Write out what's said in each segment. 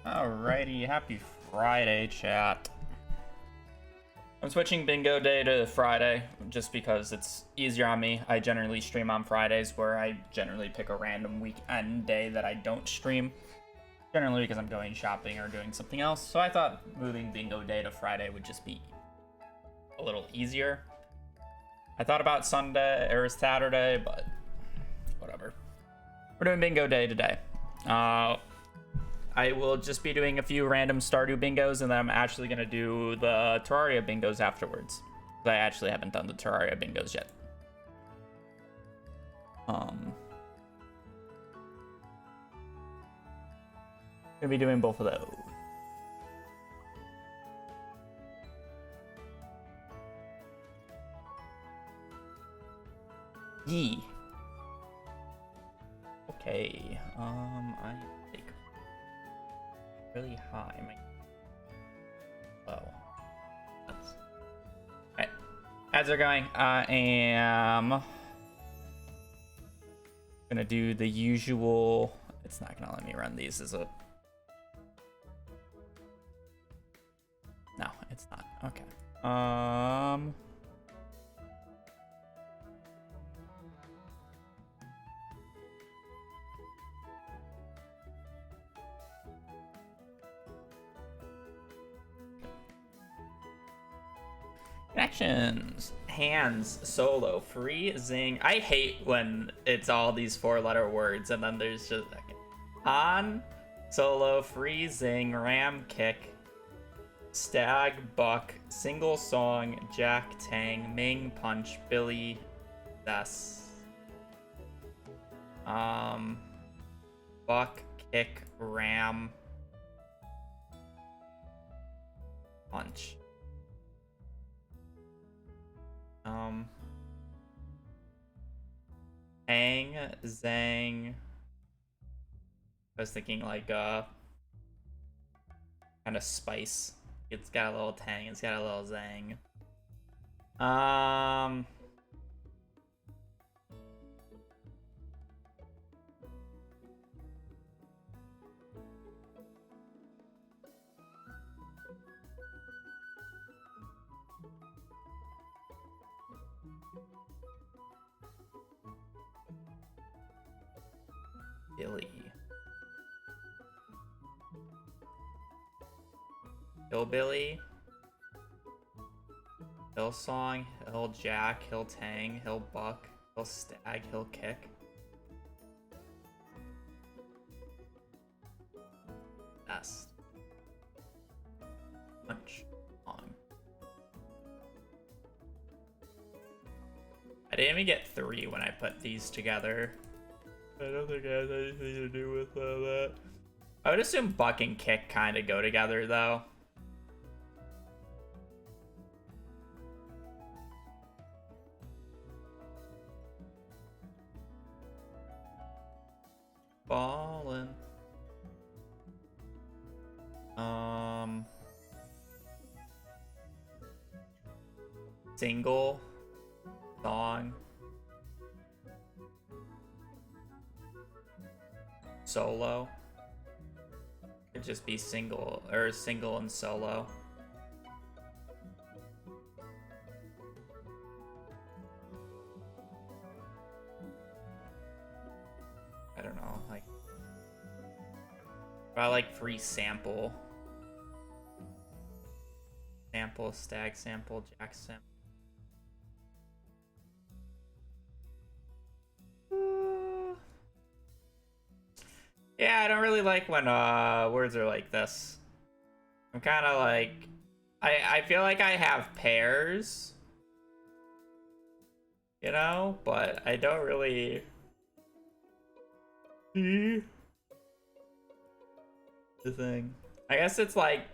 Alrighty, happy Friday, chat. I'm switching bingo day to Friday just because it's easier on me. I generally stream on Fridays, where I generally pick a random weekend day that I don't stream. Generally because I'm going shopping or doing something else. So I thought moving bingo day to Friday would just be a little easier. I thought about Sunday or Saturday, but whatever. We're doing bingo day today. I will just be doing a few random Stardew bingos, and then I'm actually going to do the Terraria bingos afterwards. I actually haven't done the Terraria bingos yet. Gonna be doing both of those. Yee. Okay, I think really high. Oh. Alright. As they're going, I am gonna do the usual. It's not gonna let me run these, is it? No, it's not. Okay. Connections. Hands. Solo. Free. Zing. I hate when it's all these 4-letter words and then there's just on. Solo. Free. Zing. Ram. Kick. Stag. Buck. Single song. Jack. Tang. Ming. Punch. Billy. Thus. Buck. Kick. Ram. Punch. Ang, Zang. I was thinking like kind of spice. It's got a little tang, it's got a little zang. Billy. Hillbilly. Hillsong. Hill Jack. Hill Tang. Hill Buck. Hill Stag. Hill Kick. Best. Punch. On. I didn't even get 3 when I put these together. I don't think it has anything to do with that. I would assume Buck and Kick kind of go together, though. Ballin'. Single. Song. Solo. Could just be single or single and solo. I don't know, like I like free sample. Sample, stag sample, jack sample. Yeah, I don't really like when words are like this. I'm kind of like I feel like I have pairs, you know, but I don't really see the thing. I guess it's like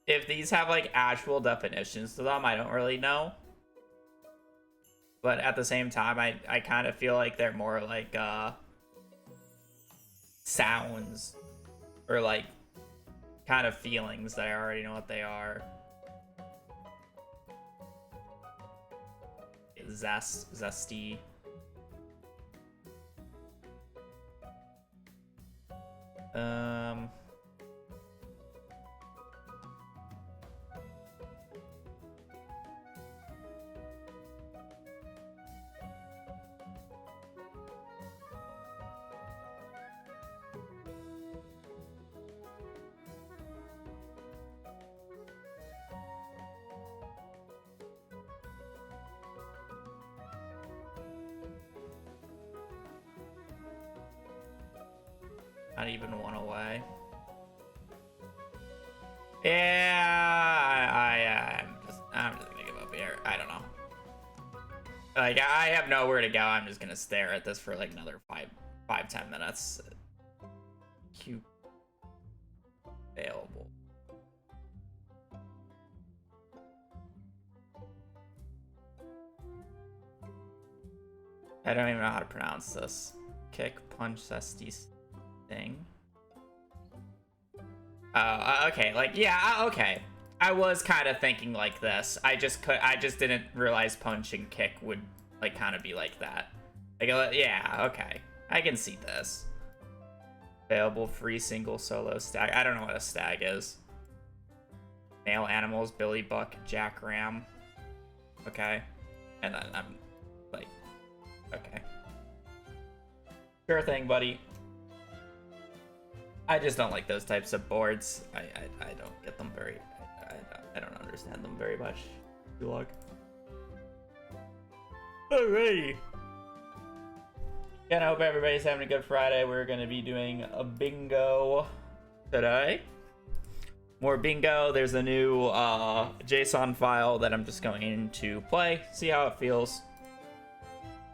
if these have like actual definitions to them, I don't really know. But at the same time, I kind of feel like they're more like sounds or like kind of feelings that I already know what they are. Zesty. Not even one away. Yeah, I'm just gonna give up here. I don't know. Like, I have nowhere to go. I'm just gonna stare at this for like another 10 minutes. Cube available. I don't even know how to pronounce this. Kick, punch, zesty thing. Okay, like, yeah, okay. I was kind of thinking like this. I just didn't realize punch and kick would, like, kind of be like that. Like, yeah, okay. I can see this. Available free single solo stag. I don't know what a stag is. Male animals, Billy Buck, Jack Ram. Okay. And then I'm like, okay. Sure thing, buddy. I just don't like those types of boards. I don't get them very. I don't understand them very much. Good luck. Alrighty. And I hope everybody's having a good Friday. We're gonna be doing a bingo today. More bingo. There's a new JSON file that I'm just going to play, see how it feels.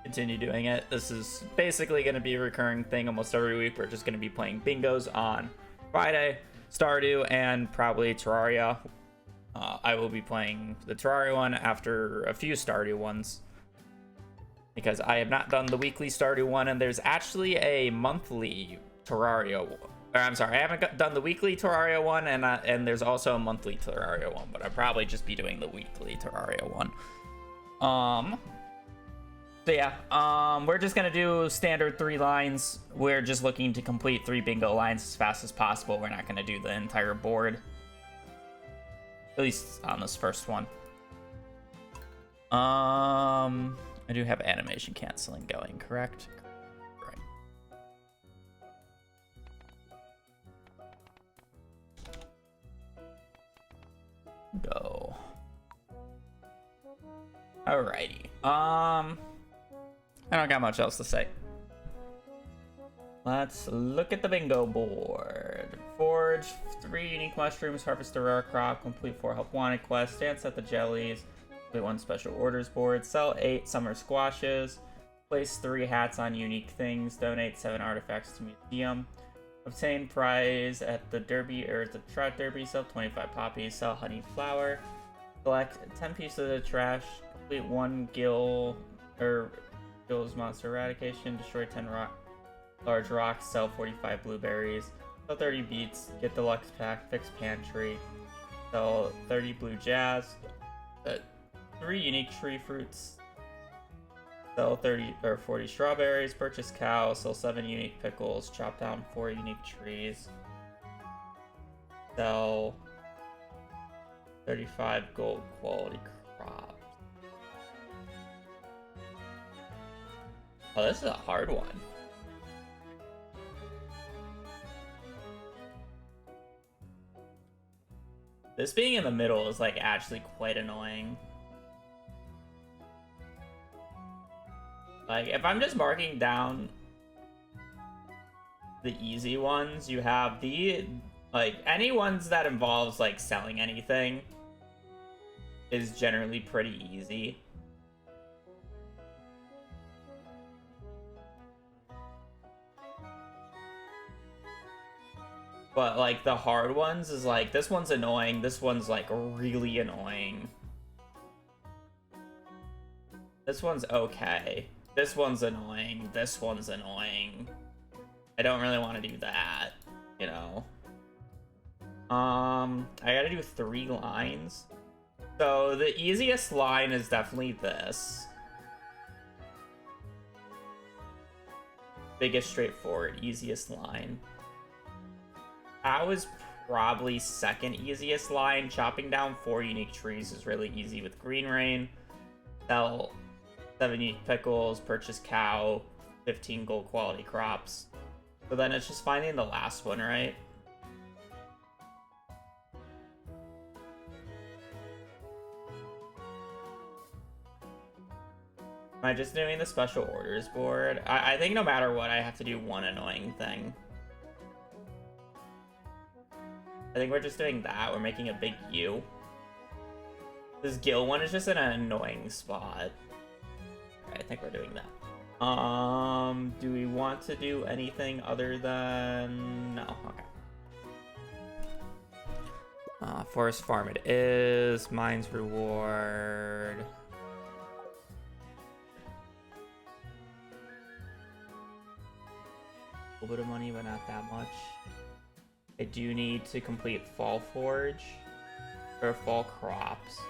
Continue doing it. This is basically going to be a recurring thing almost every week. We're just going to be playing bingos on Friday, Stardew, and probably Terraria. I will be playing the Terraria one after a few Stardew ones, because I have not done the weekly Stardew one, and there's actually a monthly Terraria one. I'm sorry, I haven't done the weekly Terraria one, and there's also a monthly Terraria one, but I'll probably just be doing the weekly Terraria one. So yeah, we're just gonna do standard 3 lines. We're just looking to complete 3 bingo lines as fast as possible. We're not gonna do the entire board, at least on this first one. I do have animation canceling going, correct? Right. Go. Alrighty. I don't got much else to say. Let's look at the bingo board. Forge 3 unique mushrooms, harvest a rare crop, complete 4 help wanted quests, dance at the jellies, complete 1 special orders board, sell 8 summer squashes, place 3 hats on unique things, donate 7 artifacts to museum, obtain prize at the derby or at the trout derby, sell 25 poppies, sell honey flower, collect 10 pieces of trash, complete 1 Gill's monster eradication, destroy 10 large rocks, sell 45 blueberries, sell 30 beets, get deluxe pack, fix pantry, sell 30 blue jazz, 3 unique tree fruits, sell 30 or 40 strawberries, purchase cow, sell 7 unique pickles, chop down 4 unique trees, sell 35 gold quality crops. Oh, this is a hard one. This being in the middle is like actually quite annoying. Like, if I'm just marking down the easy ones, you have the, like, any ones that involves like selling anything is generally pretty easy. But, like, the hard ones is, like, this one's annoying, this one's, like, really annoying. This one's okay. This one's annoying, this one's annoying. I don't really want to do that, you know? I gotta do 3 lines. So, the easiest line is definitely this. Biggest, straightforward, easiest line. Cow is probably second easiest line. Chopping down 4 unique trees is really easy with Green Rain. Sell 7 unique pickles, purchase cow, 15 gold quality crops. So then it's just finding the last one, right? Am I just doing the special orders board? I think no matter what, I have to do one annoying thing. I think we're just doing that. We're making a big U. This Gil one is just in an annoying spot. Alright, I think we're doing that. Do we want to do anything other than... No, okay. Forest Farm it is. Mines reward. A little bit of money, but not that much. I do need to complete Fall Forge or Fall Crops.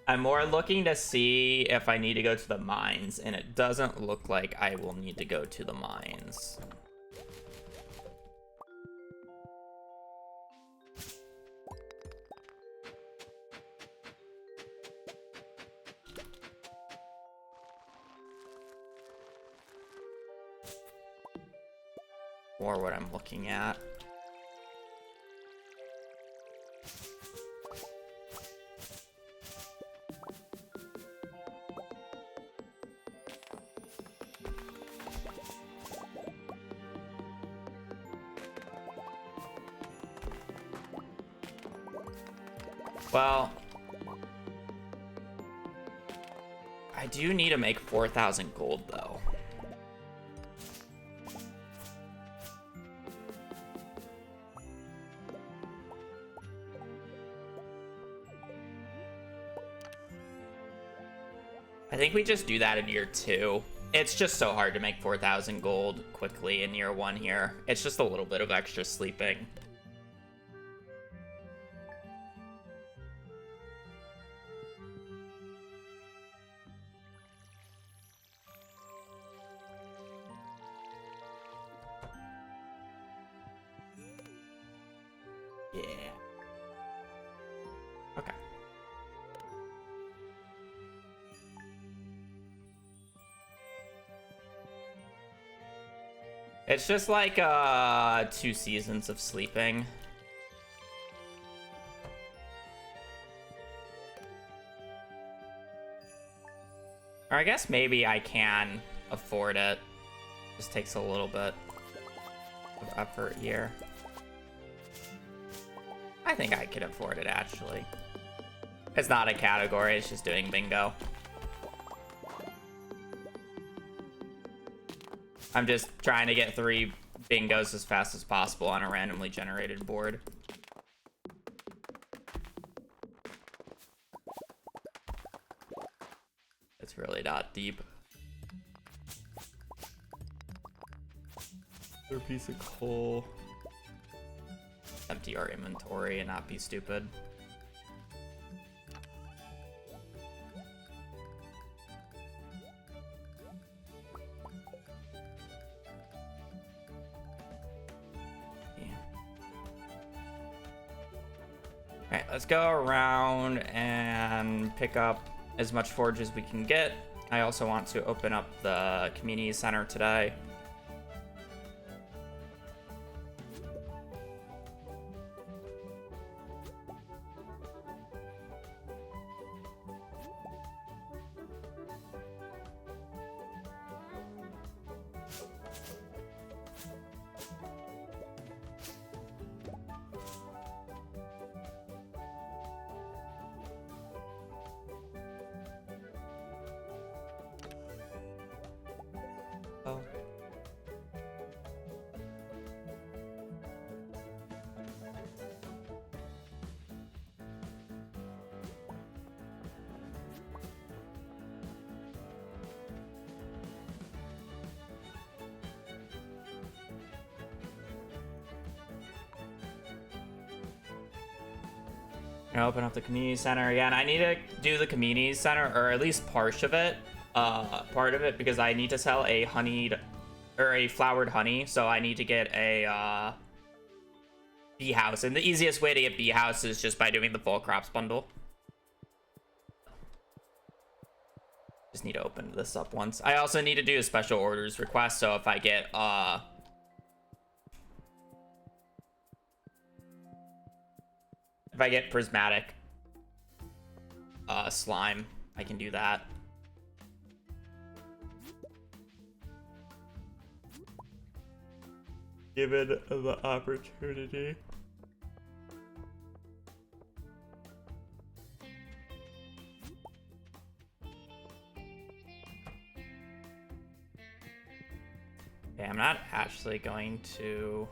I'm more looking to see if I need to go to the mines, and it doesn't look like I will need to go to the mines. Or what I'm looking at. Well, I do need to make 4,000 gold though. I think we just do that in year 2. It's just so hard to make 4,000 gold quickly in year 1 here. It's just a little bit of extra sleeping. Yeah. Okay. It's just like 2 seasons of sleeping. Or I guess maybe I can afford it. Just takes a little bit of effort here. I think I could afford it, actually. It's not a category, it's just doing bingo. I'm just trying to get 3 bingos as fast as possible on a randomly generated board. It's really not deep. Another piece of coal. Empty our inventory and not be stupid. Alright, let's go around and pick up as much forge as we can get. I also want to open up the community center today. Oh. Gonna open up the community center again. I need to do the community center, or at least part of it, because I need to sell a honeyed or a flowered honey, so I need to get a bee house, and the easiest way to get bee house is just by doing the full crops bundle. Just need to open this up once. I also need to do a special orders request, so if I get prismatic slime, I can do that. Given the opportunity. Okay, I'm not actually going to.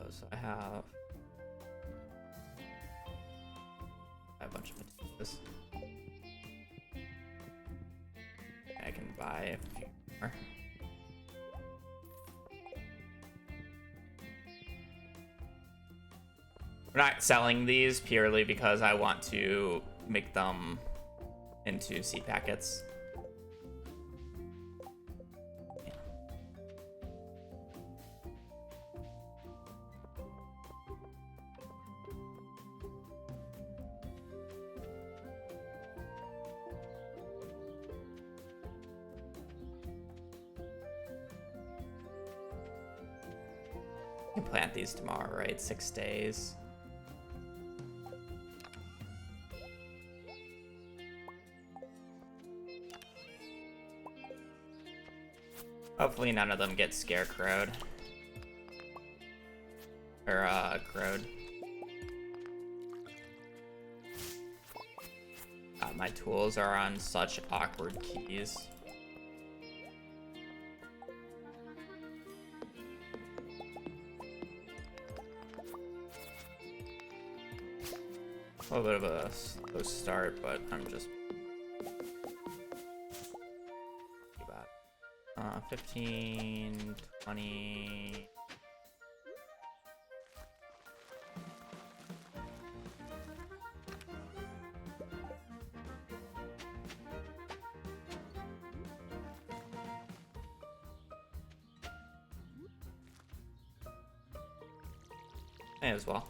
Oh, so I have a bunch of potatoes. I can buy a few more. We're not selling these purely because I want to make them into seed packets. I can plant these tomorrow, right? 6 days. Hopefully none of them get scarecrowed. Or, crowed. God, my tools are on such awkward keys. A little bit of a slow start, but I'm just 15, 20. May as well.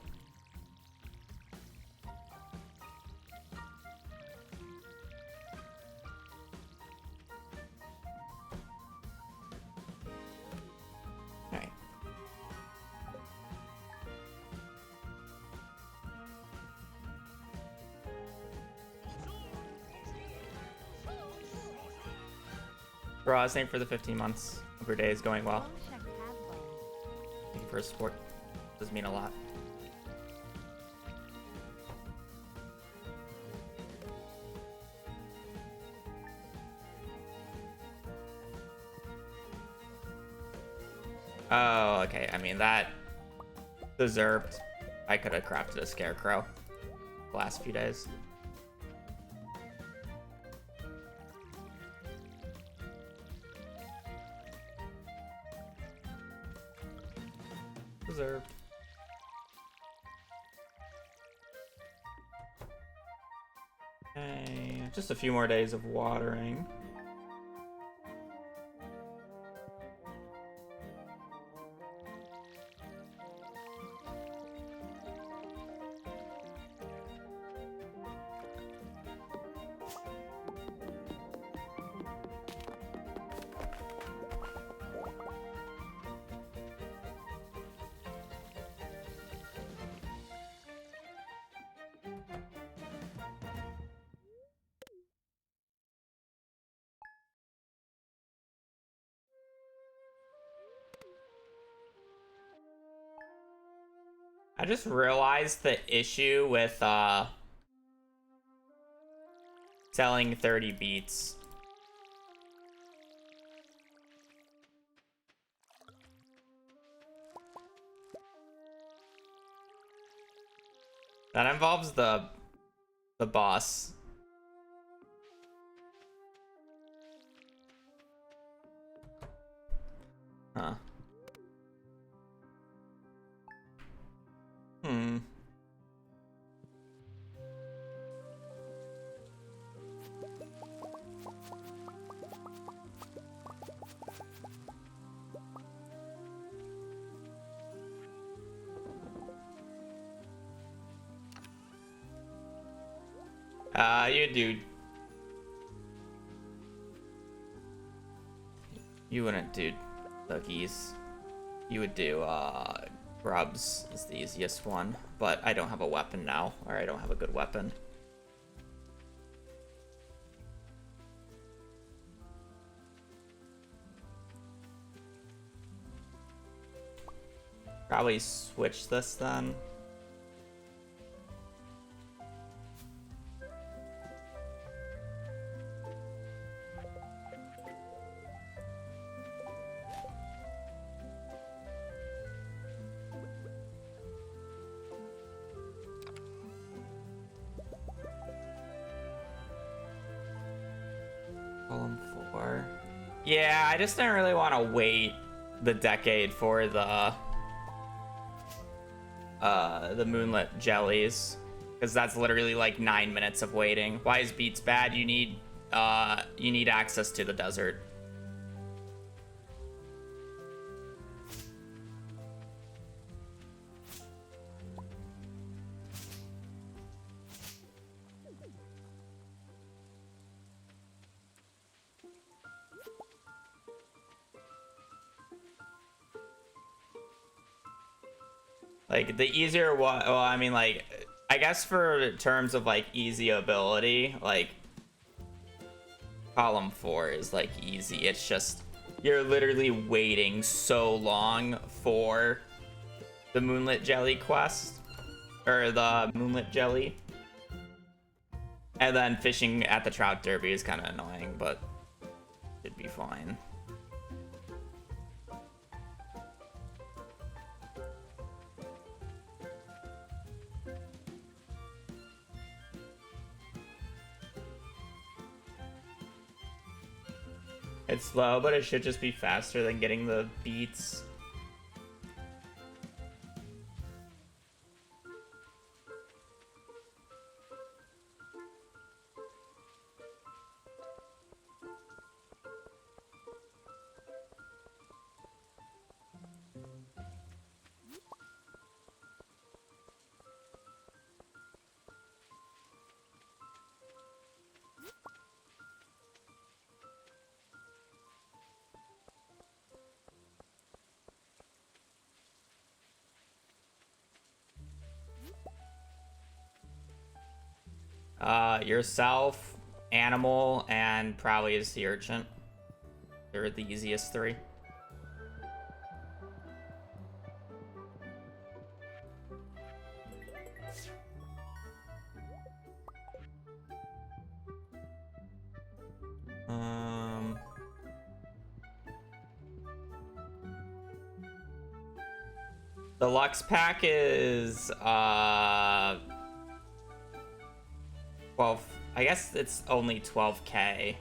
Bro, same for the 15 months. Every day is going well. Thank you for support. Does mean a lot. Oh, okay. I mean, that deserved. I could have crafted a scarecrow the last few days. Deserved. Okay, just a few more days of watering. I just realized the issue with selling 30 beats. That involves the boss. Huh. You do. You wouldn't do cookies. You would do, grubs is the easiest one. But I don't have a weapon now, or I don't have a good weapon. Probably switch this then. Column 4. Yeah, I just didn't really want to wait the decade for the moonlit jellies, because that's literally like 9 minutes of waiting. Why is Beats bad? You need access to the desert. Like, the easier one, well, I mean, like, I guess for terms of, like, easy ability, like, column 4 is, like, easy. It's just, you're literally waiting so long for the Moonlit Jelly quest, or the Moonlit Jelly. And then fishing at the Trout Derby is kind of annoying, but it'd be fine. It's slow, but it should just be faster than getting the beats. Yourself, animal, and probably a sea urchin. They're the easiest 3. The Lux pack is 12. I guess it's only 12k.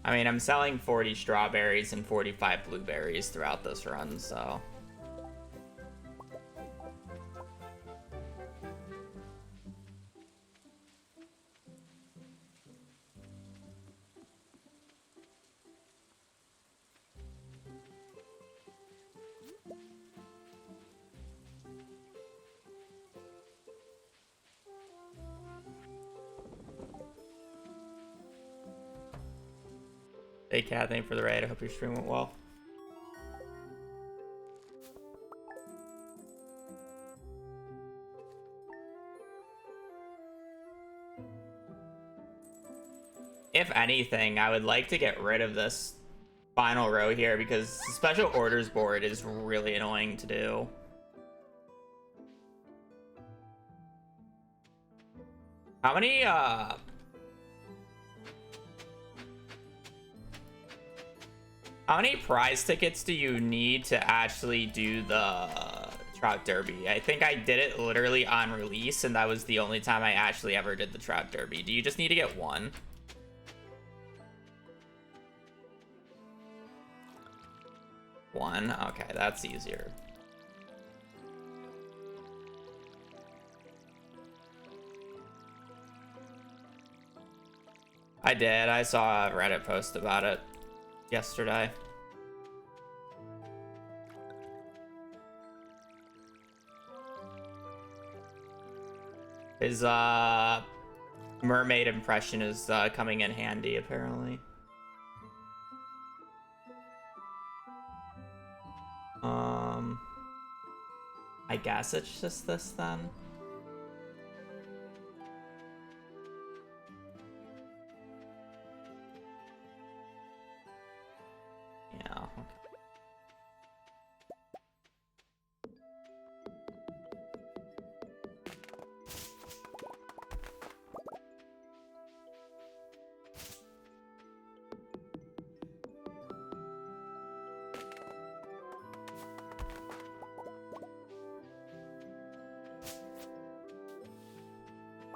I mean, I'm selling 40 strawberries and 45 blueberries throughout this run, so... Hey, Kat, thank you for the raid. I hope your stream went well. If anything, I would like to get rid of this final row here because the special orders board is really annoying to do. How many How many prize tickets do you need to actually do the Trout Derby? I think I did it literally on release, and that was the only time I actually ever did the Trout Derby. Do you just need to get one? One? Okay, that's easier. I did. I saw a Reddit post about it yesterday. His mermaid impression is coming in handy, apparently. I guess it's just this then. Yeah. Okay.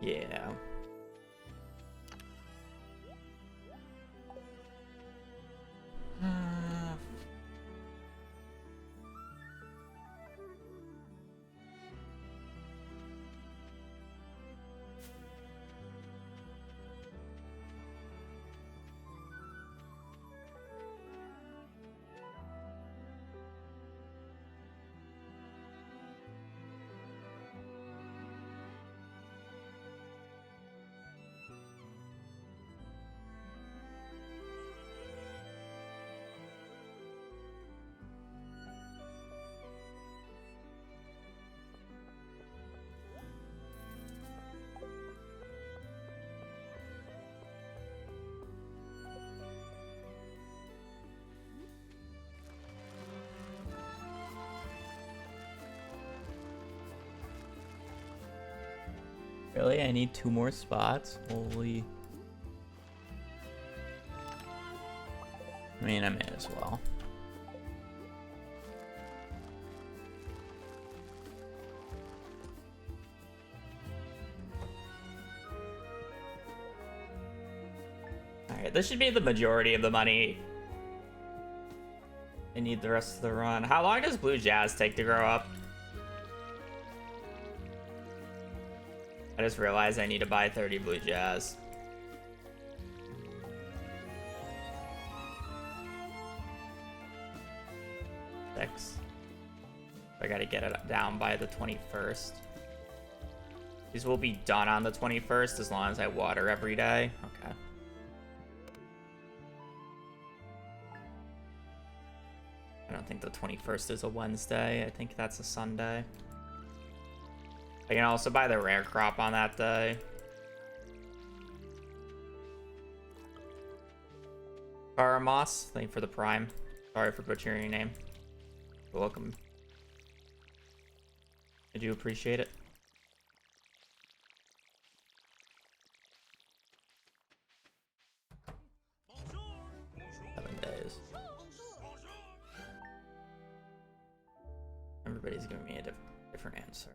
Yeah. Really? I need 2 more spots? Holy. I mean, I may as well. Alright, this should be the majority of the money. I need the rest of the run. How long does Blue Jazz take to grow up? I just realized I need to buy 30 Blue Jazz. Six. I gotta get it down by the 21st. These will be done on the 21st as long as I water every day. Okay. I don't think the 21st is a Wednesday. I think that's a Sunday. I can also buy the rare crop on that day. Karamos, thank you for the prime. Sorry for butchering your name. You're welcome. I do appreciate it. Everybody's giving me a different answer.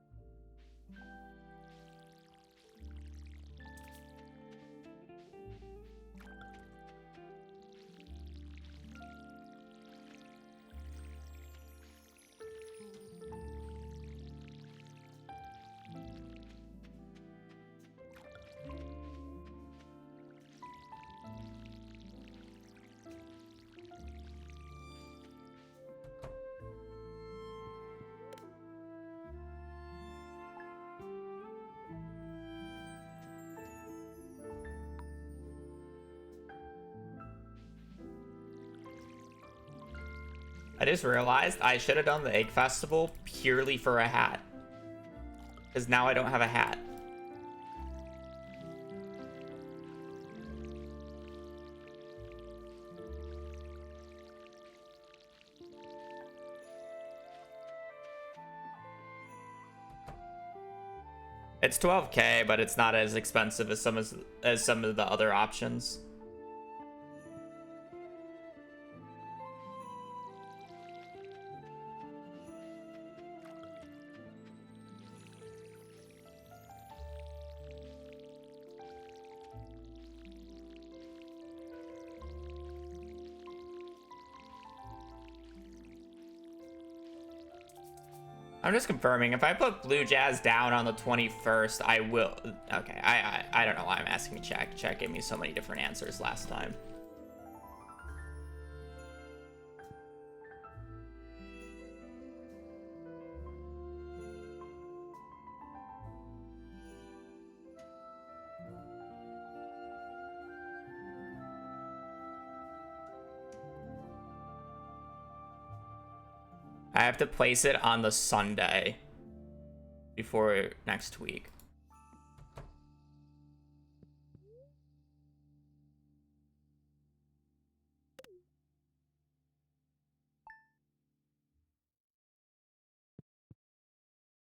I just realized I should have done the Egg Festival purely for a hat. Because now I don't have a hat. It's 12K, but it's not as expensive as some of the other options. I'm just confirming. If I put Blue Jazz down on the 21st, I will. Okay, I don't know why I'm asking chat. Chat gave me so many different answers last time. I have to place it on the Sunday before next week.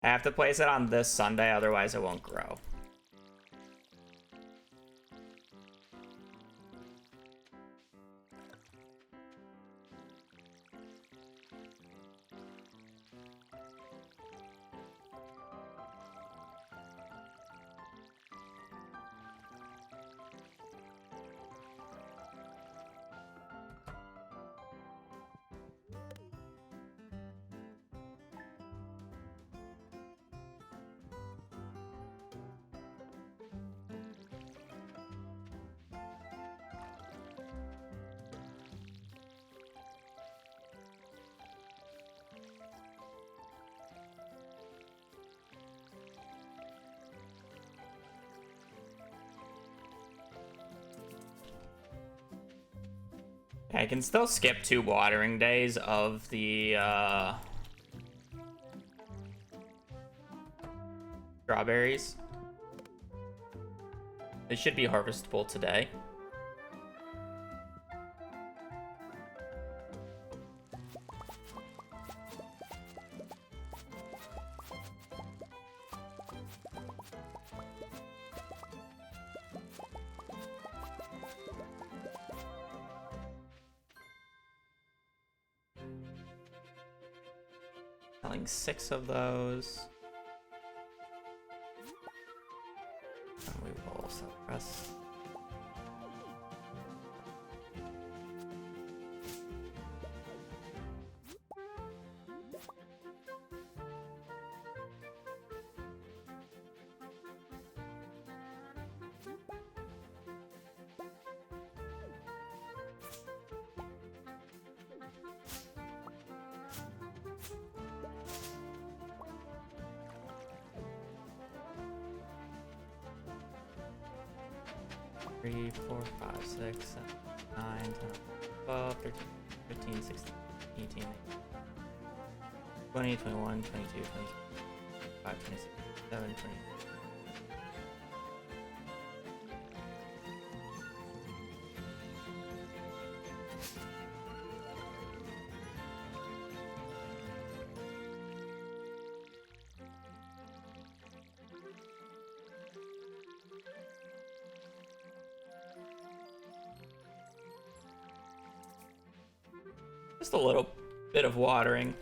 I have to place it on this Sunday, otherwise it won't grow. I can still skip 2 watering days of the strawberries. They should be harvestable today. Selling 6 of those. And we will sell the rest. Three, 4, 5, 6, 7, 9, 10, 12, 13, 15, 16, 18, 20, 21, 22, 23, 25, 26, 27, 28. Just a little bit of watering.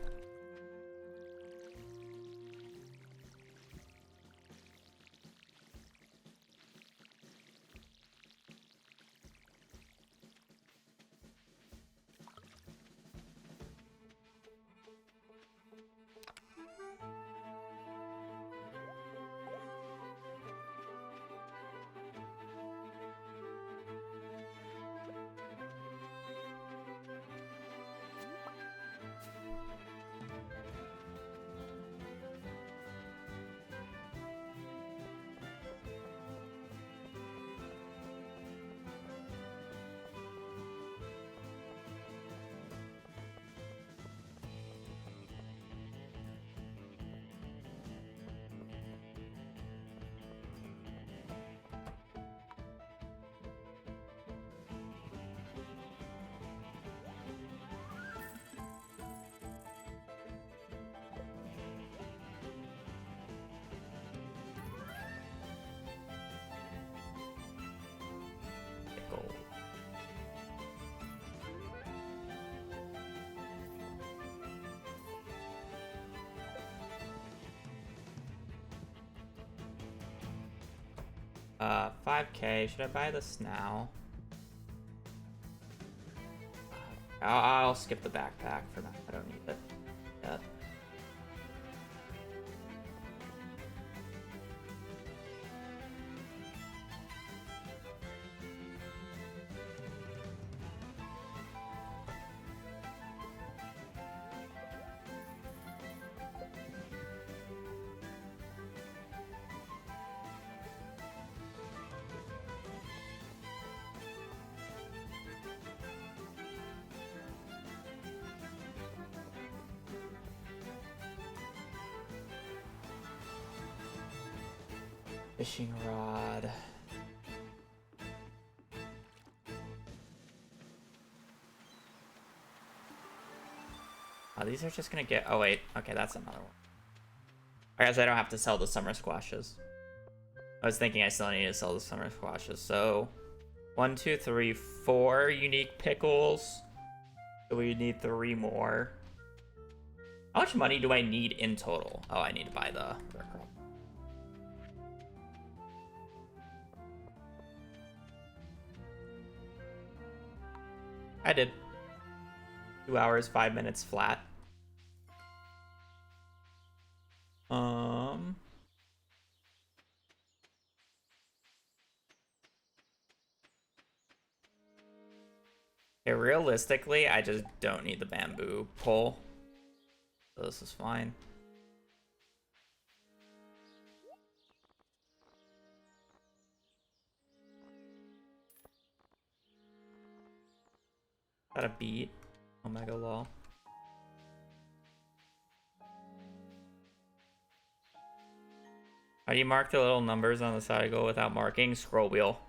Gold. $5K. Should I buy this now? I'll skip the backpack for now. I don't need it yet. Fishing rod. Oh, these are just gonna get... Oh, wait. Okay, that's another one. I guess I don't have to sell the summer squashes. I was thinking I still need to sell the summer squashes. So, 1, 2, 3, 4 unique pickles. So we need 3 more. How much money do I need in total? Oh, I need to buy the rare crop. I did. 2 hours, 5 minutes flat. Okay, realistically, I just don't need the bamboo pole. So this is fine. Got a beat. Omega law. How do you mark the little numbers on the side of go without marking? Scroll wheel.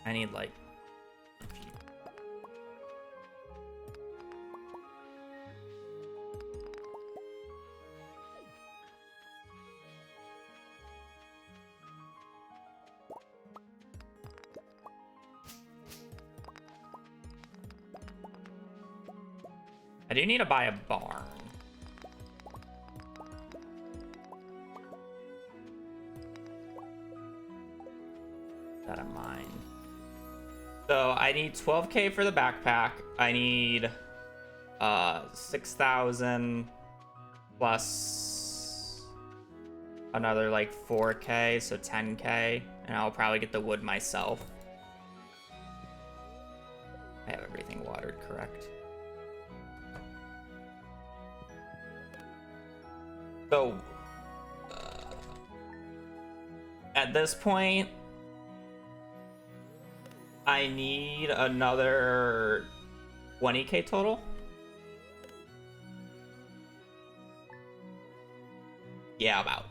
I need like a few. I do need to buy a barn. That in mind. So I need 12K for the backpack. I need 6,000 plus another like 4K, so 10K, and I'll probably get the wood myself. I have everything watered, correct? So at this point, I need another 20K total. Yeah, about.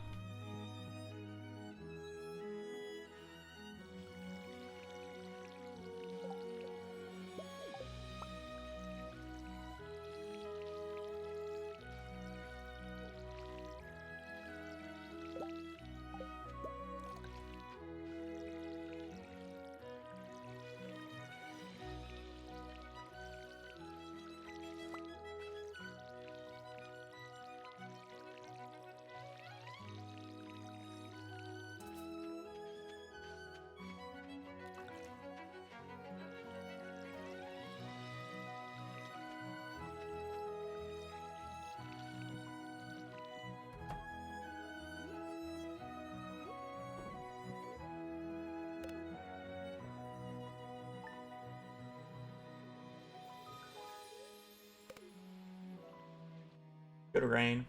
Good rain.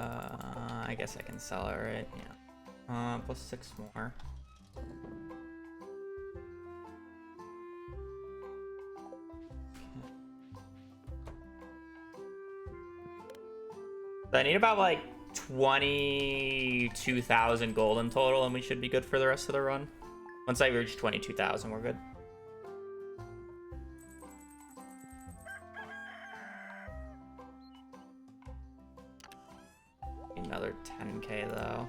I guess I can sell it, right? Yeah. Plus 6 more. So I need about like 22,000 gold in total, and we should be good for the rest of the run. Once I reach 22,000, we're good. Another 10k though.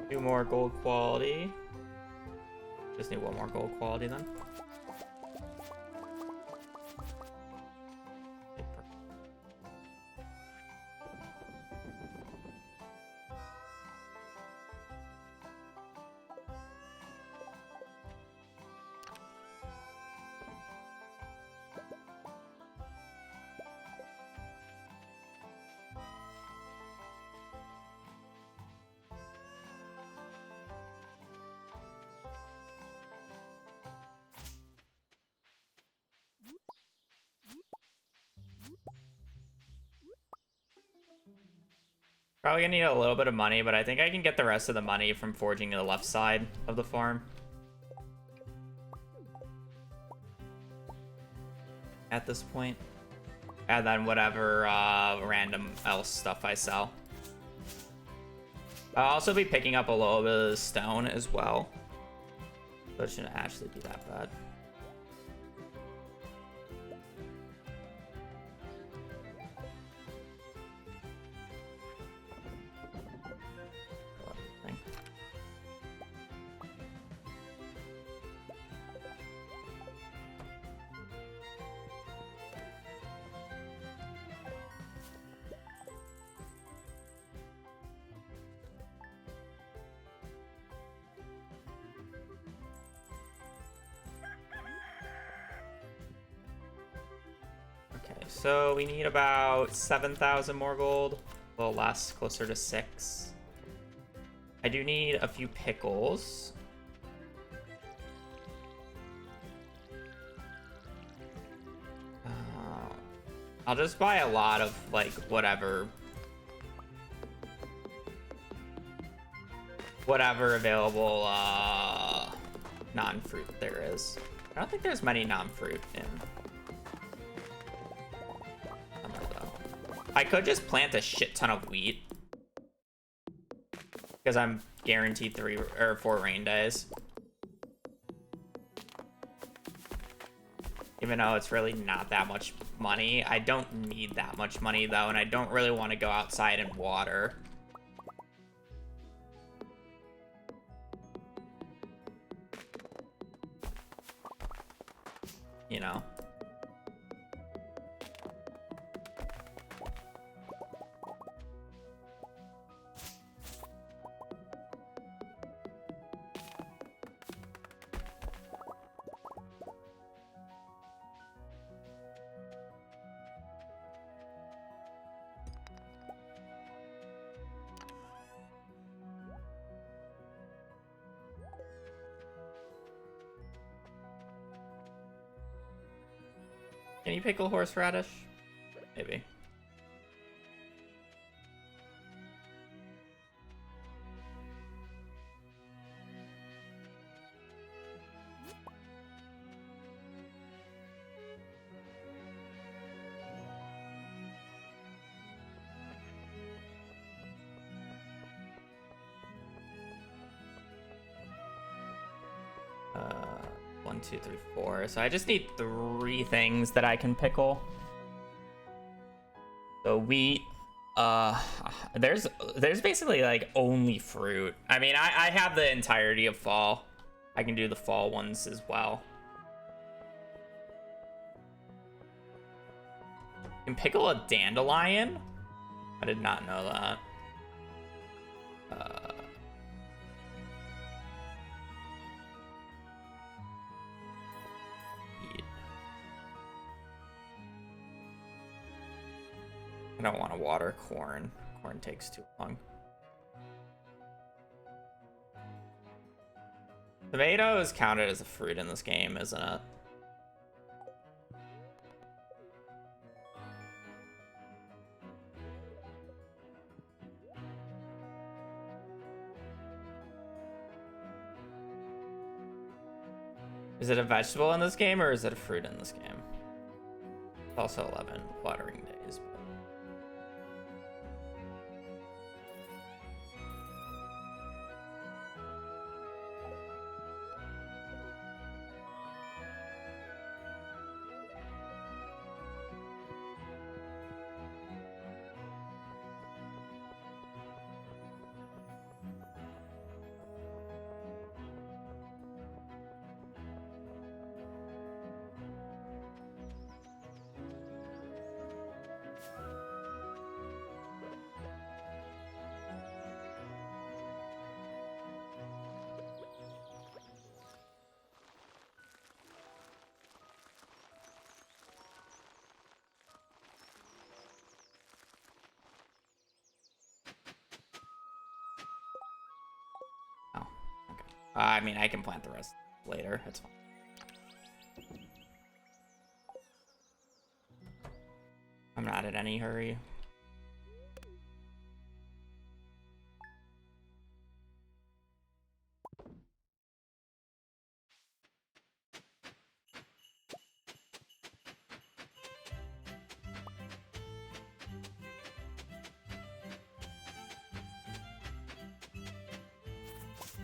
Two more gold quality. Just need one more gold quality then. Probably gonna need a little bit of money, but I think I can get the rest of the money from forging to the left side of the farm. At this point. And then whatever random else stuff I sell. I'll also be picking up a little bit of the stone as well. So it shouldn't actually be that bad. So we need about 7,000 more gold. A little less, closer to 6. I do need a few pickles. I'll just buy a lot of, like, whatever available non-fruit there is. I don't think there's many non-fruit in summer, though. I could just plant a shit ton of wheat, because I'm guaranteed 3 or 4 rain days. Even though it's really not that much money. I don't need that much money, though, and I don't really want to go outside and water. You know? Can you pickle horseradish? Maybe. One, two, three, four. So I just need 3 things that I can pickle. So wheat. There's basically like only fruit. I mean, I have the entirety of fall. I can do the fall ones as well. You can pickle a dandelion? I did not know that. I don't want to water corn. Corn takes too long. Tomato is counted as a fruit in this game, isn't it? Is it a vegetable in this game or is it a fruit in this game? It's also 11 watering days. Oh, okay. I mean, I can plant the rest later. That's fine. I'm not in any hurry.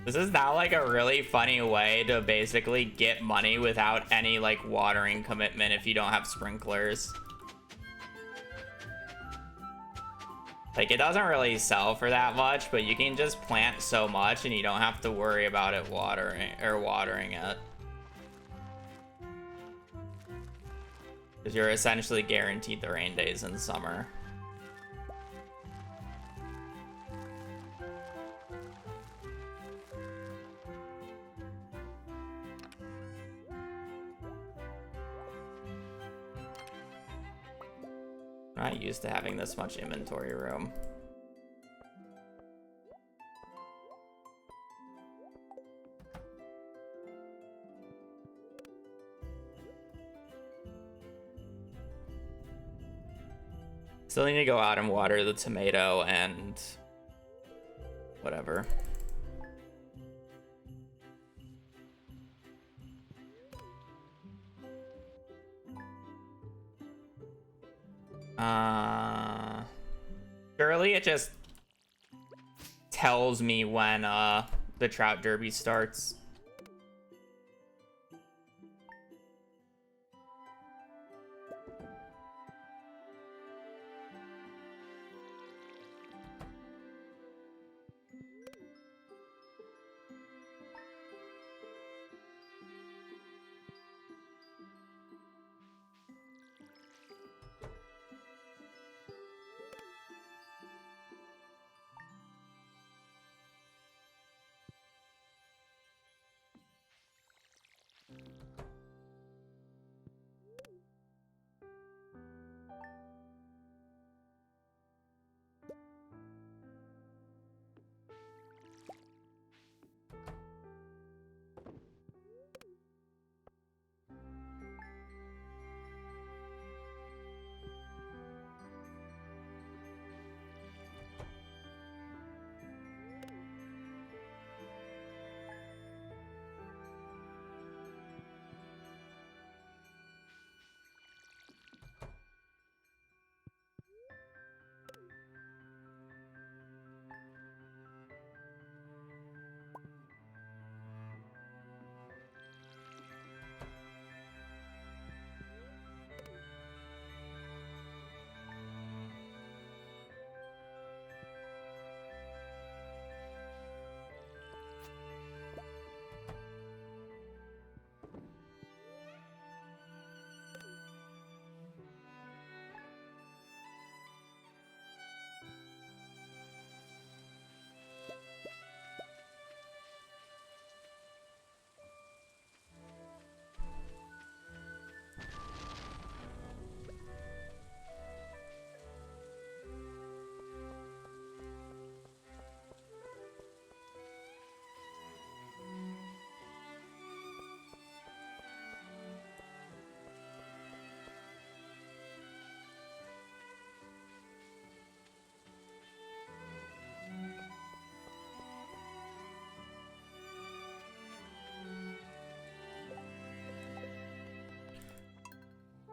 This is now like a really funny way to basically get money without any like watering commitment if you don't have sprinklers. Like it doesn't really sell for that much, but you can just plant so much and you don't have to worry about it watering it. Because you're essentially guaranteed the rain days in summer. I'm not used to having this much inventory room. Still need to go out and water the tomato and whatever. Surely it just tells me when the Trout Derby starts.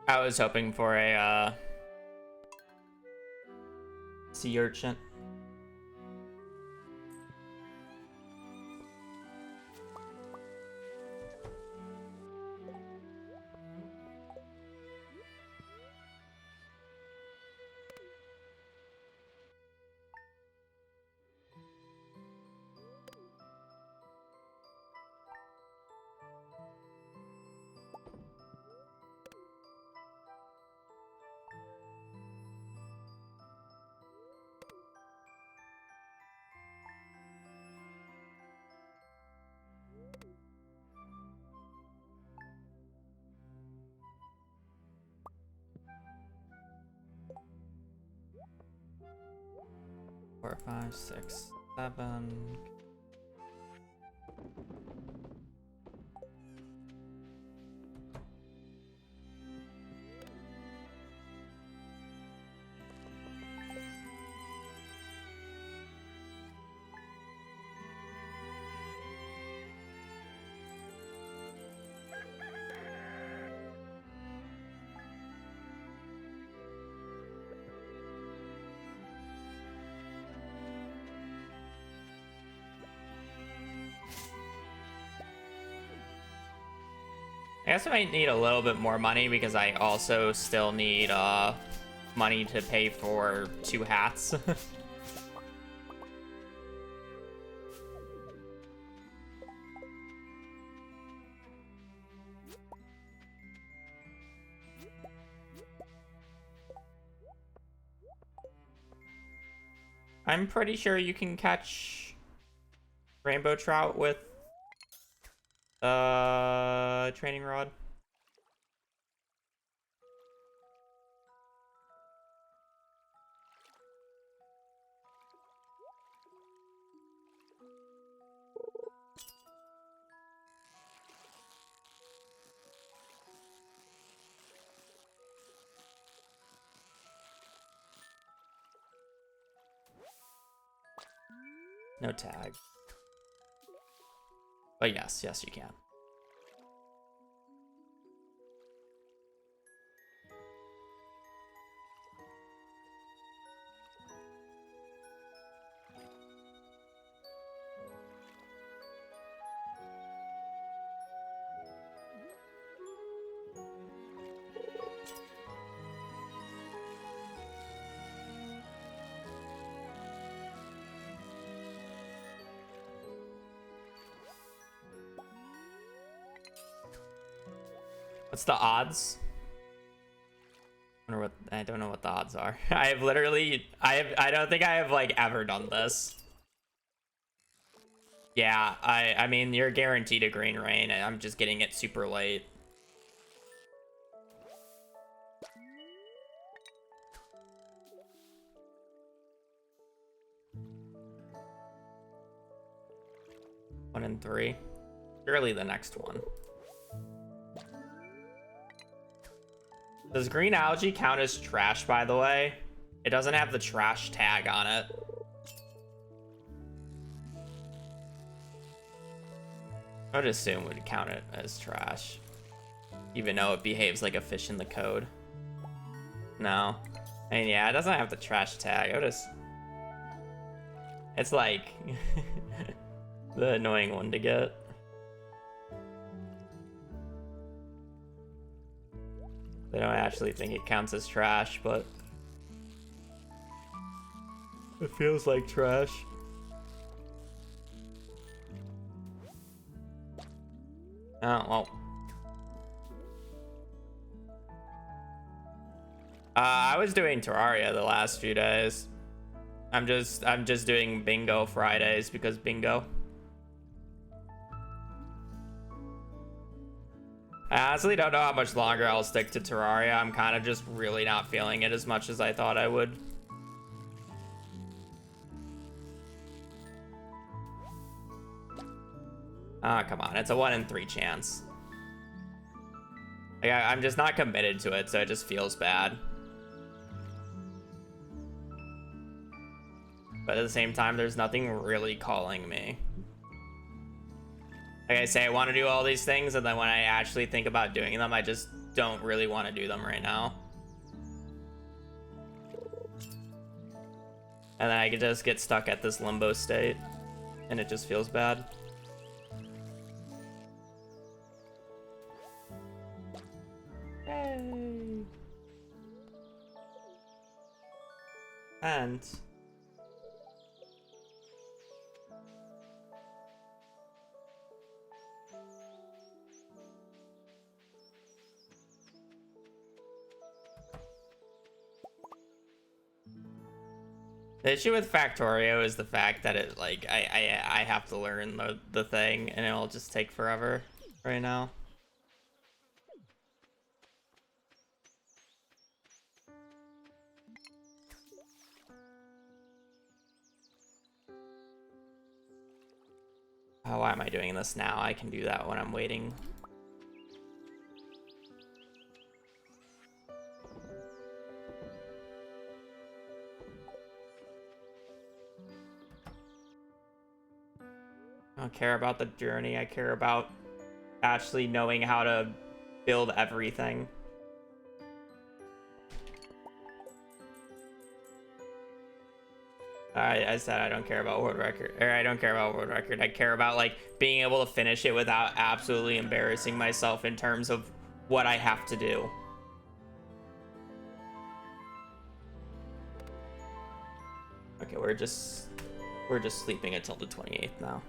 I was hoping for a sea urchin. Four, five, six, seven. I guess I might need a little bit more money because I also still need money to pay for 2 hats. I'm pretty sure you can catch rainbow trout with training rod. No tag. But yes, you can. What's the odds? I don't know what the odds are. I don't think I have like ever done this. Yeah, I mean you're guaranteed a green rain and I'm just getting it super late. One in 3. Surely the next one. Does green algae count as trash, by the way? It doesn't have the trash tag on it. I would assume it would count it as trash. Even though it behaves like a fish in the code. No. I mean, yeah, it doesn't have the trash tag. It's like the annoying one to get. They don't actually think it counts as trash, but it feels like trash. Oh, well. I was doing Terraria the last few days. I'm just doing bingo Fridays because bingo. I honestly don't know how much longer I'll stick to Terraria. I'm kind of just really not feeling it as much as I thought I would. Ah, come on. It's a 1 in 3 chance. Like, I'm just not committed to it, so it just feels bad. But at the same time, there's nothing really calling me. Like I say, I want to do all these things, and then when I actually think about doing them, I just don't really want to do them right now. And then I could just get stuck at this limbo state, and it just feels bad. Yay! And the issue with Factorio is the fact that it, like, I have to learn the thing, and it'll just take forever right now. Oh, why am I doing this now? I can do that when I'm waiting. I don't care about the journey. I care about actually knowing how to build everything. I said I don't care about world record, or I don't care about world record. I care about, like, being able to finish it without absolutely embarrassing myself in terms of what I have to do. Okay, we're just sleeping until the 28th now.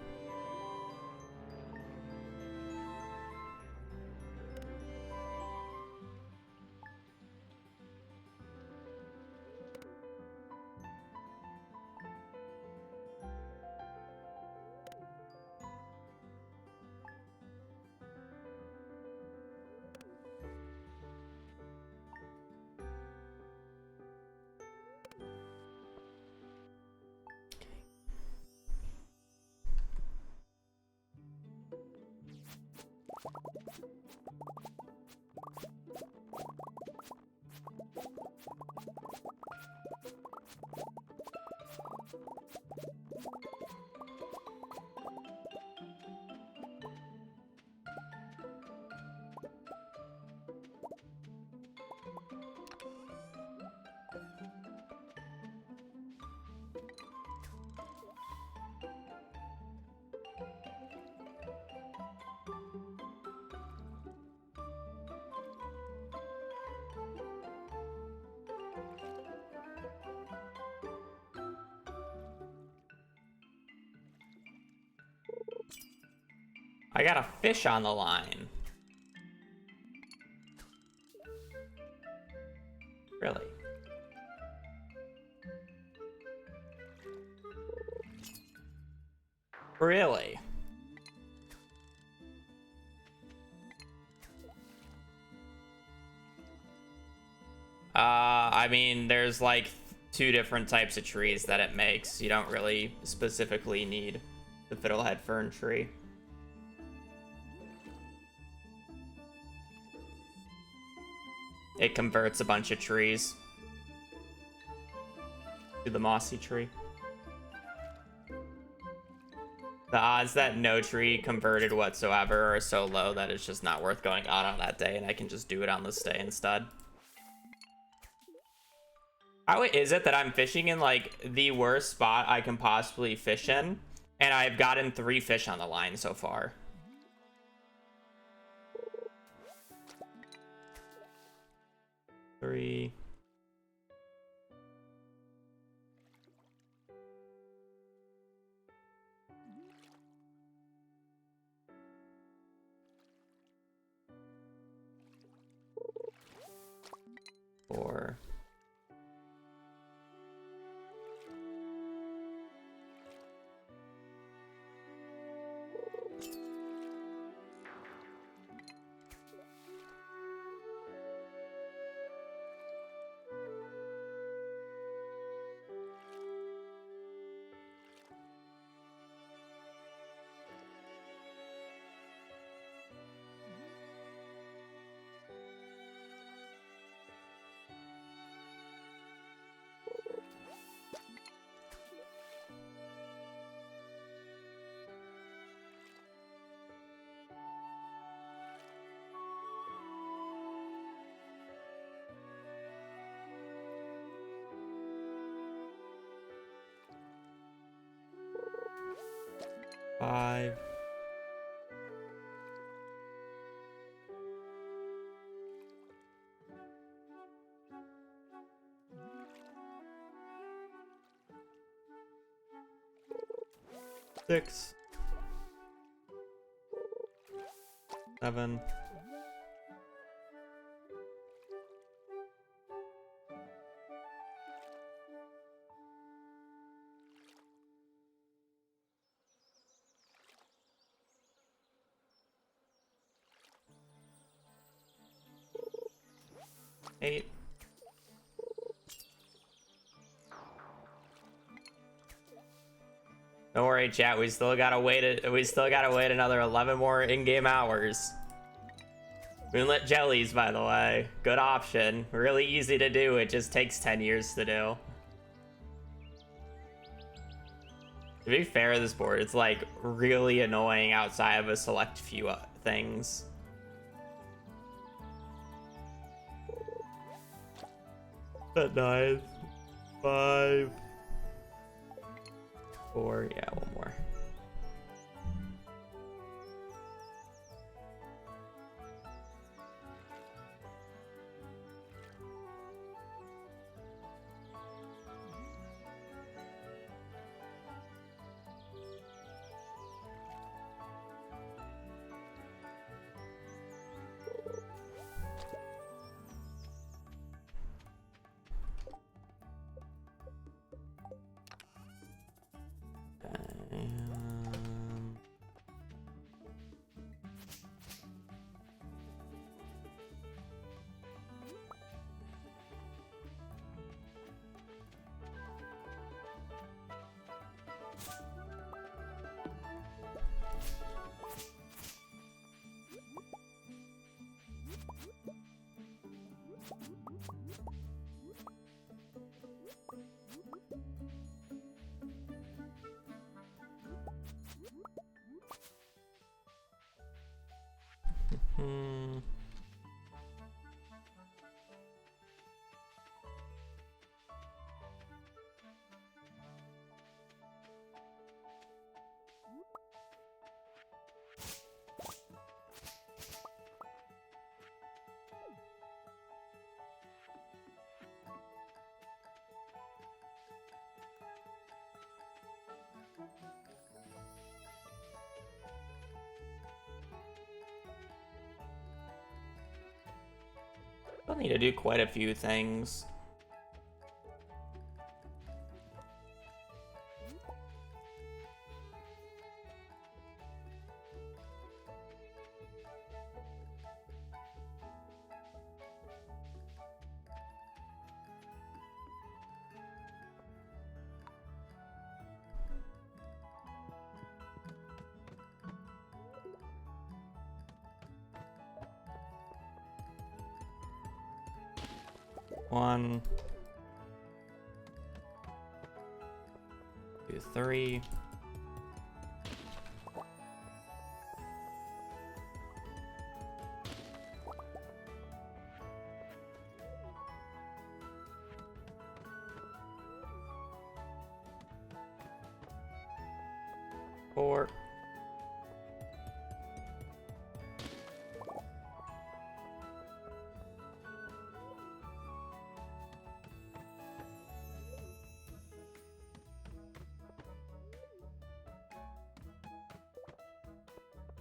I got a fish on the line. Really? Really? I mean, there's like 2 different types of trees that it makes. You don't really specifically need the fiddlehead fern tree. It converts a bunch of trees to the mossy tree. The odds that no tree converted whatsoever are so low that it's just not worth going out on that day, and I can just do it on this day instead. How is it that I'm fishing in, like, the worst spot I can possibly fish in, and I've gotten 3 fish on the line so far? Three. Four. 5. Six. 7. 8. Don't worry, chat. We still gotta wait. We still gotta wait another 11 more in-game hours. Moonlit jellies, by the way, good option. Really easy to do. It just takes 10 years to do. To be fair, this board, it's like really annoying outside of a select few things. At 9, 5, 4, yeah, one more. I'll need to do quite a few things. One, 2, 3. Four.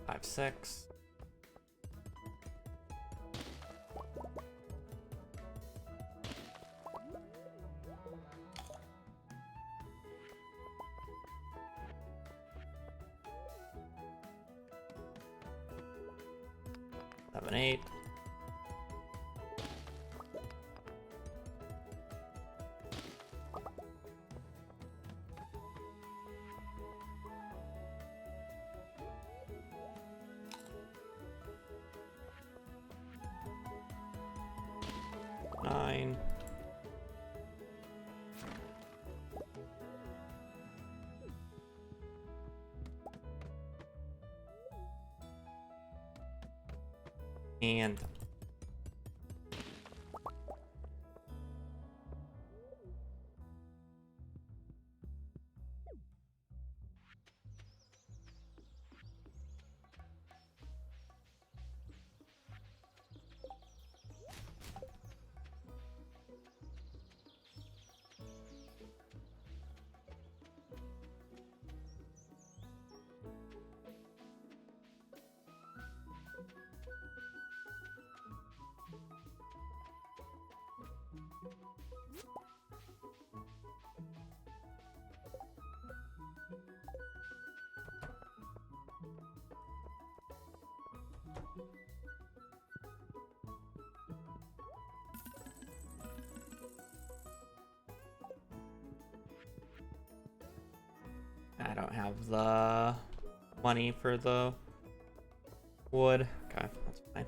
5, 6. Seven, 8. Nine. And don't have the money for the wood. Okay, that's fine.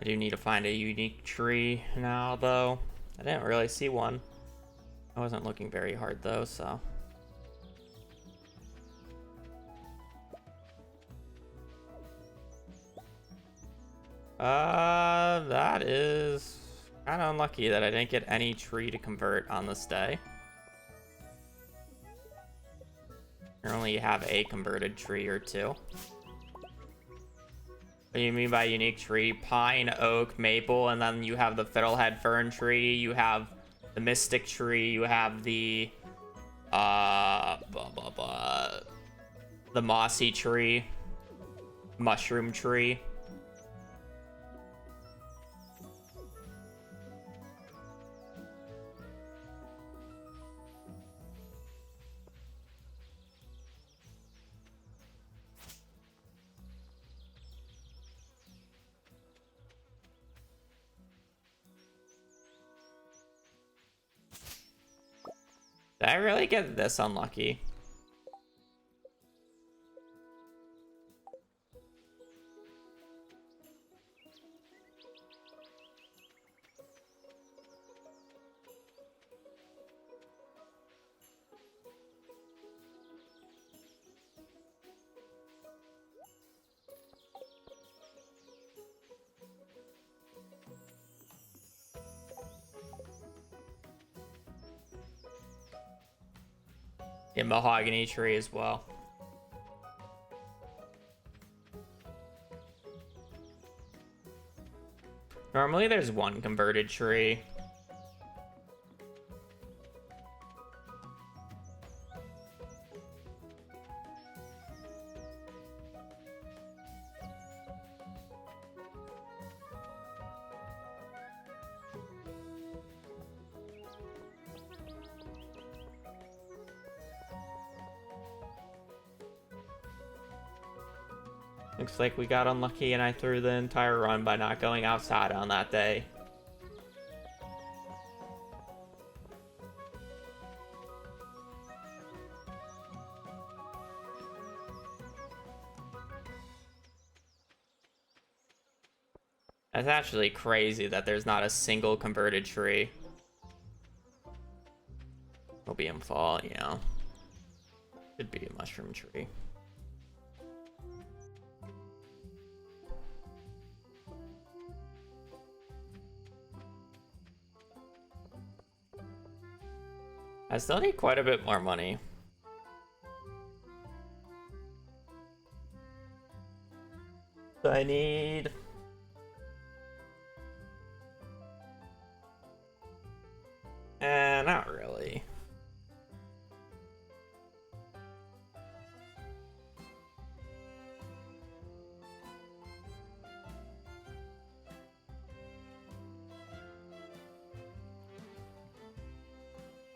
I do need to find a unique tree now, though. I didn't really see one. I wasn't looking very hard, though, so... that is kind of unlucky that I didn't get any tree to convert on this day. I only have a converted tree or two. What do you mean by unique tree? Pine, oak, maple, and then you have the fiddlehead fern tree, you have the mystic tree, you have the the mossy tree, mushroom tree. Did I really get this unlucky? Yeah, mahogany tree as well. Normally there's one converted tree. Looks like we got unlucky and I threw the entire run by not going outside on that day. That's actually crazy that there's not a single converted tree. It'll be in fall, you know. Could be a mushroom tree. I still need quite a bit more money. So I need... not really.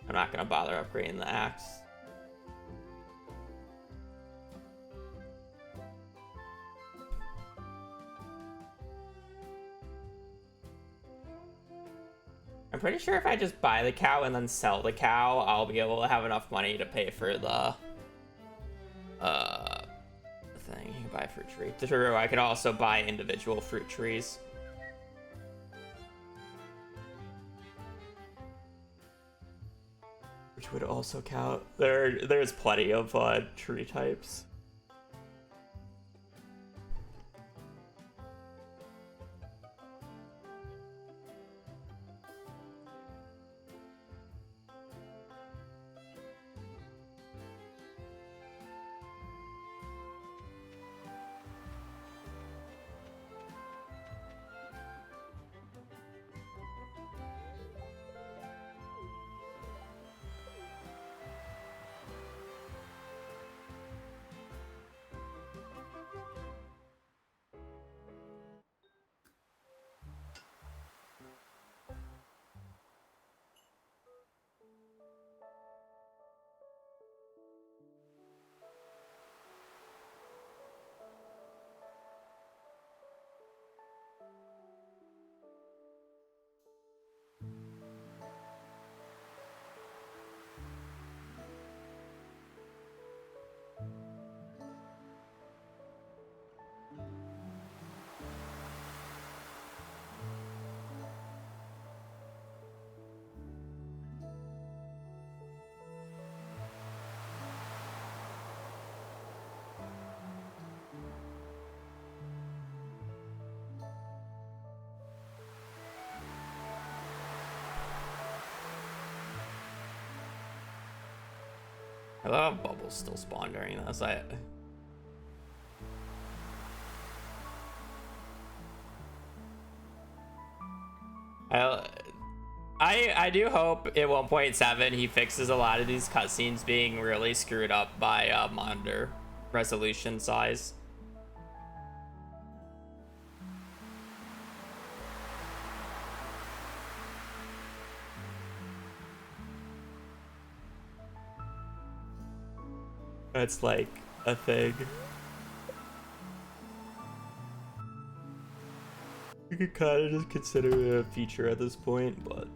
I'm not gonna bother upgrading the axe. I'm pretty sure if I just buy the cow and then sell the cow, I'll be able to have enough money to pay for the thing. You can buy fruit tree. True, I could also buy individual fruit trees. Which would also count. There's plenty of tree types. I love bubbles still spawn during this. I do hope at 1.7 he fixes a lot of these cutscenes being really screwed up by monitor resolution size. That's like a thing. You could kind of just consider it a feature at this point, but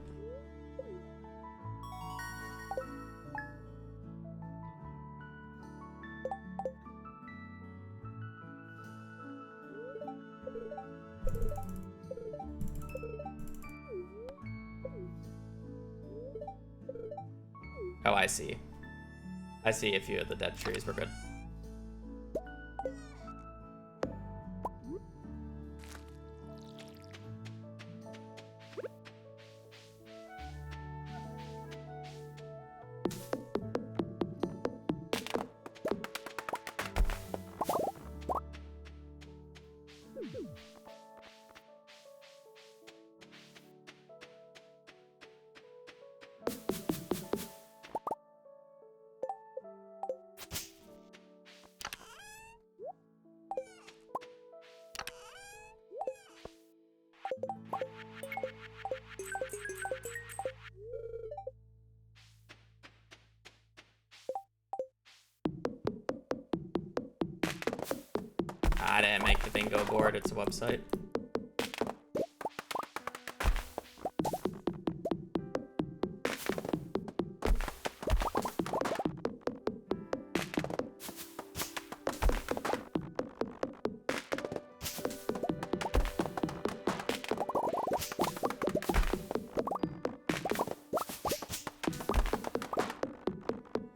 oh, I see. I see a few of the dead trees. We're good. I didn't make the bingo board, it's a website.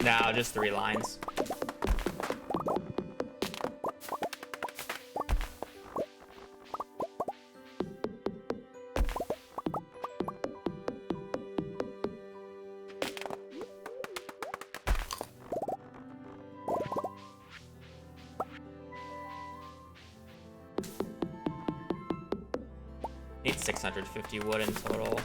No, just 3 lines. Need 650 wood in total.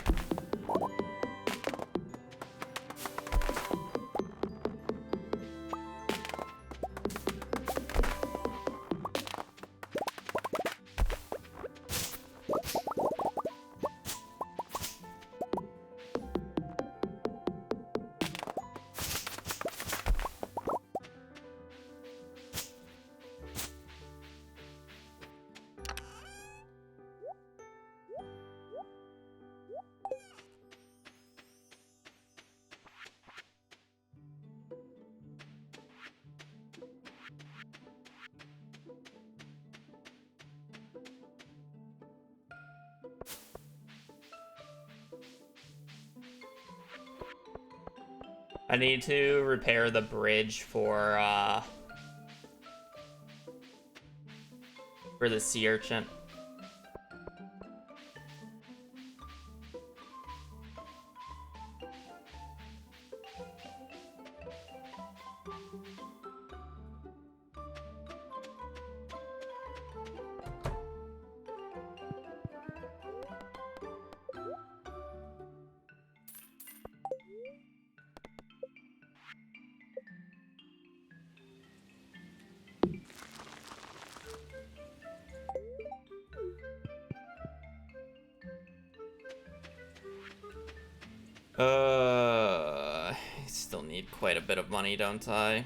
I need to repair the bridge for the sea urchin. I still need quite a bit of money, don't I?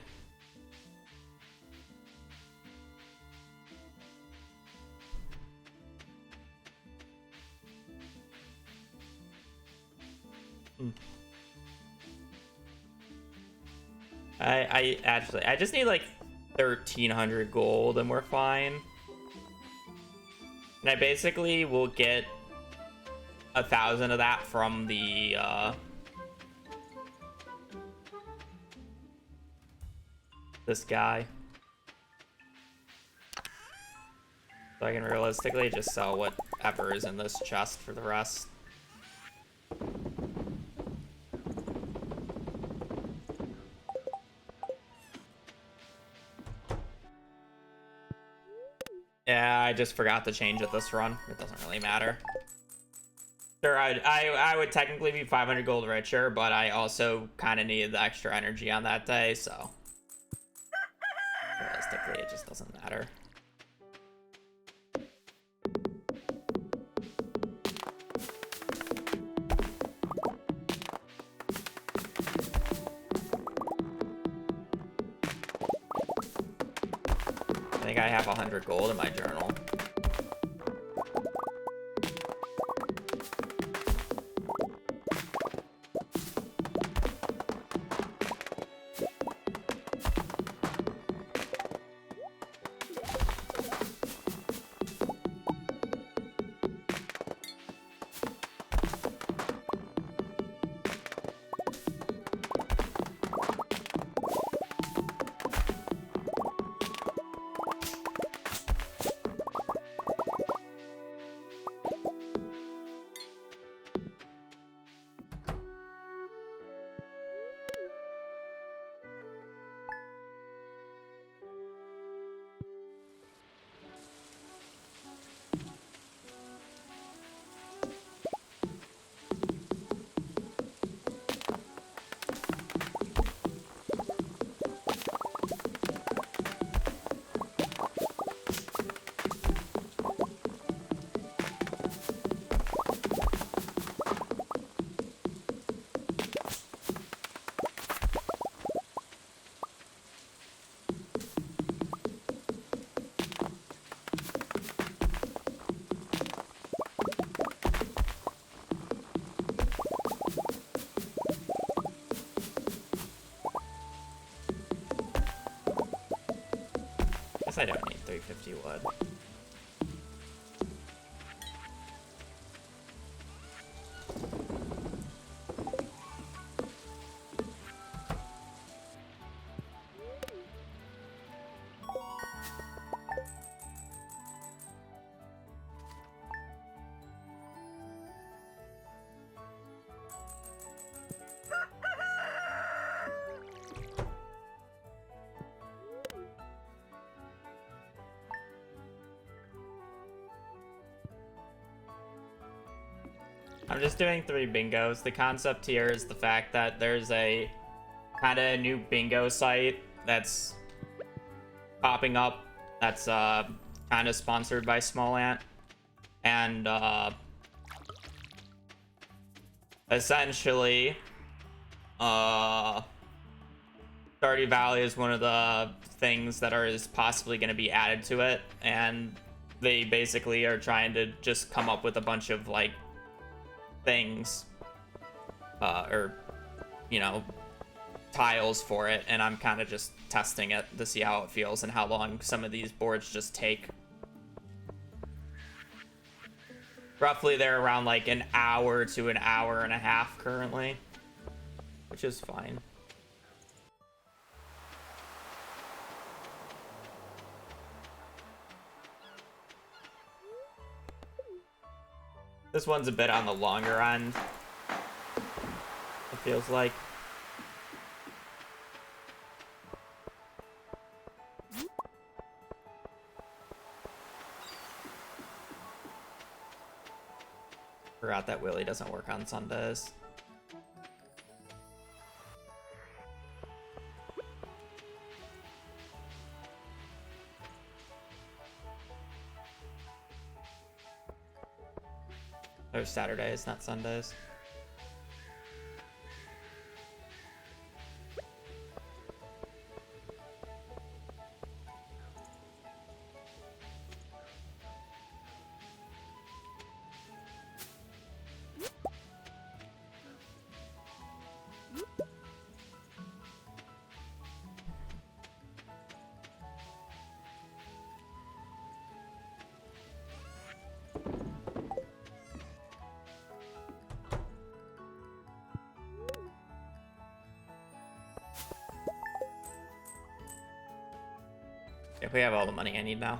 I just need like 1,300 gold and we're fine. And I basically will get 1,000 of that from the this guy. So I can realistically just sell whatever is in this chest for the rest. Yeah, I just forgot to change it this run. It doesn't really matter. Sure, I would technically be 500 gold richer, but I also kind of needed the extra energy on that day, so realistically, it just doesn't matter. I think I have 100 gold in my journal. I don't need 350 wood. I'm just doing 3 bingos. The concept here is the fact that there's a kind of new bingo site that's popping up that's kind of sponsored by Smallant. And essentially, Stardew Valley is one of the things that is possibly going to be added to it. And they basically are trying to just come up with a bunch of, like, things or you know, tiles for it, and I'm kind of just testing it to see how it feels and how long some of these boards just take. Roughly they're around like an hour to an hour and a half currently, which is fine. This one's a bit on the longer end, it feels like. Forgot that Willy doesn't work on Sundays. Or Saturdays, not Sundays. If we have all the money I need now.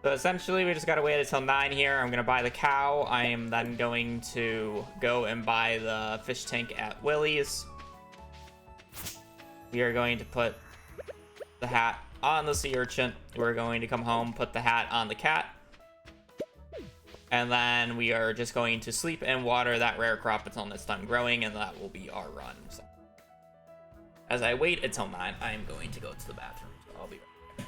So essentially, we just gotta wait until 9 here. I'm gonna buy the cow. I am then going to go and buy the fish tank at Willie's. We are going to put the hat on the sea urchin. We're going to come home, put the hat on the cat. And then we are just going to sleep and water that rare crop until it's done growing, and that will be our run. So, as I wait until 9, I am going to go to the bathroom. So I'll be right back.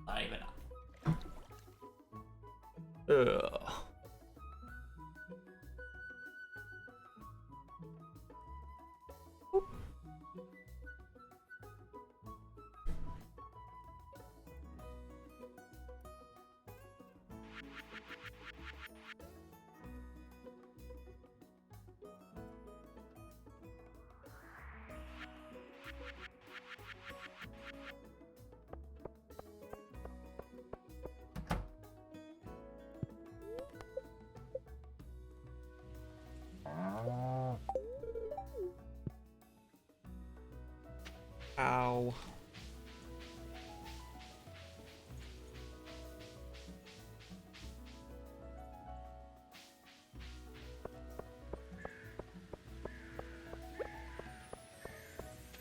Not even up. Ugh. Ow.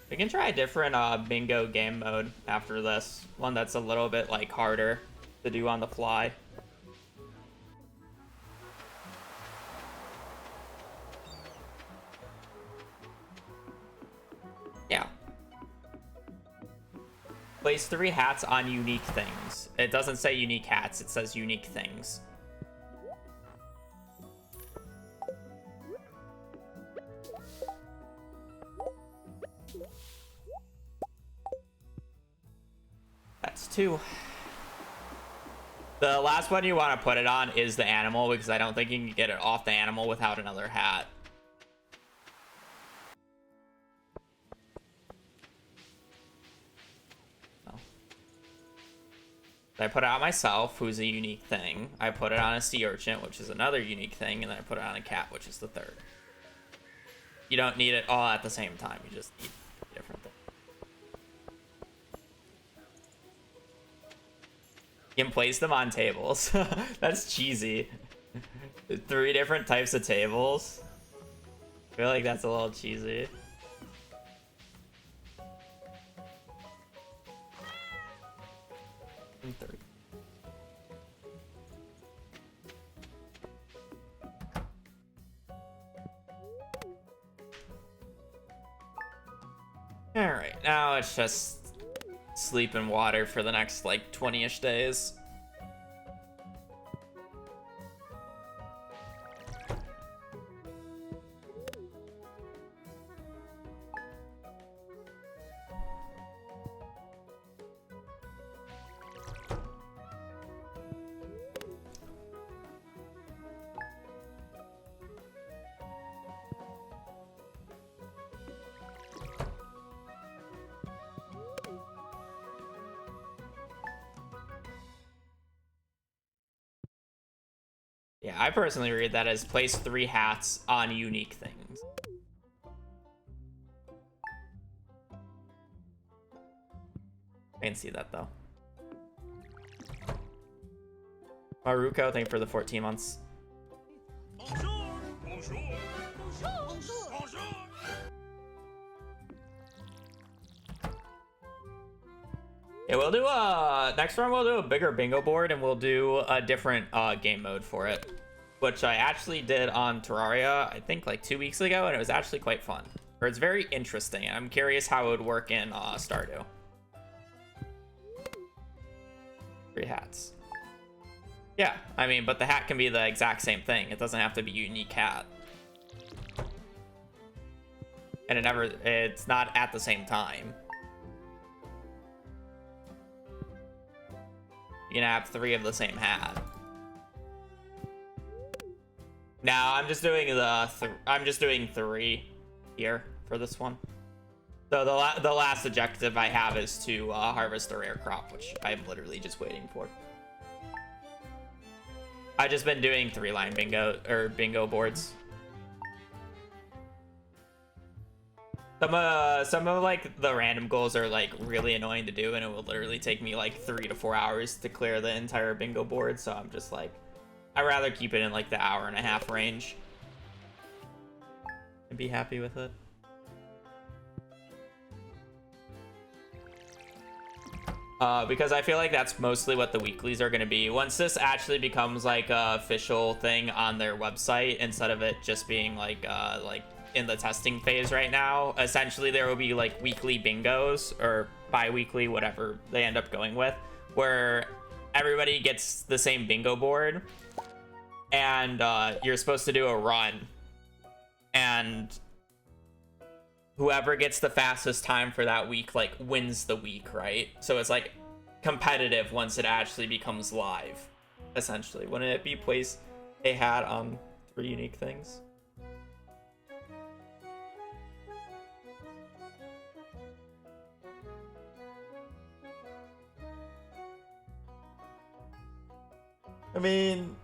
We can try a different bingo game mode after this. One that's a little bit like harder to do on the fly. Yeah. Place 3 hats on unique things. It doesn't say unique hats, it says unique things. That's 2. The last one you want to put it on is the animal, because I don't think you can get it off the animal without another hat. No. I put it on myself, who's a unique thing. I put it on a sea urchin, which is another unique thing, and then I put it on a cat, which is the 3rd. You don't need it all at the same time. You just need different things. You can place them on tables. That's cheesy. 3 different types of tables. I feel like that's a little cheesy. Alright, now it's just sleep and water for the next like 20-ish days. Yeah, I personally read that as place 3 hats on unique things. I can see that though. Maruko, thank you for the 14 months. Bonjour. Bonjour. Yeah, we'll do next round we'll do a bigger bingo board and we'll do a different game mode for it, which I actually did on Terraria I think like 2 weeks ago, and it was actually quite fun. Or it's very interesting. I'm curious how it would work in Stardew. 3 hats. Yeah, I mean, but the hat can be the exact same thing. It doesn't have to be a unique hat. And it's not at the same time. You can have 3 of the same hat. Now I'm just doing I'm just doing 3 here for this one. So the last objective I have is to harvest the rare crop, which I'm literally just waiting for. I've just been doing 3-line bingo boards. Some of like the random goals are like really annoying to do, and it will literally take me like 3 to 4 hours to clear the entire bingo board. So I'm just like, I'd rather keep it in like the hour-and-a-half range and be happy with it. Because I feel like that's mostly what the weeklies are going to be. Once this actually becomes like a official thing on their website, instead of it just being like in the testing phase right now, essentially there will be like weekly bingos or bi-weekly, whatever they end up going with, where everybody gets the same bingo board and you're supposed to do a run, and whoever gets the fastest time for that week like wins the week, right? So it's like competitive once it actually becomes live, essentially. Wouldn't it be place a hat on 3 unique things? I mean,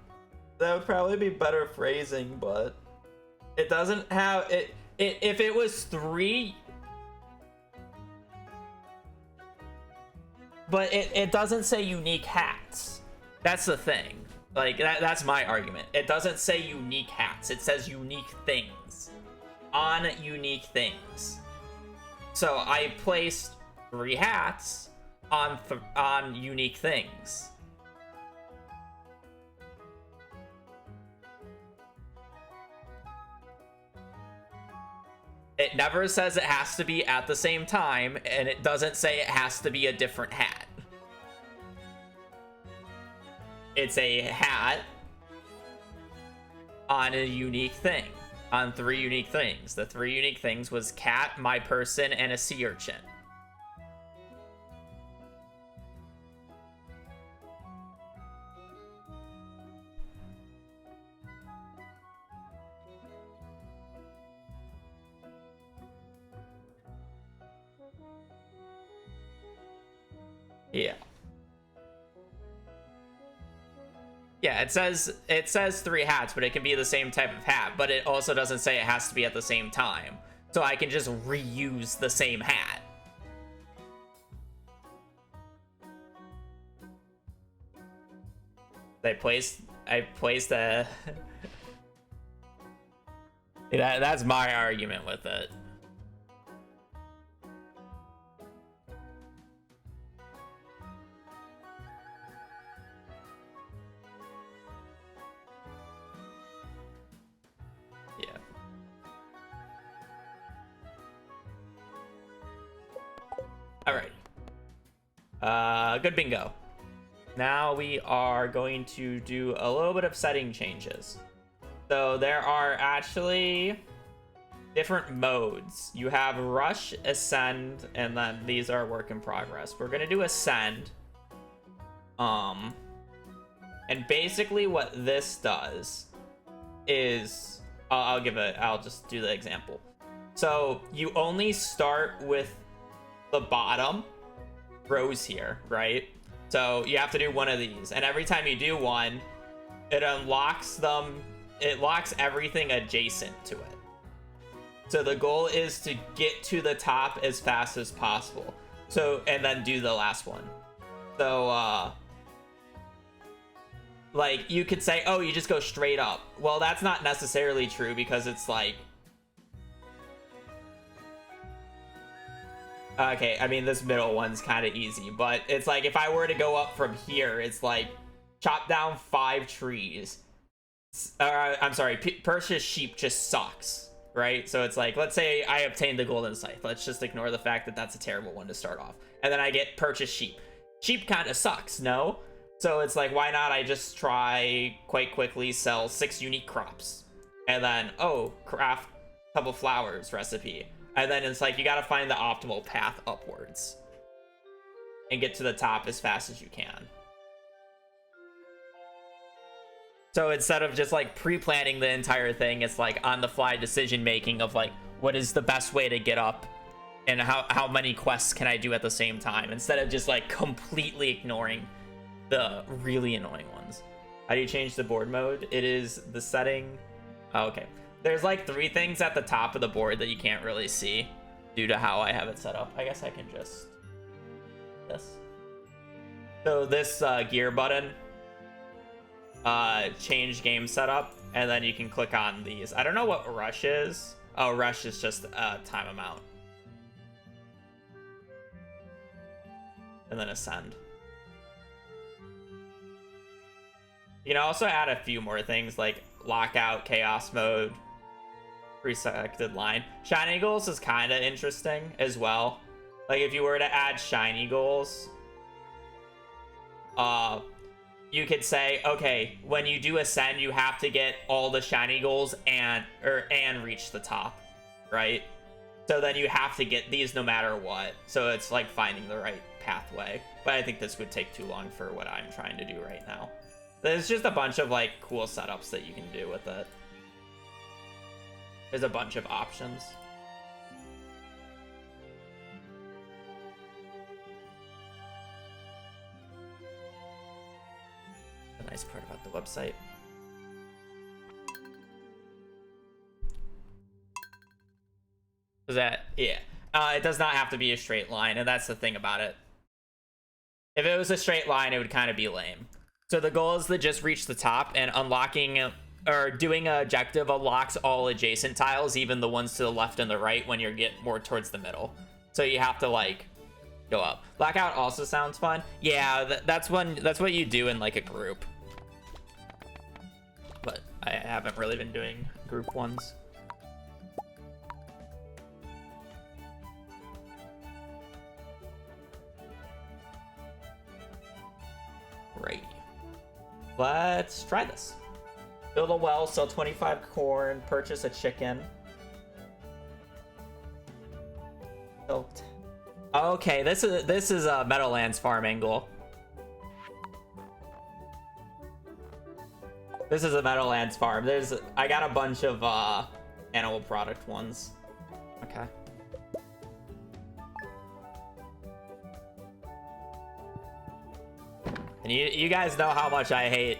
that would probably be better phrasing, but it doesn't have it. If it was 3, but it doesn't say unique hats. That's the thing. Like that's my argument. It doesn't say unique hats. It says unique things on unique things. So I placed 3 hats on unique things. It never says it has to be at the same time, and it doesn't say it has to be a different hat. It's a hat on a unique thing, on 3 unique things. The 3 unique things was cat, my person, and a sea urchin. Yeah. Yeah, it says 3 hats, but it can be the same type of hat, but it also doesn't say it has to be at the same time. So I can just reuse the same hat. I placed a that's my argument with it. Alright. Good bingo. Now we are going to do a little bit of setting changes. So there are actually different modes. You have rush, ascend, and then these are work in progress. We're gonna do ascend. And basically what this does is I'll just do the example. So you only start with the bottom rows here, right? So you have to do one of these, and every time you do one, it unlocks them. It locks everything adjacent to it. So the goal is to get to the top as fast as possible. So, and then do the last one. So like you could say, oh, you just go straight up. Well, that's not necessarily true, because it's like Okay, I mean, this middle one's kind of easy, but it's like if I were to go up from here, it's like chop down 5 trees. I'm sorry, purchase sheep just sucks, right? So it's like, let's say I obtained the golden scythe. Let's just ignore the fact that that's a terrible one to start off. And then I get purchase sheep. Sheep kind of sucks, no? So it's like, why not I just try quite quickly sell 6 unique crops. And then, oh, craft a couple flowers recipe. And then it's like, you gotta find the optimal path upwards. And get to the top as fast as you can. So instead of just like pre-planning the entire thing, it's like on the fly decision making of like, what is the best way to get up? And how many quests can I do at the same time? Instead of just like completely ignoring the really annoying ones. How do you change the board mode? It is the setting. Oh, okay. There's like 3 things at the top of the board that you can't really see due to how I have it set up. I guess I can just this. So this gear button, change game setup, and then you can click on these. I don't know what rush is. Oh, rush is just time amount. And then ascend. You can also add a few more things like lockout, chaos mode, pre-selected line. Shiny goals is kind of interesting as well. Like if you were to add shiny goals, you could say, okay, when you do ascend, you have to get all the shiny goals and reach the top, right? So then you have to get these no matter what. So it's like finding the right pathway. But I think this would take too long for what I'm trying to do right now. There's just a bunch of like cool setups that you can do with it. There's a bunch of options. The nice part about the website. Is that, yeah. It does not have to be a straight line, and that's the thing about it. If it was a straight line, it would kind of be lame. So the goal is to just reach the top, and unlocking or doing an objective unlocks all adjacent tiles, even the ones to the left and the right when you get more towards the middle. So you have to like go up. Blackout also sounds fun. Yeah, that's what you do in like a group. But I haven't really been doing group ones. Right. Let's try this. Build a well, sell 25 corn, purchase a chicken. Okay, this is a Meadowlands farm angle. This is a Meadowlands farm. I got a bunch of animal product ones. Okay. And you guys know how much I hate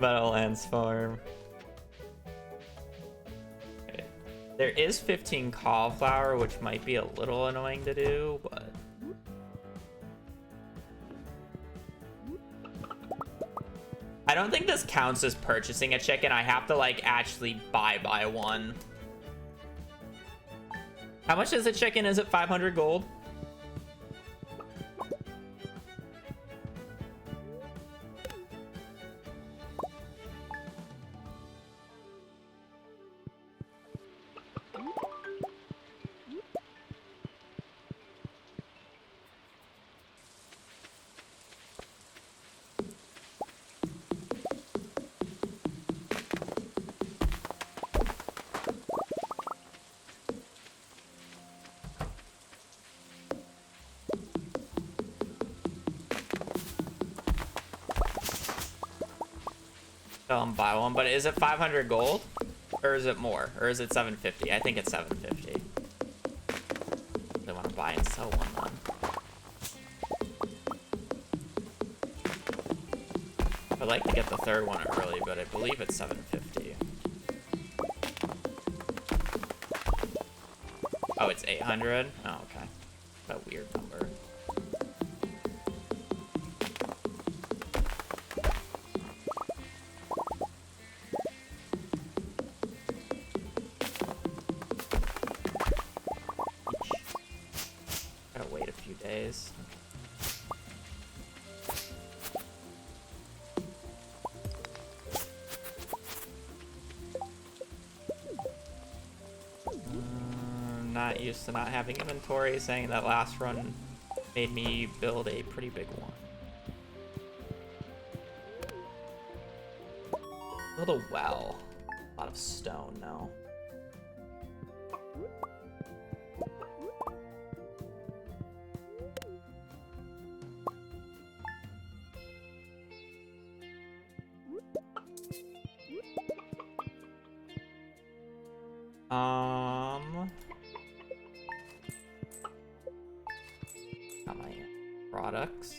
Meadowlands farm. Okay. There is 15 cauliflower, which might be a little annoying to do, but I don't think this counts as purchasing a chicken. I have to like actually buy one. How much is a chicken? Is it 500 gold? Buy one, but is it 500 gold? Or is it more? Or is it 750? I think it's 750. I want to buy and sell one then. I'd like to get the third one early, but I believe it's 750. Oh, it's 800? Oh, okay. What a weird number. anyways. Not used to not having inventory, saying that last run made me build a pretty big one. Build a well. A lot of stone, no. Got my products.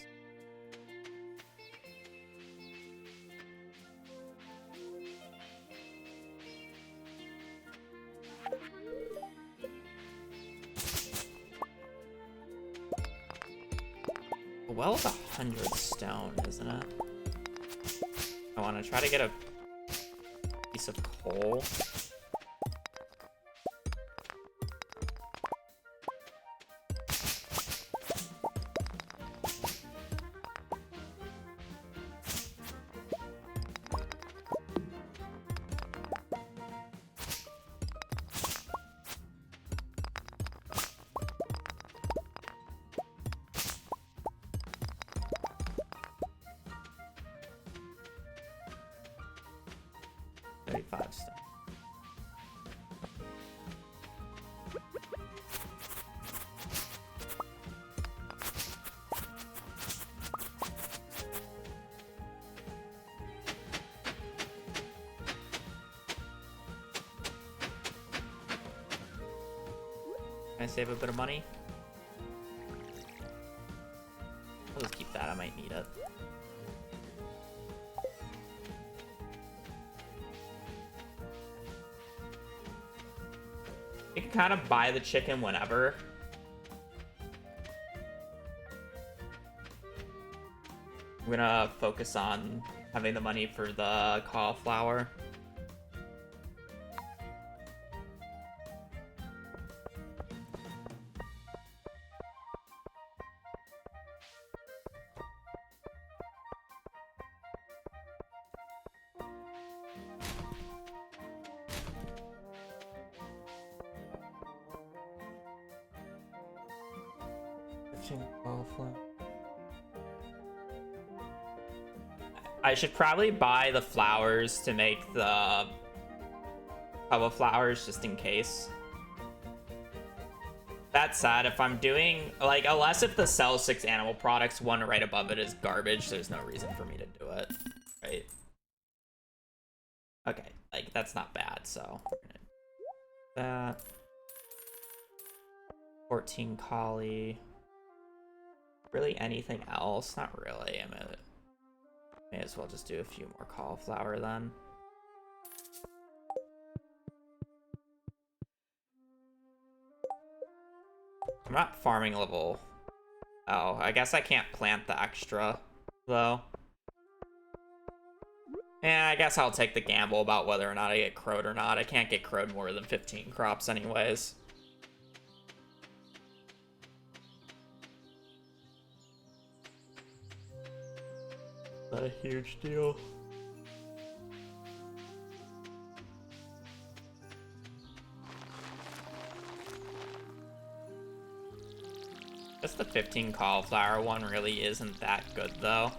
Well, it's 100 stone, isn't it? I want to try to get a piece of coal. Stone. Can I save a bit of money? I'll just keep that, I might need it. You can kind of buy the chicken whenever. I'm gonna focus on having the money for the cauliflower. I should probably buy the flowers to make the tub of flowers just in case. That said, if I'm doing, like, unless if the sell 6 animal products one right above it is garbage, there's no reason for me to do it, right? Okay, like, that's not bad, so. That. 14 collie. Really anything else? Not really. I mean, may as well just do a few more cauliflower then. I'm not farming level. Oh, I guess I can't plant the extra though. Yeah, I guess I'll take the gamble about whether or not I get crowed or not. I can't get crowed more than 15 crops anyways. Not a huge deal. Just the 15 cauliflower one really isn't that good though.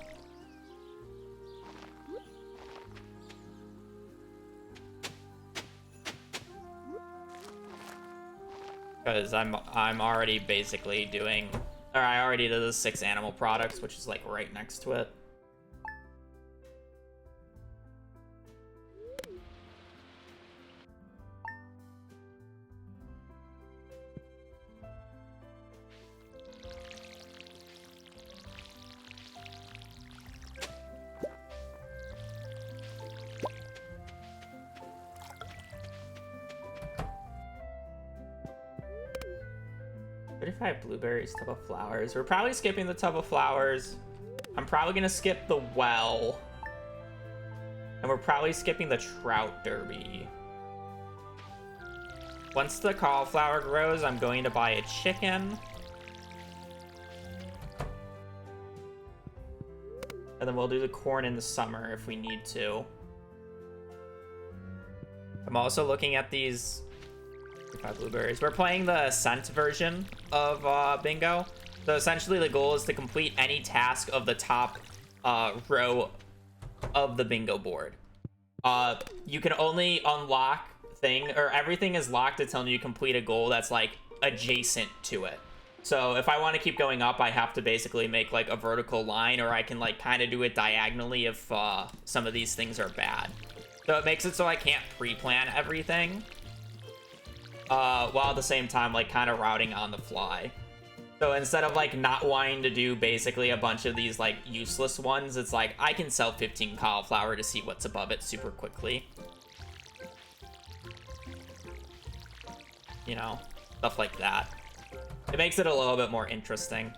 Because I'm already basically doing, or I already did the 6 animal products, which is like right next to it. Blueberries, tub of flowers. We're probably skipping the tub of flowers. I'm probably gonna skip the well. And we're probably skipping the trout derby. Once the cauliflower grows, I'm going to buy a chicken. And then we'll do the corn in the summer if we need to. I'm also looking at these 5 blueberries. We're playing the Ascent version of Bingo. So essentially the goal is to complete any task of the top row of the bingo board. You can only unlock everything is locked until you complete a goal that's like adjacent to it. So if I want to keep going up, I have to basically make like a vertical line, or I can like kind of do it diagonally if some of these things are bad. So it makes it so I can't pre-plan everything, while at the same time like kind of routing on the fly. So instead of like not wanting to do basically a bunch of these like useless ones, it's like I can sell 15 cauliflower to see what's above it super quickly. You know, stuff like that. It makes it a little bit more interesting.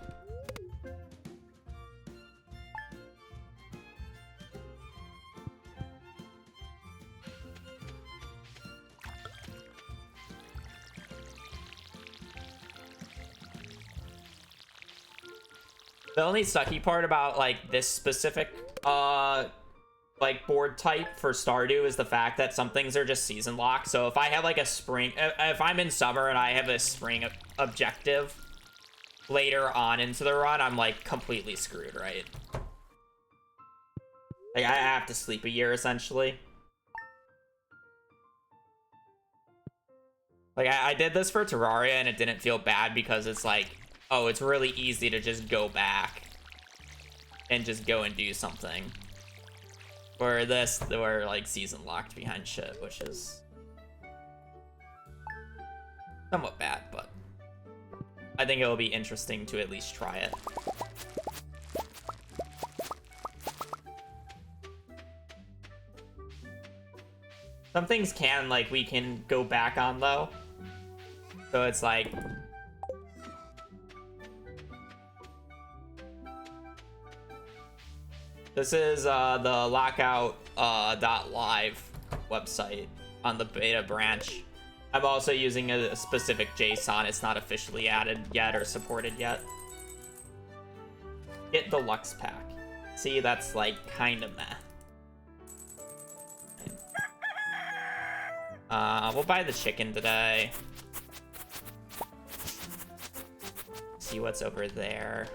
The only sucky part about like this specific like board type for Stardew is the fact that some things are just season locked. So if I have like a spring, if I'm in summer and I have a spring objective later on into the run, I'm like completely screwed, right? Like I have to sleep a year essentially. Like I did this for Terraria and it didn't feel bad because it's like, oh, it's really easy to just go back and just go and do something. Or this, we're like season locked behind shit, which is somewhat bad, but I think it will be interesting to at least try it. Some things can, like, we can go back on though. So it's like, this is the lockout.live website on the beta branch. I'm also using a specific JSON. It's not officially added yet or supported yet. Get the Lux pack. See, that's like kind of meh. We'll buy the chicken today. See what's over there.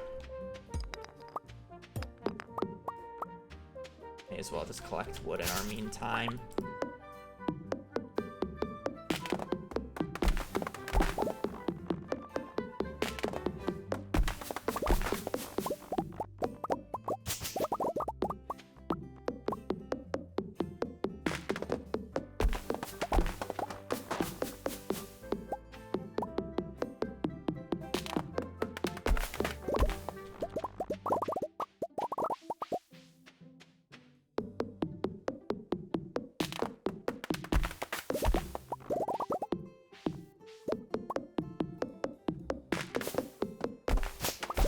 May as well just collect wood in our meantime.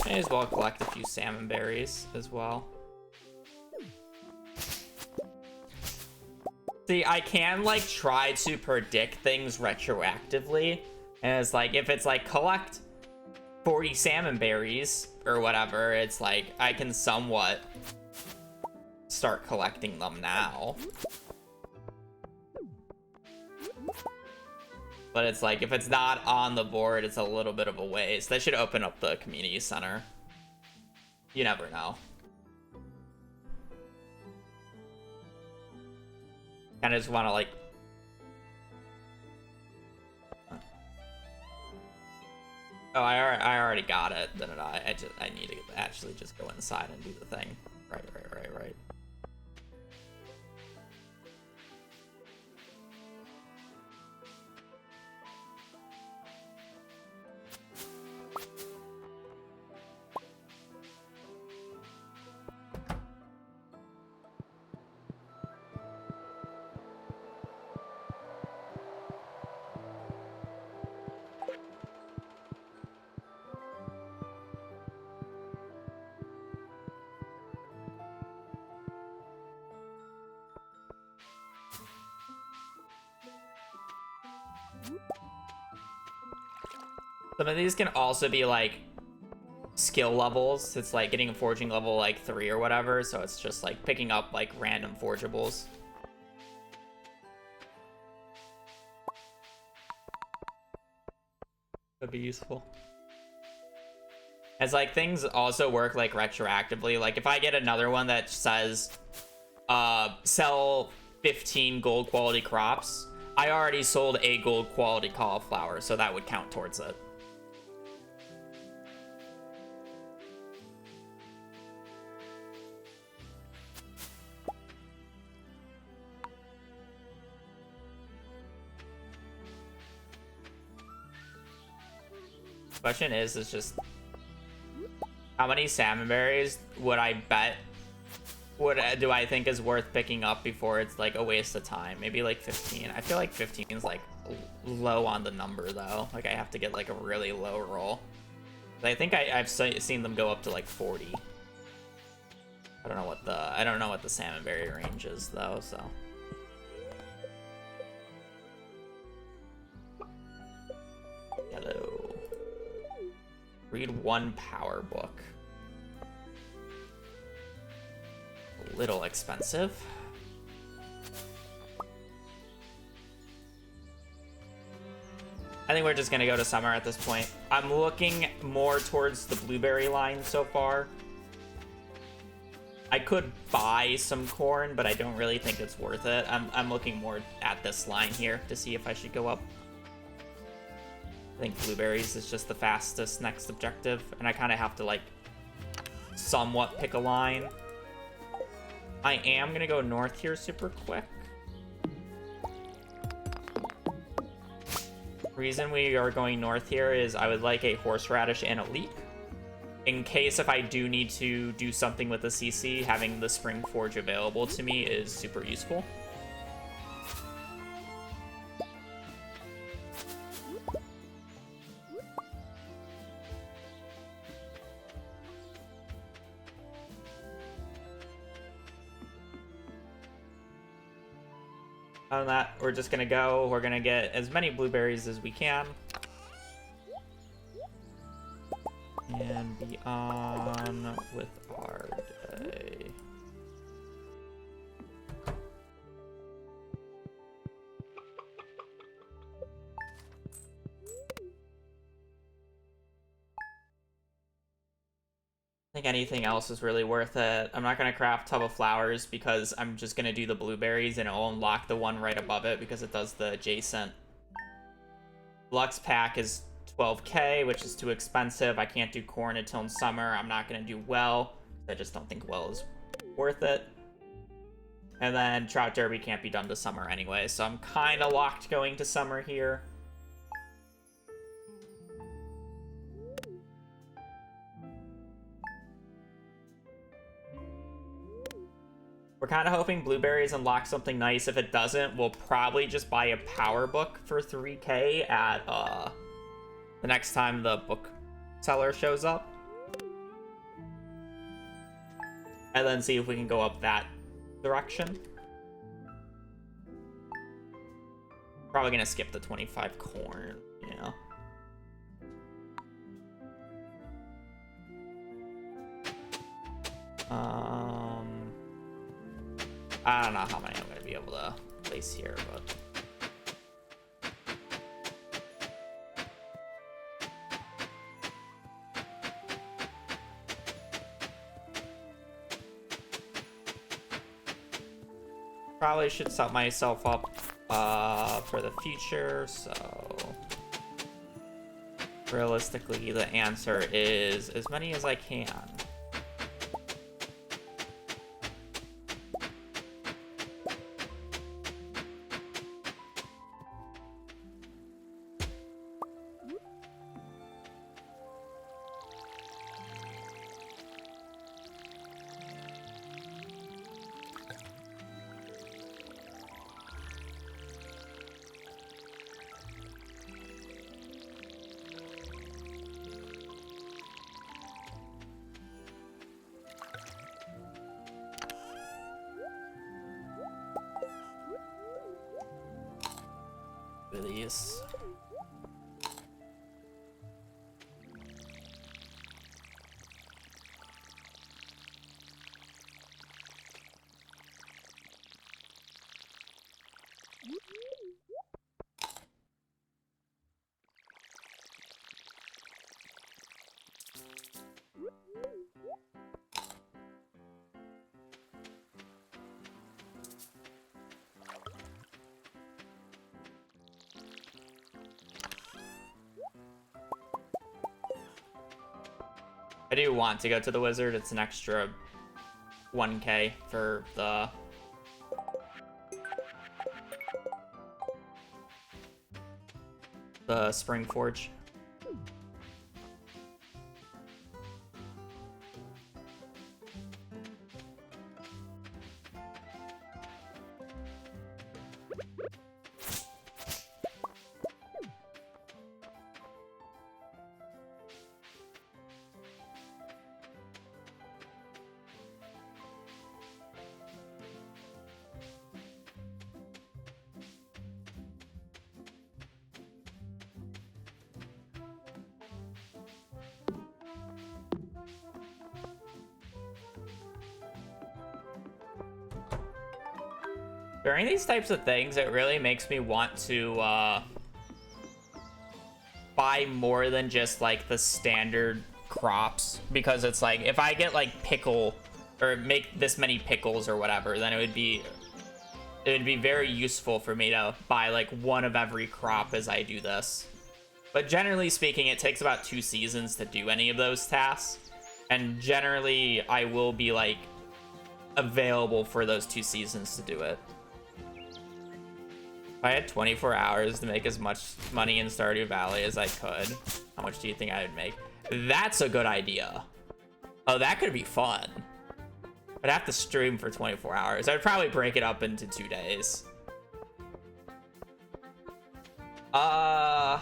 May as well collect a few salmon berries as well. See, I can like try to predict things retroactively. And it's like, if it's like collect 40 salmon berries or whatever, it's like I can somewhat start collecting them now. But it's like, if it's not on the board, it's a little bit of a waste. They should open up the community center. You never know. Kind of just want to like... Oh, I already got it. Then I need to actually just go inside and do the thing. Right. Some of these can also be like skill levels. It's like getting a forging level like 3 or whatever, so it's just like picking up like random forgeables. That'd be useful. As like things also work like retroactively. Like if I get another one that says sell 15 gold quality crops, I already sold a gold quality cauliflower, so that would count towards it. Question is just how many salmon berries would I bet do I think is worth picking up before it's like a waste of time? Maybe like 15. I feel like 15 is like low on the number though. Like I have to get like a really low roll. I think I've seen them go up to like 40. I don't know what the salmon berry range is though, so. Hello. Read one power book. A little expensive. I think we're just gonna go to summer at this point. I'm looking more towards the blueberry line so far. I could buy some corn, but I don't really think it's worth it. I'm looking more at this line here to see if I should go up. I think blueberries is just the fastest next objective, and I kind of have to like somewhat pick a line. I am gonna go north here super quick. Reason we are going north here is I would like a horseradish and a leek. In case if I do need to do something with the CC, having the spring forge available to me is super useful. Other than that, we're just gonna go. We're gonna get as many blueberries as we can. And be on with our day. I think anything else is really worth it. I'm not gonna craft Tub of Flowers because I'm just gonna do the blueberries and it'll unlock the one right above it because it does the adjacent. Lux pack is 12k, which is too expensive. I can't do corn until in summer. I'm not gonna do well. I just don't think well is worth it. And then Trout Derby can't be done to summer anyway, so I'm kind of locked going to summer here. We're kind of hoping blueberries unlock something nice. If it doesn't, we'll probably just buy a power book for 3k at the next time the book seller shows up. And then see if we can go up that direction. Probably gonna skip the 25 corn, you know. I don't know how many I'm gonna be able to place here, but probably should set myself up for the future, so realistically the answer is as many as I can. I do want to go to the wizard. It's an extra 1k for the Spring Forge. During these types of things, it really makes me want to buy more than just like the standard crops, because it's like if I get like pickle or make this many pickles or whatever, then it would be very useful for me to buy like one of every crop as I do this. But generally speaking, it takes about 2 seasons to do any of those tasks, and generally I will be like available for those 2 seasons to do it. If I had 24 hours to make as much money in Stardew Valley as I could, how much do you think I would make? That's a good idea. Oh, that could be fun. I'd have to stream for 24 hours. I'd probably break it up into 2 days. How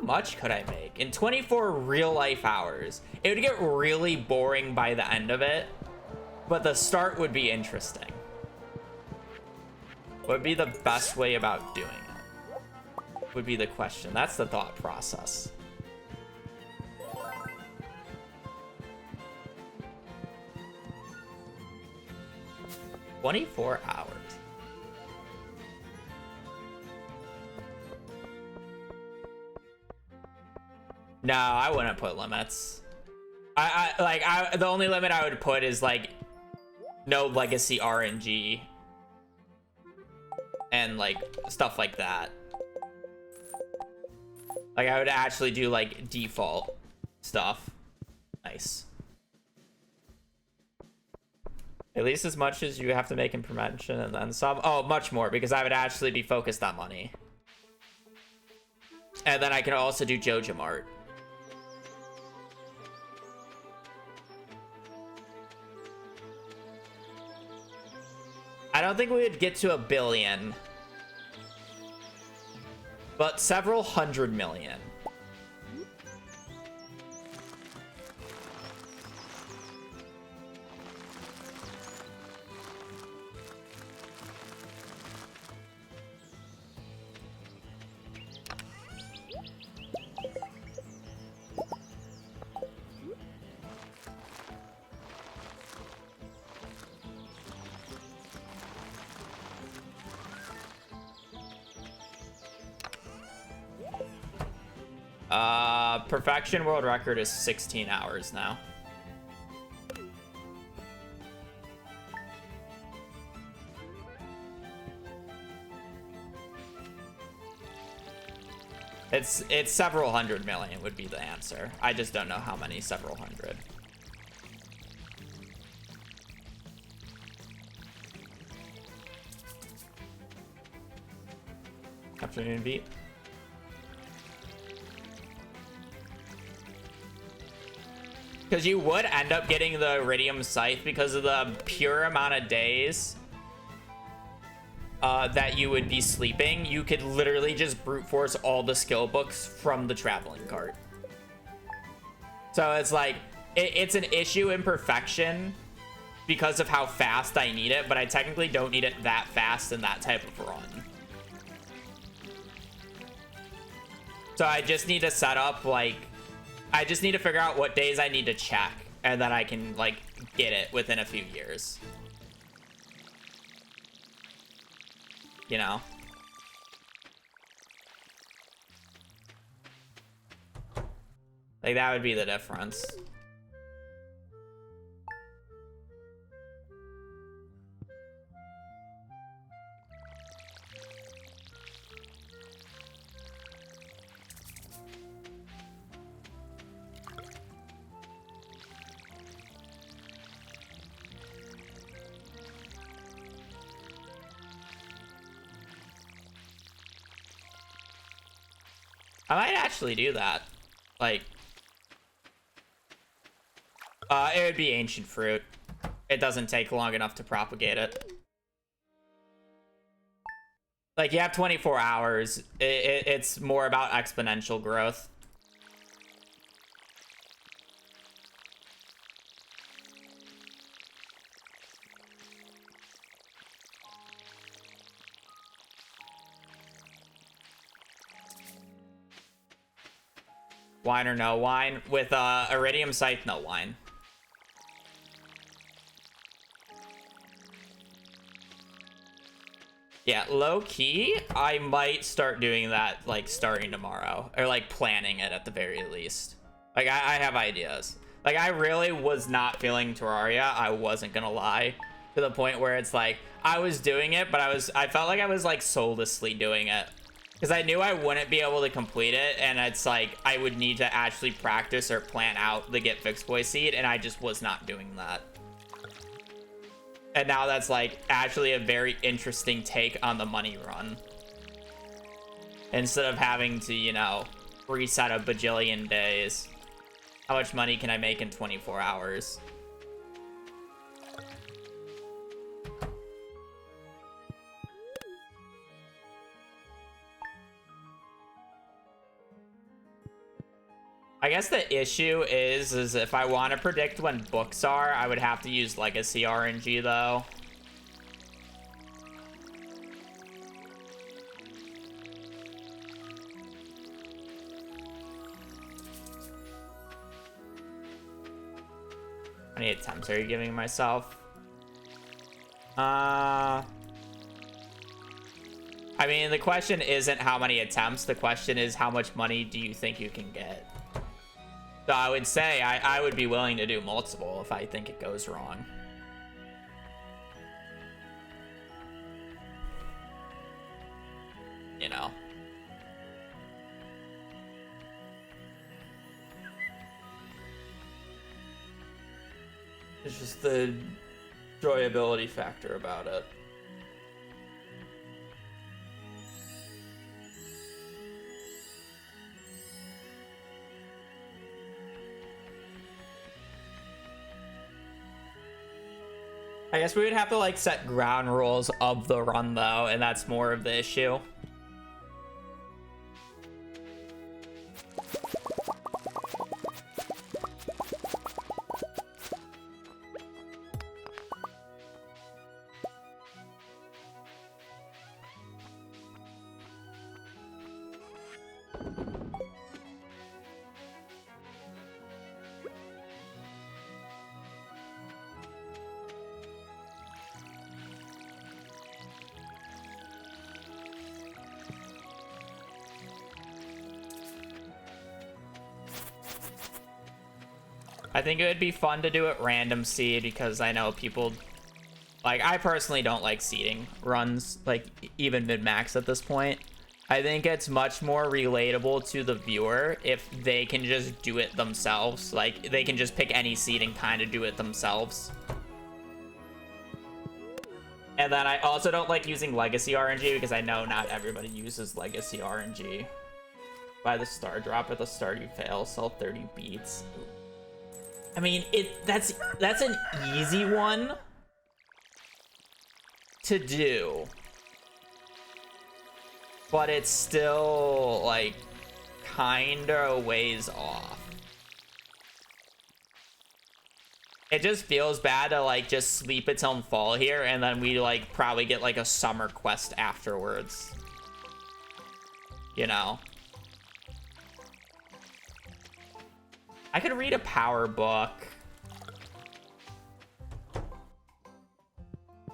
much could I make? In 24 real life hours. It would get really boring by the end of it, but the start would be interesting. What would be the best way about doing it? Would be the question. That's the thought process. "24 hours. No, I wouldn't put limits. The only limit I would put is like no legacy RNG and like stuff like that. Like I would actually do like default stuff. Nice. At least as much as you have to make in prevention and then some. Oh, much more, because I would actually be focused on money. And then I can also do Joja Mart. I don't think we would get to 1 billion, but several 100 million. Perfection world record is 16 hours now. It's several 100 million would be the answer. I just don't know how many several hundred. Afternoon beat. Because you would end up getting the Iridium Scythe because of the pure amount of days that you would be sleeping. You could literally just brute force all the skill books from the traveling cart. So it's like, it's an issue in perfection because of how fast I need it, but I technically don't need it that fast in that type of run. So I just need to set up like, I just need to figure out what days I need to check, and then I can, like, get it within a few years. You know? Like, that would be the difference. I might actually do that. Like, it would be ancient fruit. It doesn't take long enough to propagate it. Like, you have 24 hours. It's more about exponential growth. Wine or no wine? With Iridium Scythe, no wine. Yeah, low-key, I might start doing that, like, starting tomorrow. Or, like, planning it at the very least. Like, I have ideas. Like, I really was not feeling Terraria, I wasn't gonna lie. To the point where it's like, I was doing it, but I felt like I was, like, soullessly doing it. Because I knew I wouldn't be able to complete it, and it's like, I would need to actually practice or plan out the Get Fixed Boy seed, and I just was not doing that. And now that's like actually a very interesting take on the money run. Instead of having to, you know, reset a bajillion days. How much money can I make in 24 hours? I guess the issue is if I want to predict when books are, I would have to use Legacy RNG though. How many attempts are you giving myself? I mean, the question isn't how many attempts. The question is how much money do you think you can get? So I would say I would be willing to do multiple if I think it goes wrong. You know. It's just the enjoyability factor about it. I guess we would have to like set ground rules of the run though, and that's more of the issue. I think it would be fun to do it random seed because I know people, like, I personally don't like seeding runs, like, even mid-max at this point. I think it's much more relatable to the viewer if they can just do it themselves. Like, they can just pick any seed and kind of do it themselves. And then I also don't like using Legacy RNG because I know not everybody uses Legacy RNG. Buy the star drop at the start, you fail, sell 30 beats. I mean, that's an easy one to do, but it's still like kinda ways off. It just feels bad to like just sleep its own fall here, and then we like probably get like a summer quest afterwards, you know. I could read a power book.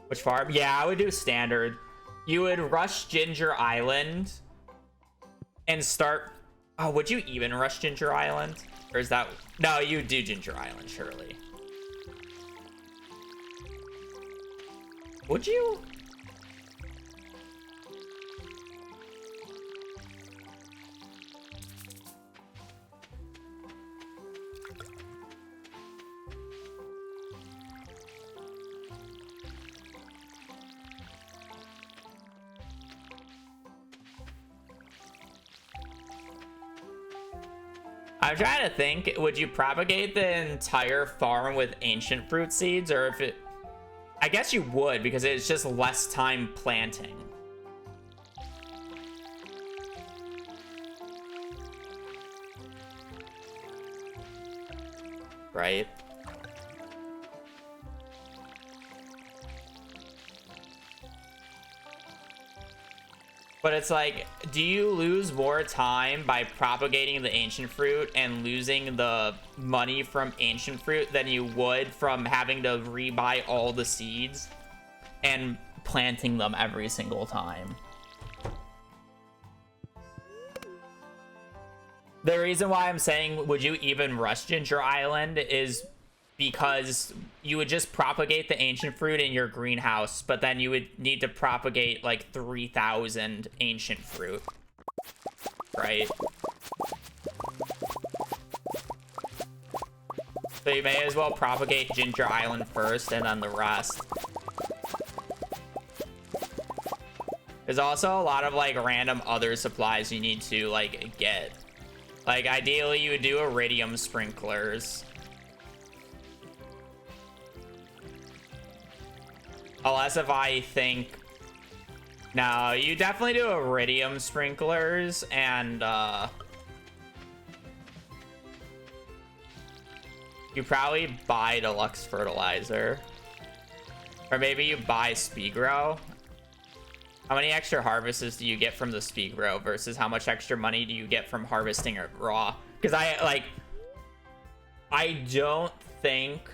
Which farm? Yeah, I would do standard. You would rush Ginger Island and start... Oh, would you even rush Ginger Island? Or is that... No, you do Ginger Island, surely. Would you? I'm trying to think, would you propagate the entire farm with ancient fruit seeds, or if it... I guess you would, because it's just less time planting. Right? But it's like, do you lose more time by propagating the ancient fruit and losing the money from ancient fruit than you would from having to rebuy all the seeds and planting them every single time? The reason why I'm saying, would you even rush Ginger Island, is because you would just propagate the ancient fruit in your greenhouse, but then you would need to propagate like 3,000 ancient fruit, right? So you may as well propagate Ginger Island first and then the rest. There's also a lot of like random other supplies you need to like get. Like ideally you would do iridium sprinklers. Unless if I think... No, you definitely do iridium sprinklers and, you probably buy deluxe fertilizer. Or maybe you buy speed grow. How many extra harvests do you get from the speed grow versus how much extra money do you get from harvesting it raw? Because I don't think...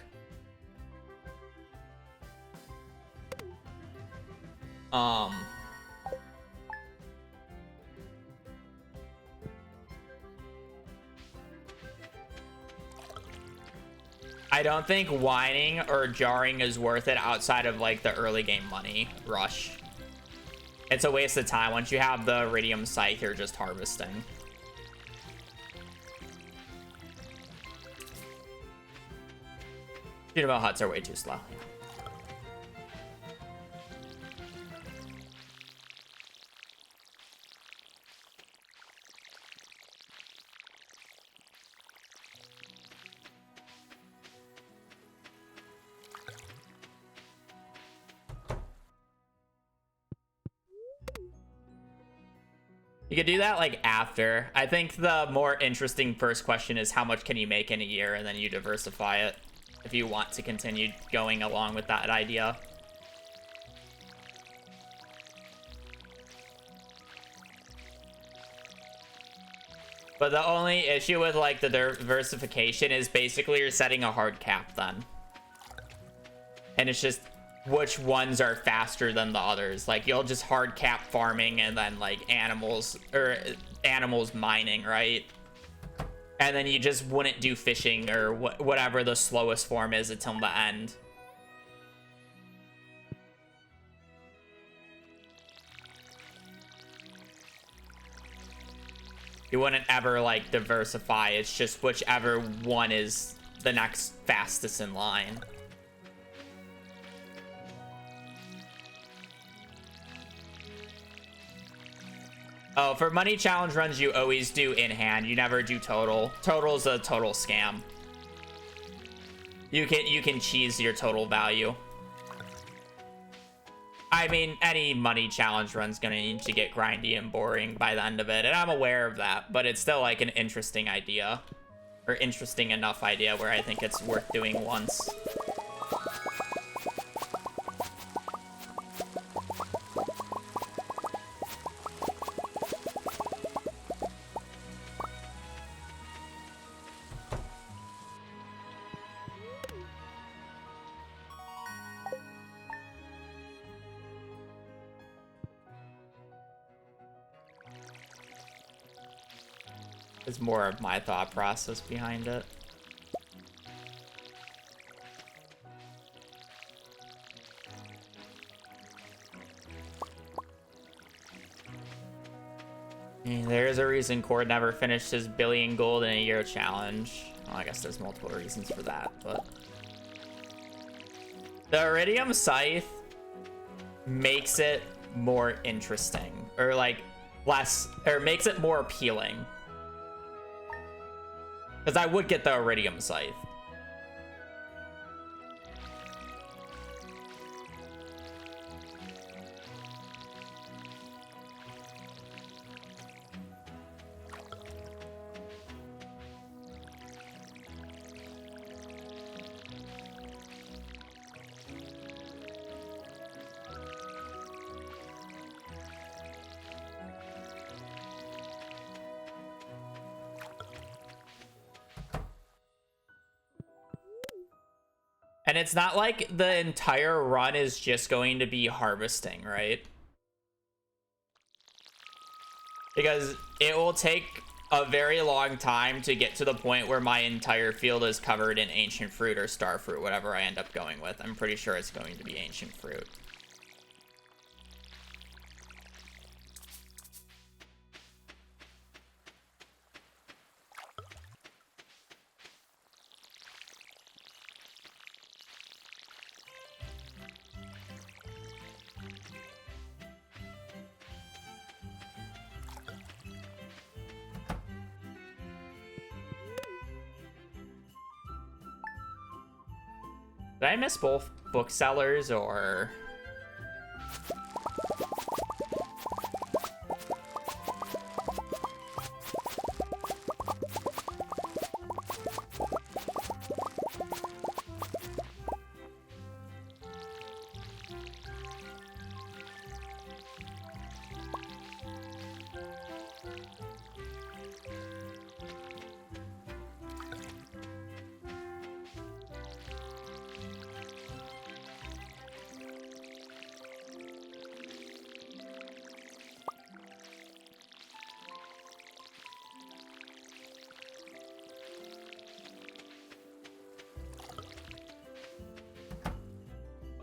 I don't think whining or jarring is worth it outside of like the early game money rush. It's a waste of time. Once you have the iridium scythe, you're just harvesting. Tunable huts are way too slow. You could do that like after. I think the more interesting first question is how much can you make in a year, and then you diversify it if you want to continue going along with that idea. But the only issue with like the diversification is basically you're setting a hard cap then. And it's just which ones are faster than the others. Like you'll just hard cap farming and then like animals mining, right? And then you just wouldn't do fishing or whatever the slowest form is until the end. You wouldn't ever like diversify. It's just whichever one is the next fastest in line. Oh, for money challenge runs, you always do in hand. You never do total. Total's a total scam. You can cheese your total value. I mean, any money challenge run's gonna need to get grindy and boring by the end of it, and I'm aware of that, but it's still like an interesting idea. Or interesting enough idea where I think it's worth doing once. Is more of my thought process behind it. There's a reason Cord never finished his billion gold in a year challenge. Well, I guess there's multiple reasons for that, but the Iridium Scythe makes it more interesting, or like less, or makes it more appealing. Because I would get the Iridium Scythe. And it's not like the entire run is just going to be harvesting, right? Because it will take a very long time to get to the point where my entire field is covered in ancient fruit or star fruit, whatever I end up going with. I'm pretty sure it's going to be ancient fruit. Did I miss both booksellers or...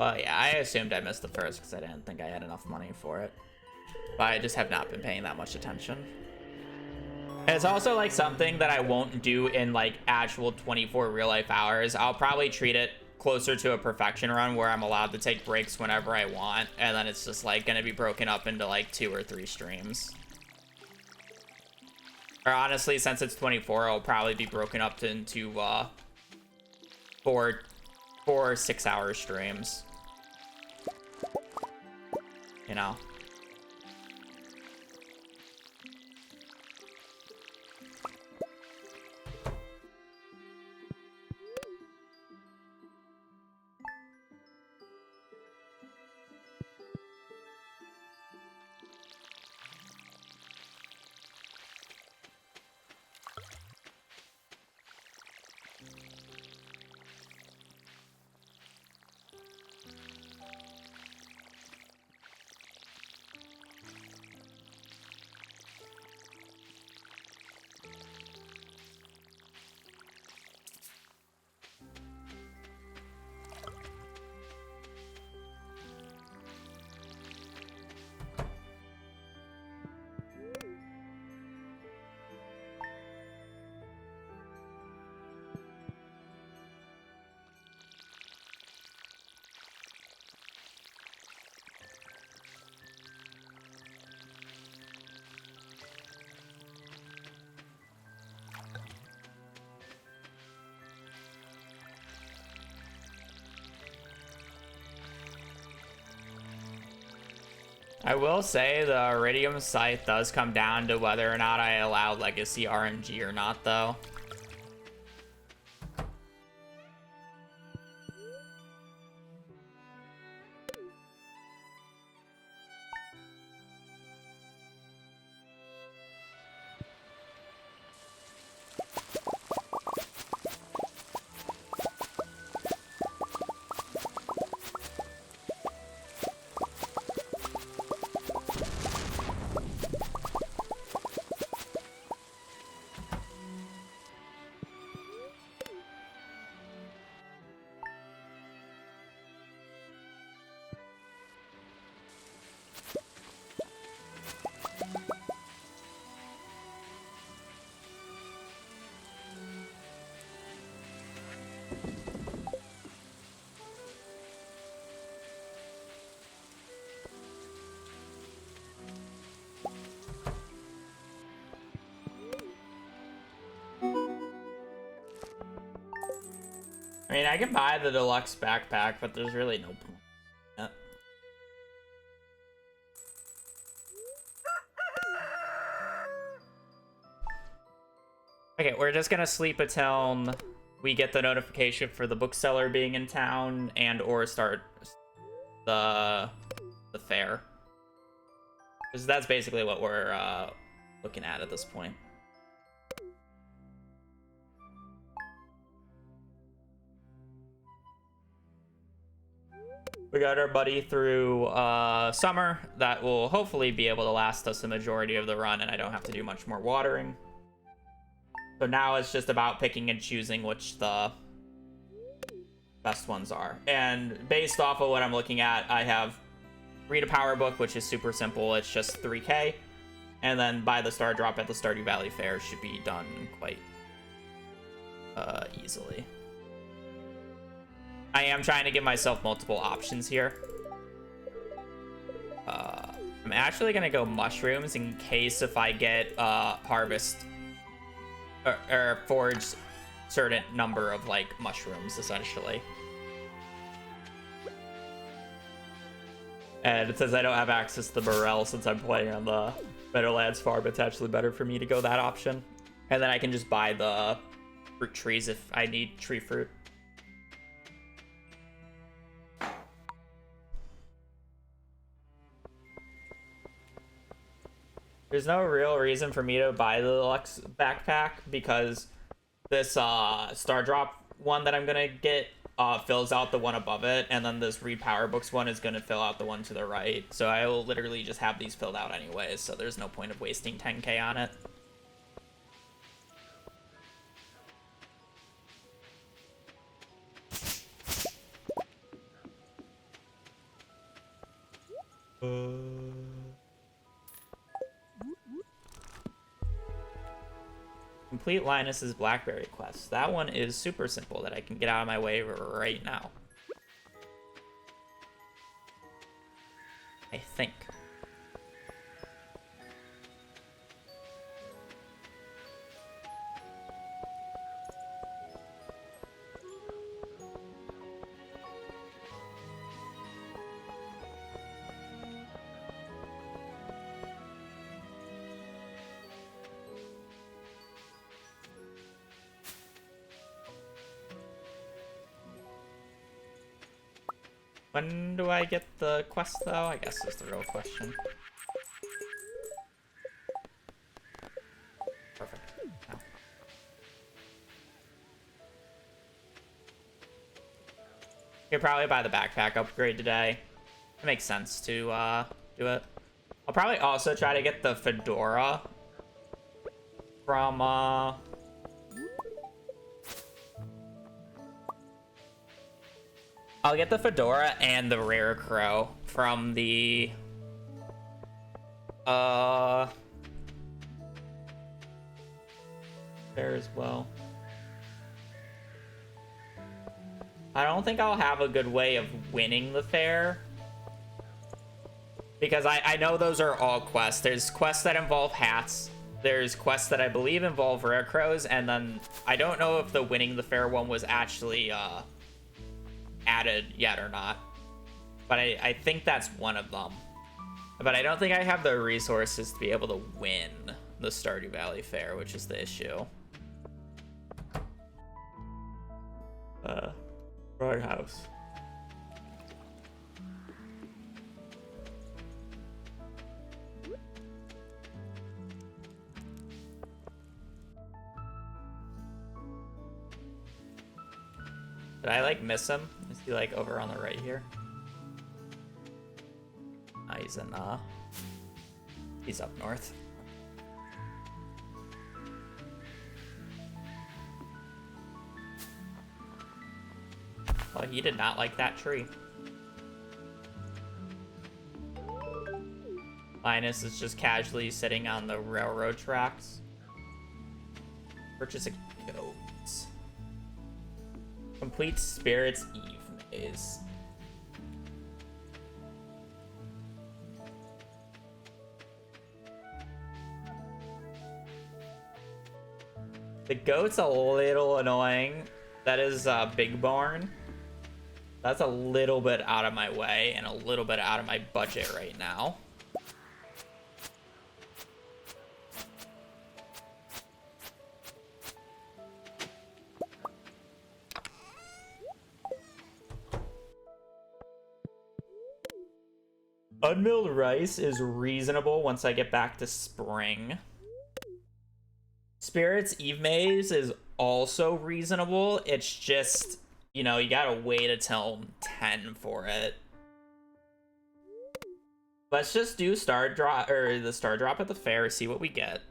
Well, yeah, I assumed I missed the first because I didn't think I had enough money for it. But I just have not been paying that much attention. And it's also like something that I won't do in like actual 24 real life hours. I'll probably treat it closer to a perfection run where I'm allowed to take breaks whenever I want. And then it's just like gonna be broken up into like 2 or 3 streams. Or honestly, since it's 24, it'll probably be broken up into 4 or 6 hour streams. You know? I will say the Iridium Scythe does come down to whether or not I allow Legacy RNG or not, though. I mean, I can buy the deluxe backpack, but there's really no point. Yeah. Okay, we're just gonna sleep until we get the notification for the bookseller being in town and or start the fair. Because that's basically what we're looking at this point. We got our buddy through summer. That will hopefully be able to last us the majority of the run, and I don't have to do much more watering. So now it's just about picking and choosing which the best ones are. And based off of what I'm looking at, I have read a power book, which is super simple. It's just 3K. And then buy the star drop at the Stardew Valley Fair should be done quite easily. I am trying to give myself multiple options here. I'm actually going to go mushrooms in case if I get harvest or forge certain number of like mushrooms essentially. And it says I don't have access to the Burrell since I'm playing on the Meadowlands farm. It's actually better for me to go that option. And then I can just buy the fruit trees if I need tree fruit. There's no real reason for me to buy the deluxe backpack because this star drop one that I'm gonna get fills out the one above it, and then this read power books one is gonna fill out the one to the right. So I will literally just have these filled out anyways, so there's no point of wasting 10K on it. Complete Linus's Blackberry quest. That one is super simple that I can get out of my way right now. I think. When do I get the quest, though? I guess is the real question. Perfect. No. You'll probably buy the backpack upgrade today. It makes sense to do it. I'll probably also try to get the fedora from I'll get the fedora and the rare crow from the there as well. I don't think I'll have a good way of winning the fair because I know those are all quests. There's quests that involve hats. There's quests that I believe involve rare crows, and then I don't know if the winning the fair one was actually added yet or not, but I think that's one of them. But I don't think I have the resources to be able to win the Stardew Valley Fair, which is the issue. Wrong house. Did I like miss him? Is he like over on the right here? He's in he's up north. Oh, he did not like that tree. Linus is just casually sitting on the railroad tracks. Purchase a goat. Complete Spirits Eve maze. The goat's a little annoying That is Big Barn. That's a little bit out of my way and a little bit out of my budget right now. Unmilled rice is reasonable once I get back to spring. Spirits Eve Maze is also reasonable. It's just, you know, you gotta wait until 10 for it. Let's just do Star Drop, or the Star Drop at the fair, see what we get.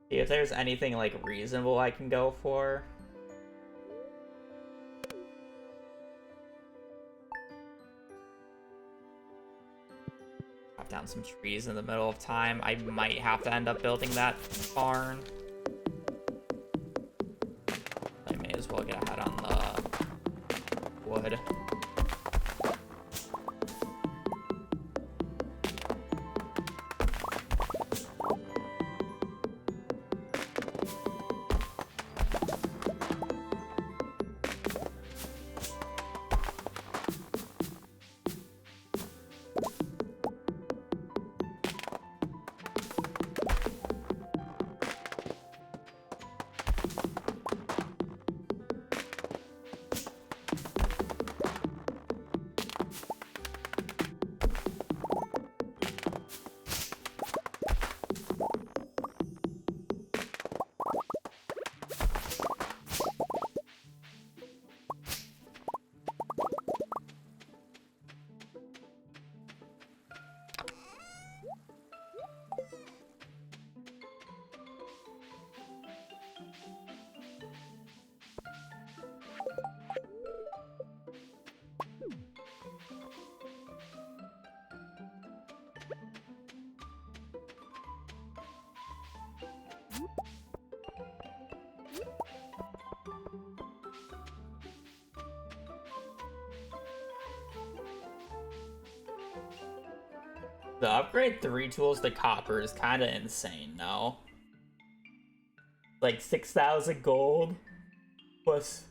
See if there's anything like reasonable I can go for. Chop down some trees in the middle of time. I might have to end up building that barn. I may as well get ahead on the wood. The upgrade 3 tools to copper is kind of insane, no? Like 6,000 gold plus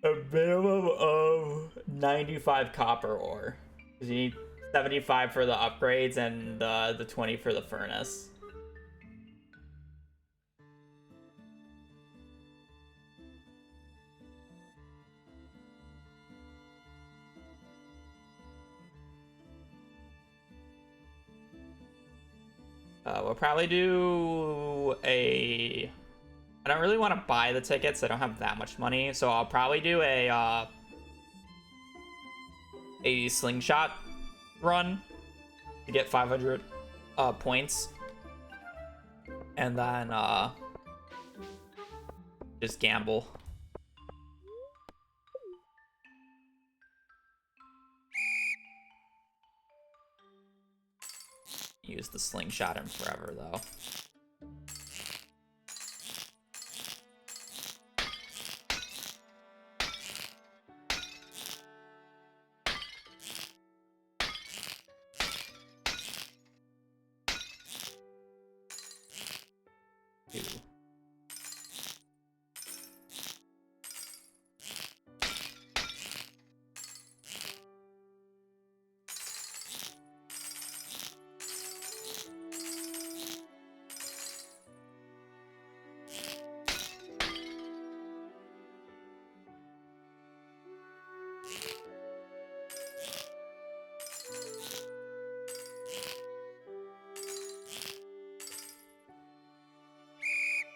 a minimum of 95 copper ore. Because you need 75 for the upgrades and the 20 for the furnace. We'll probably do a... I don't really want to buy the tickets. I don't have that much money. So I'll probably do a slingshot run to get 500 points. And then just gamble. Use the slingshot in forever, though. Two.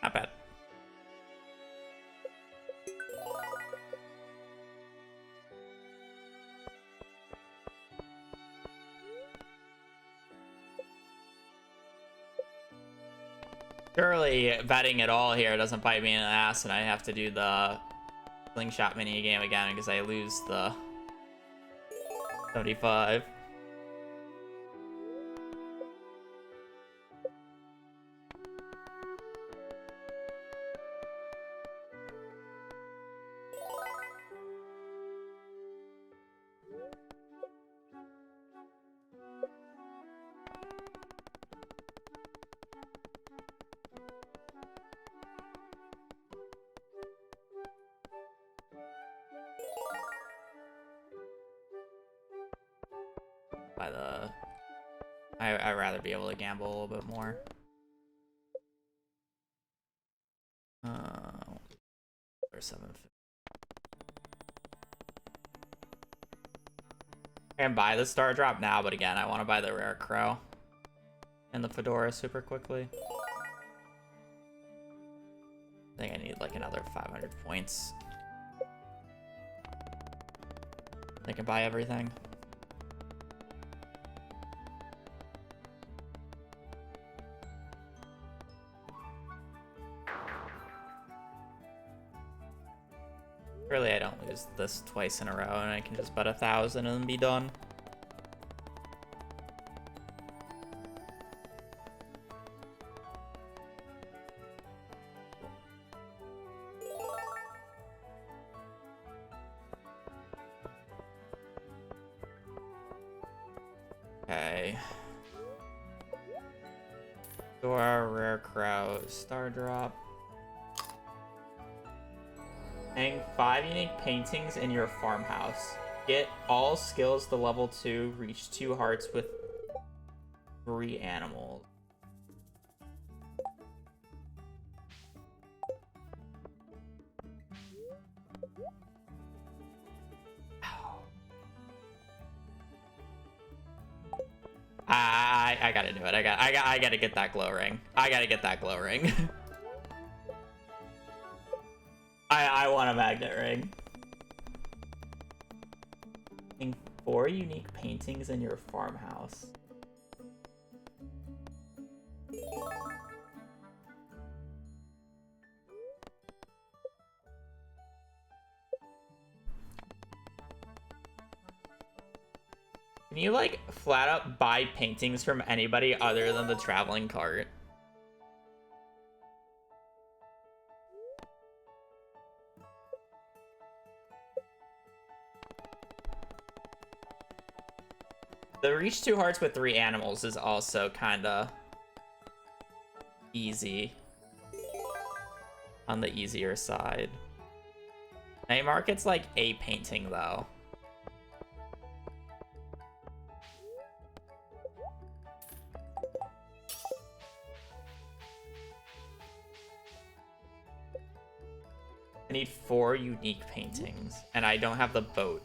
Not bad. Surely betting at all here doesn't bite me in the ass and I have to do the slingshot mini game again because I lose the 75. buy the... I'd rather be able to gamble a little bit more. Or 750. I can buy the star drop now, but again, I want to buy the rare crow and the fedora super quickly. I think I need like another 500 points. I can buy everything. Really, I don't lose this twice in a row, and I can just bet 1,000 and then be done. Okay. Dora, rare crow, star drop. Hang 5 unique paintings in your farmhouse. Get all skills to level 2. Reach 2 hearts with 3 animals. I gotta do it. I gotta get that glow ring. I gotta get that glow ring. I want a magnet ring. 4 unique paintings in your farmhouse. Can you like flat up buy paintings from anybody other than the traveling cart? The reach 2 hearts with 3 animals is also kinda easy. On the easier side. Night Market's like a painting though. I need 4 unique paintings, and I don't have the boat.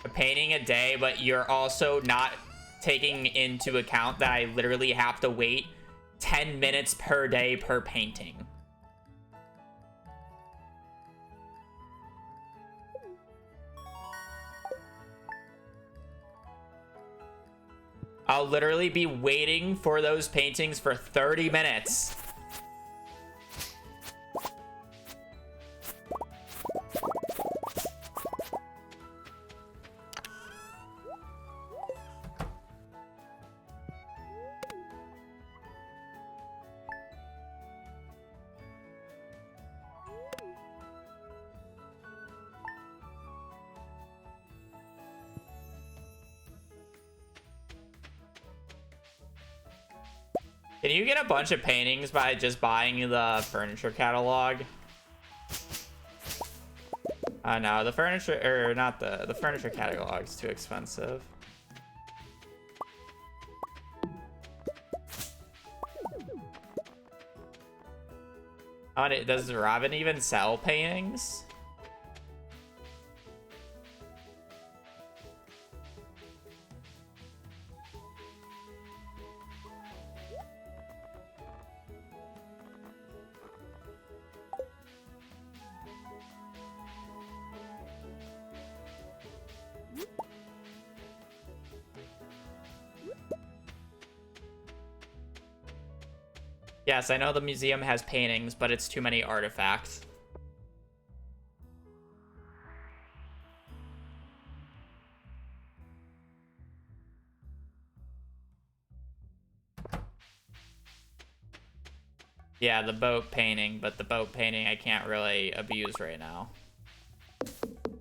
A painting a day, but you're also not taking into account that I literally have to wait 10 minutes per day per painting. I'll literally be waiting for those paintings for 30 minutes. Can you get a bunch of paintings by just buying the furniture catalog? No, the furniture, or not the furniture catalog is too expensive. Oh, does Robin even sell paintings? Yes, I know the museum has paintings, but it's too many artifacts. Yeah, the boat painting, but the boat painting I can't really abuse right now.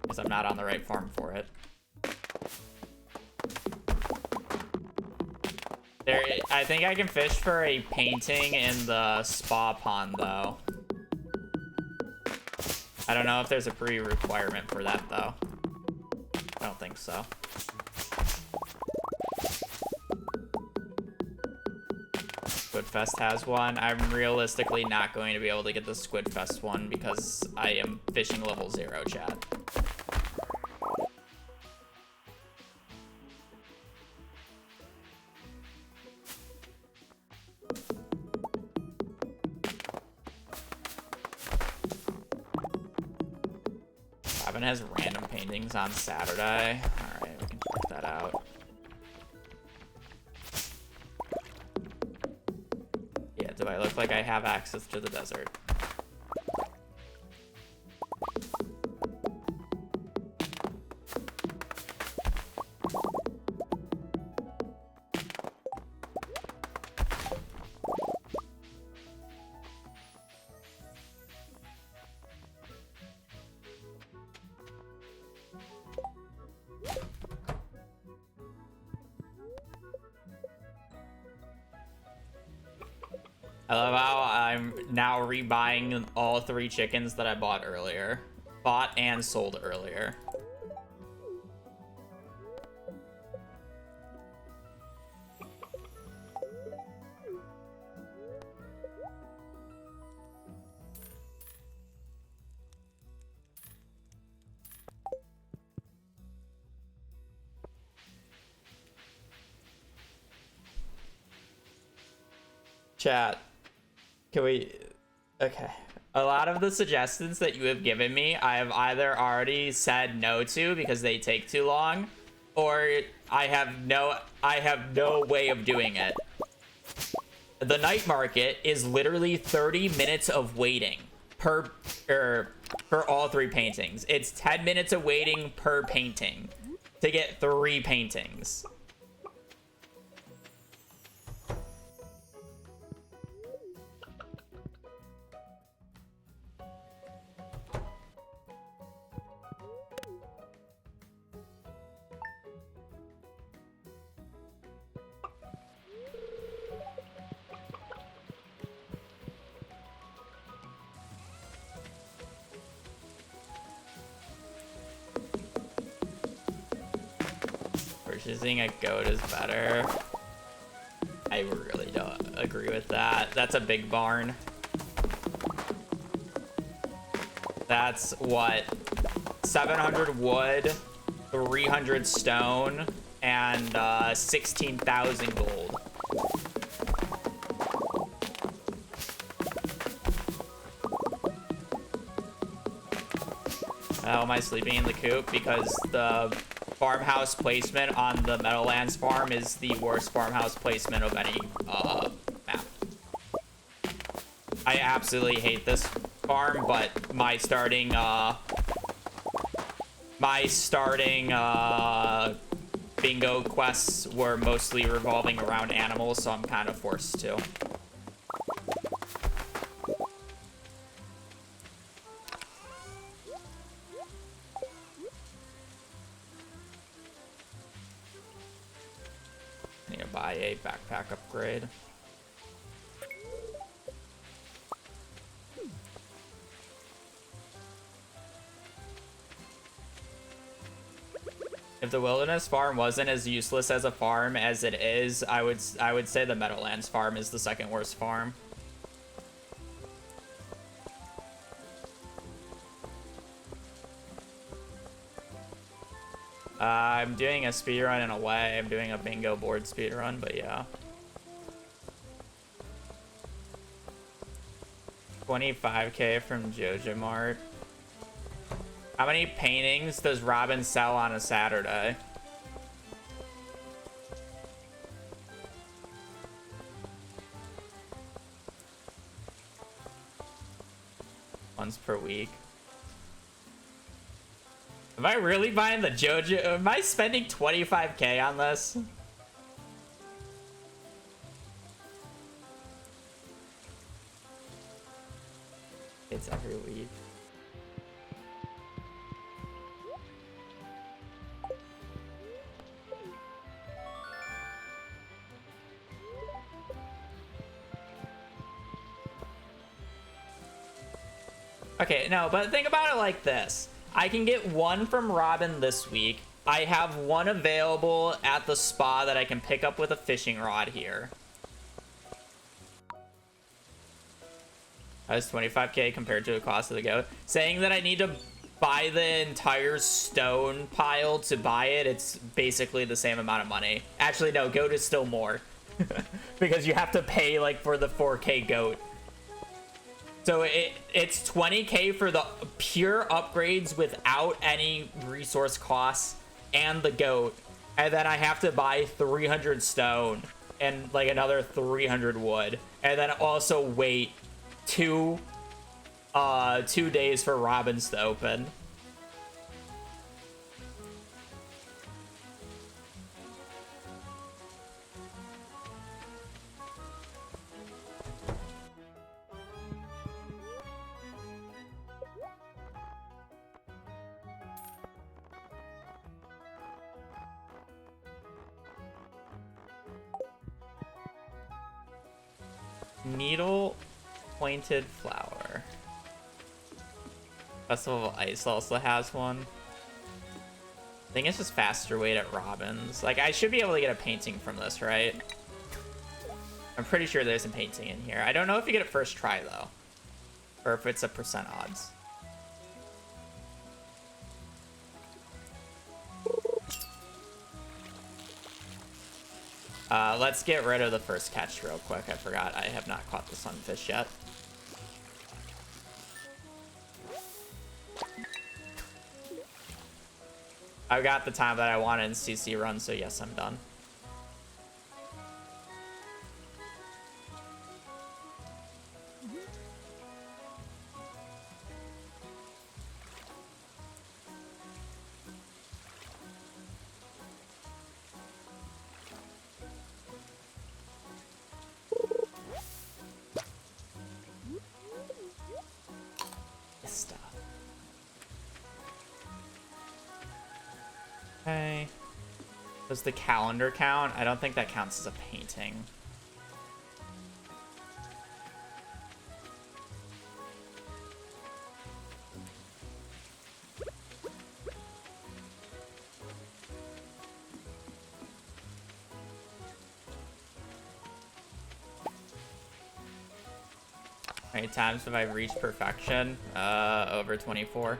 Because I'm not on the right farm for it. I think I can fish for a painting in the spa pond, though. I don't know if there's a pre-requirement for that, though. I don't think so. Squidfest has one. I'm realistically not going to be able to get the Squidfest one because I am fishing level 0, chat. Robin has random paintings on Saturday. Alright, we can check that out. Yeah, do I look like I have access to the desert? I love how I'm now rebuying all 3 chickens that I bought earlier. Bought and sold earlier. Chat. Can we... Okay. A lot of the suggestions that you have given me, I have either already said no to because they take too long, or I have no way of doing it. The night market is literally 30 minutes of waiting for all 3 paintings. It's 10 minutes of waiting per painting to get 3 paintings. Purchasing a goat is better. I really don't agree with that. That's a big barn. That's what? 700 wood, 300 stone, and 16,000 gold. How am I sleeping in the coop? Because the farmhouse placement on the Meadowlands farm is the worst farmhouse placement of any map. I absolutely hate this farm, but my starting bingo quests were mostly revolving around animals, so I'm kind of forced to. I need to buy a backpack upgrade. If the Wilderness farm wasn't as useless as a farm as it is, I would say the Meadowlands farm is the second worst farm. I'm doing a speedrun in a way. I'm doing a bingo board speedrun, but yeah. 25k from Joja Mart. How many paintings does Robin sell on a Saturday? Once per week. Am I really buying the Joja? Am I spending 25k on this? It's every week. Okay, no, but think about it like this. I can get 1 from Robin this week, I have one available at the spa that I can pick up with a fishing rod here. That's 25k compared to the cost of the goat. Saying that I need to buy the entire stone pile to buy it, it's basically the same amount of money. Actually, no, goat is still more. Because you have to pay, like, for the 4k goat. So it's 20k for the pure upgrades without any resource costs and the goat. And then I have to buy 300 stone and, like, another 300 wood. And then also wait 2 days for Robins to open. Needle pointed flower. Festival of Ice also has one. I think it's just faster weight at Robins. Like, I should be able to get a painting from this, right? I'm pretty sure there's a painting in here. I don't know if you get it first try, though. Or if it's a percent odds. Let's get rid of the first catch real quick. I forgot I have not caught the sunfish yet. I got the time that I wanted in CC run, so yes, I'm done. Okay. Does the calendar count? I don't think that counts as a painting. How many times have I reached perfection? Over 24.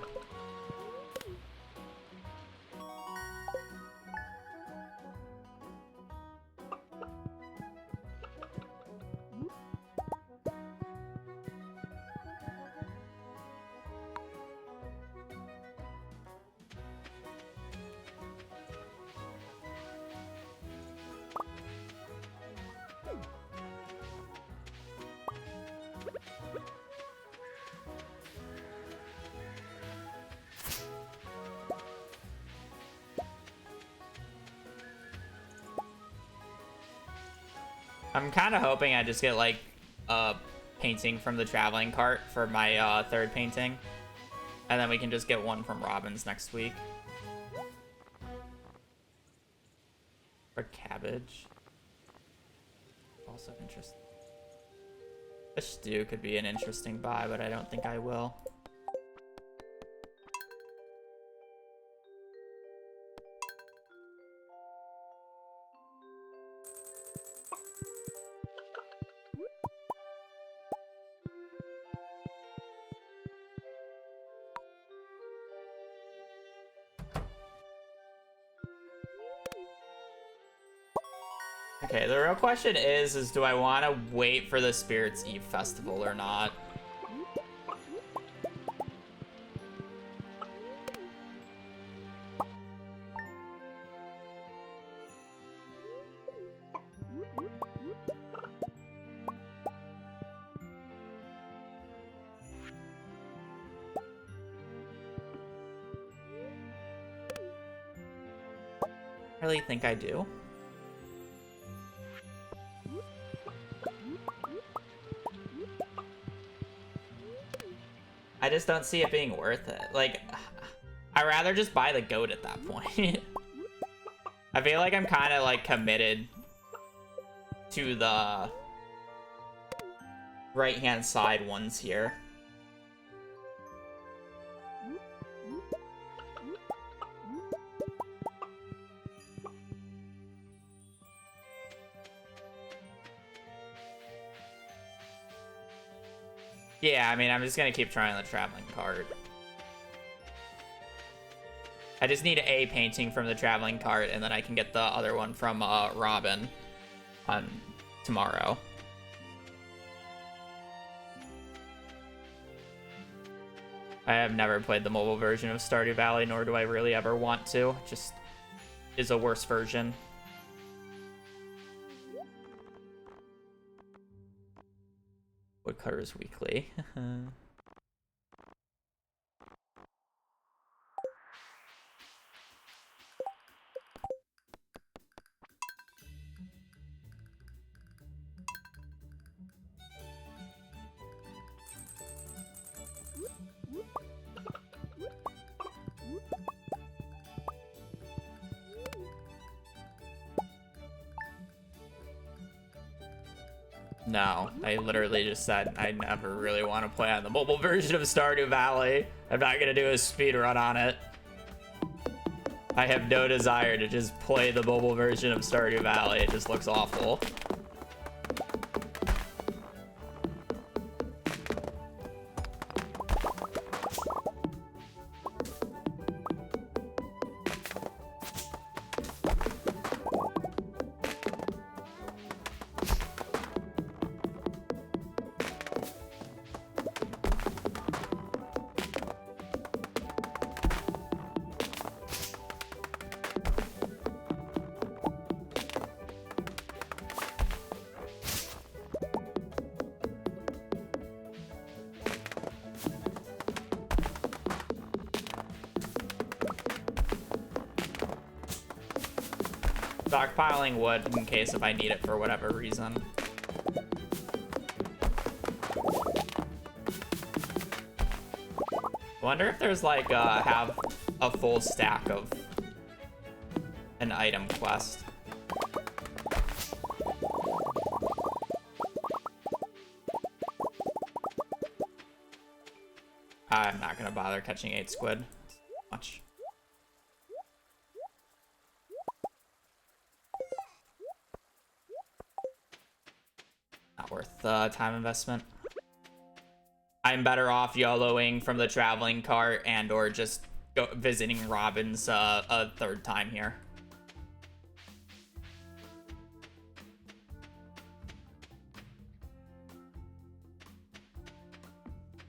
I'm kind of hoping I just get, like, a painting from the traveling cart for my third painting. And then we can just get one from Robins next week. Or cabbage. Also interesting. Fish stew could be an interesting buy, but I don't think I will. Okay, the real question is do I want to wait for the Spirits Eve festival or not? I really think I do. I just don't see it being worth it. Like, I'd rather just buy the goat at that point. I feel like I'm kind of, like, committed to the right-hand side ones here. Yeah, I mean, I'm just gonna keep trying the traveling cart. I just need a painting from the traveling cart, and then I can get the other one from Robin on tomorrow. I have never played the mobile version of Stardew Valley, nor do I really ever want to. It just is a worse version. Woodcutters Weekly. No, I literally just said I never really want to play on the mobile version of Stardew Valley. I'm not gonna do a speedrun on it. I have no desire to just play the mobile version of Stardew Valley. It just looks awful. Stockpiling wood in case if I need it for whatever reason. Wonder if there's like have a full stack of an item quest. I'm not gonna bother catching 8 squid. Much. Not worth the time investment. I'm better off YOLOing from the traveling cart and or just visiting Robin's a third time here.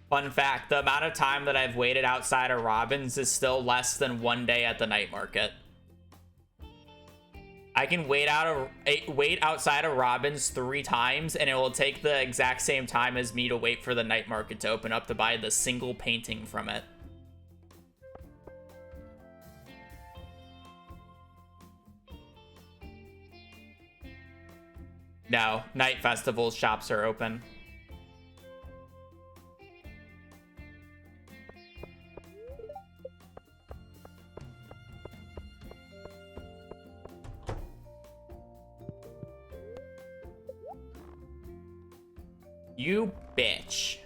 Fun fact, the amount of time that I've waited outside of Robin's is still less than 1 day at the night market. I can wait outside of Robin's 3 times, and it will take the exact same time as me to wait for the night market to open up to buy the single painting from it. No, night festivals shops are open. You bitch.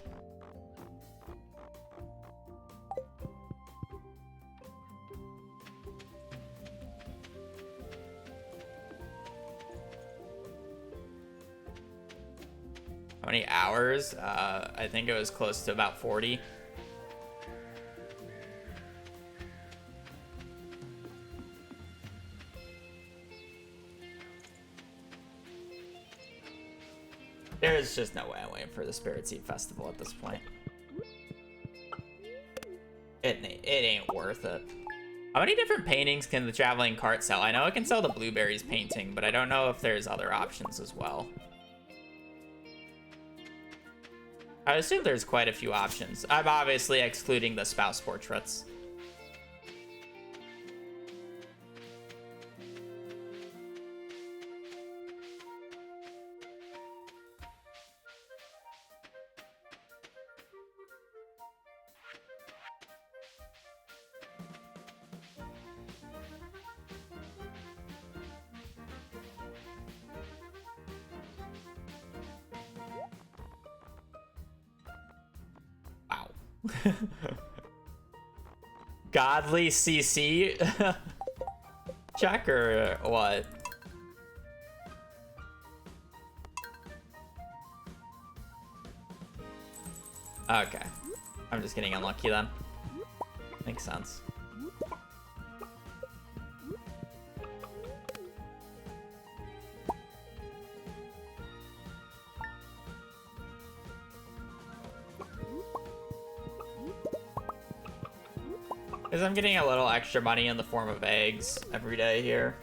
How many hours? I think it was close to about 40. There's just no way I'm waiting for the Spirit Seed Festival at this point. It ain't worth it. How many different paintings can the traveling cart sell? I know it can sell the blueberries painting, but I don't know if there's other options as well. I assume there's quite a few options. I'm obviously excluding the spouse portraits. Godly CC check or what? Okay. I'm just getting unlucky then. Makes sense. Because I'm getting a little extra money in the form of eggs every day here.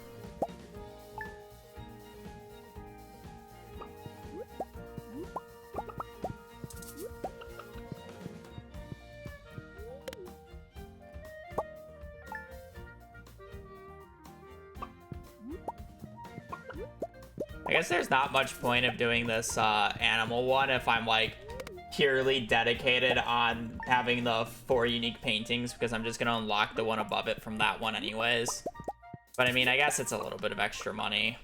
I guess there's not much point of doing this animal one if I'm like purely dedicated on having the 4 unique paintings, because I'm just gonna unlock the one above it from that one anyways. But I mean, I guess it's a little bit of extra money.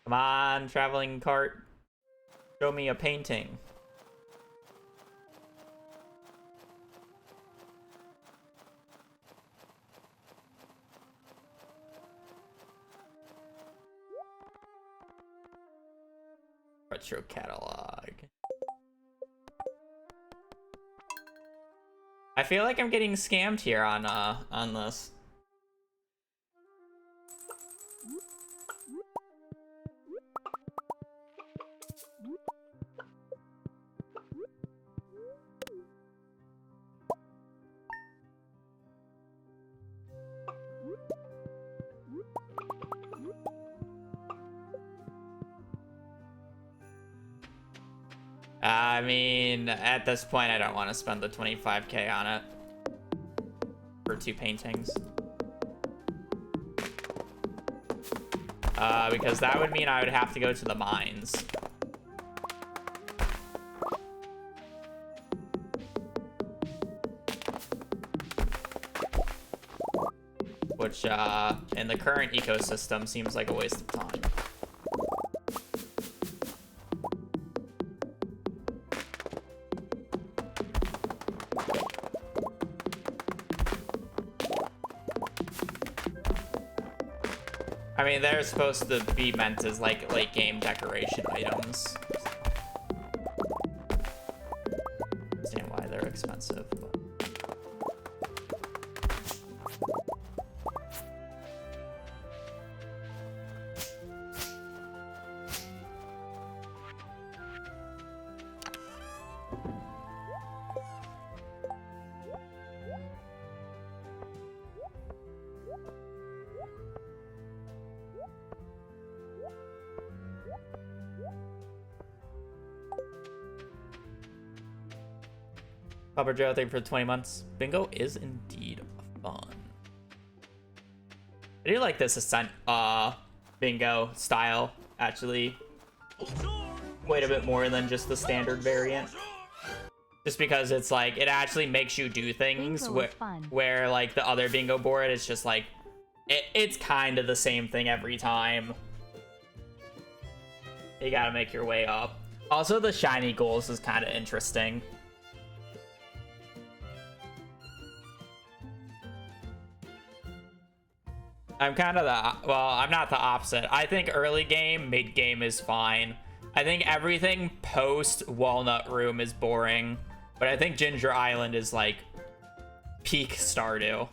Come on, traveling cart. Show me a painting. Retro catalog. I feel like I'm getting scammed here on this. I mean, at this point, I don't want to spend the 25k on it for 2 paintings. Because that would mean I would have to go to the mines. Which, in the current ecosystem, seems like a waste of time. I mean, they're supposed to be meant as, like, late game decoration items. I understand why they're expensive, but... Papa Joe, thank you for 20 months. Bingo is indeed fun. I do like this Ascent bingo style, actually. Quite a bit more than just the standard variant. Just because it's like, it actually makes you do things where like the other bingo board is just like, it's kind of the same thing every time. You gotta make your way up. Also, the shiny goals is kind of interesting. I'm kind of the, well, I'm not the opposite. I think early game, mid game is fine. I think everything post Walnut Room is boring, but I think Ginger Island is like peak Stardew.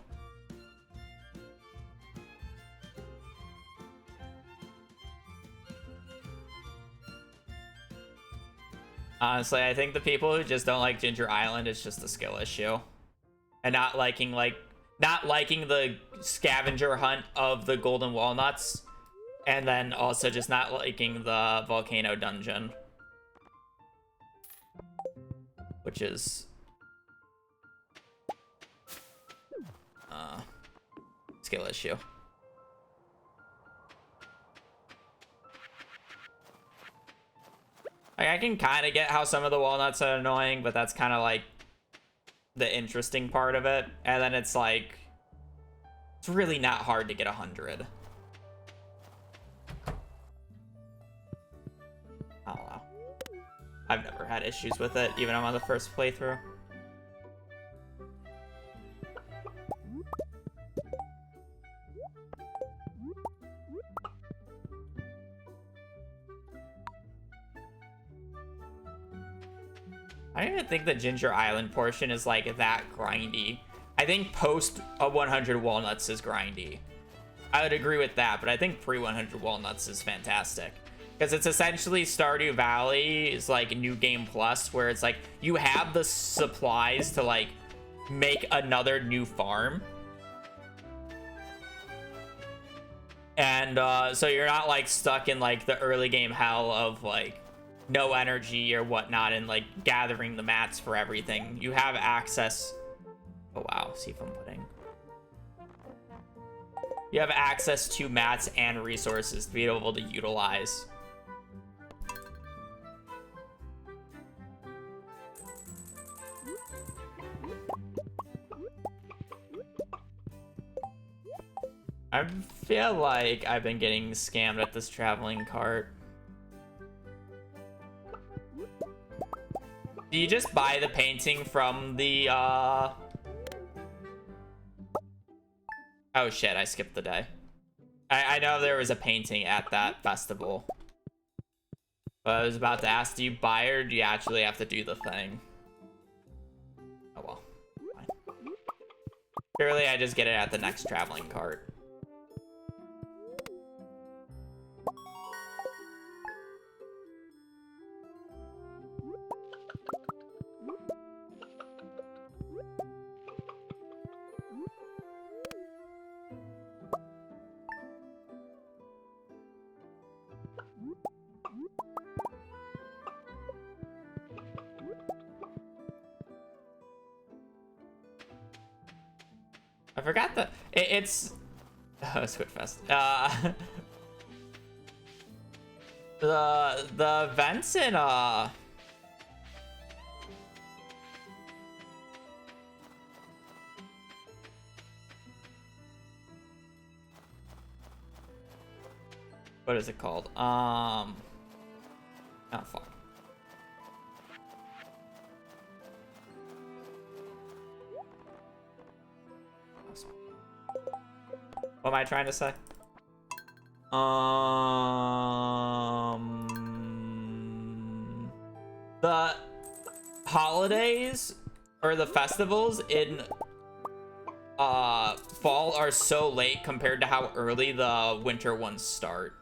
Honestly, I think the people who just don't like Ginger Island is just a skill issue. And not liking the scavenger hunt of the golden walnuts, and then also just not liking the volcano dungeon, which is skill issue. Like, I can kind of get how some of the walnuts are annoying, but that's kind of like the interesting part of it. And then it's like, it's really not hard to get 100. I don't know. I've never had issues with it, even on the first playthrough. I don't even think the Ginger Island portion is like that grindy. I think post 100 walnuts is grindy. I would agree with that, but I think pre 100 walnuts is fantastic. Because it's essentially Stardew Valley is like New Game Plus, where it's like you have the supplies to like make another new farm. And so you're not like stuck in like the early game hell of like no energy or whatnot and like gathering the mats for everything. You have access. Oh wow, seafoam pudding. You have access to mats and resources to be able to utilize. I feel like I've been getting scammed at this traveling cart. Do you just buy the painting from the, Oh shit, I skipped the day. I know there was a painting at that festival. But I was about to ask, do you buy or do you actually have to do the thing? Oh well. Fine. Surely I just get it at the next traveling cart. I forgot that it's Squidfest. The events in what is it called? Oh fuck. What am I trying to say? The holidays or the festivals in fall are so late compared to how early the winter ones start.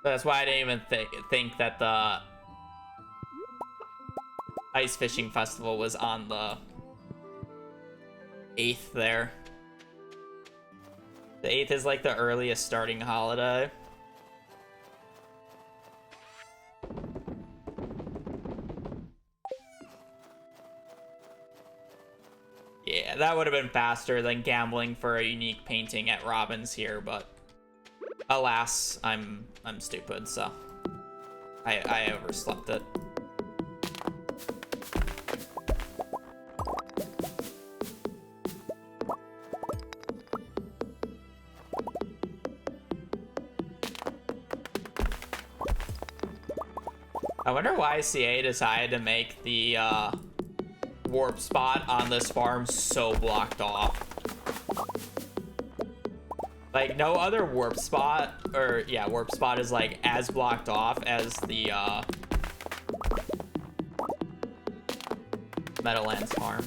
That's why I didn't even think that the ice fishing festival was on the 8th there. The 8th is like the earliest starting holiday. Yeah, that would have been faster than gambling for a unique painting at Robin's here, but alas, I'm stupid, so I overslept it. I wonder why CA decided to make the warp spot on this farm so blocked off. Like, no other warp spot, or yeah, warp spot is like as blocked off as the Meadowlands farm.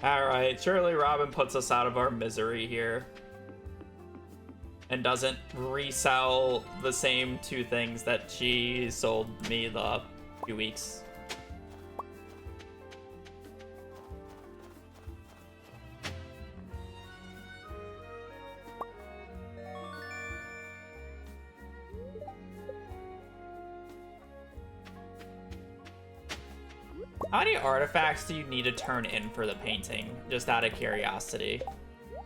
Alright, surely Robin puts us out of our misery here. and doesn't resell the same two things that she sold me the few weeks. How many artifacts do you need to turn in for the painting? Just out of curiosity.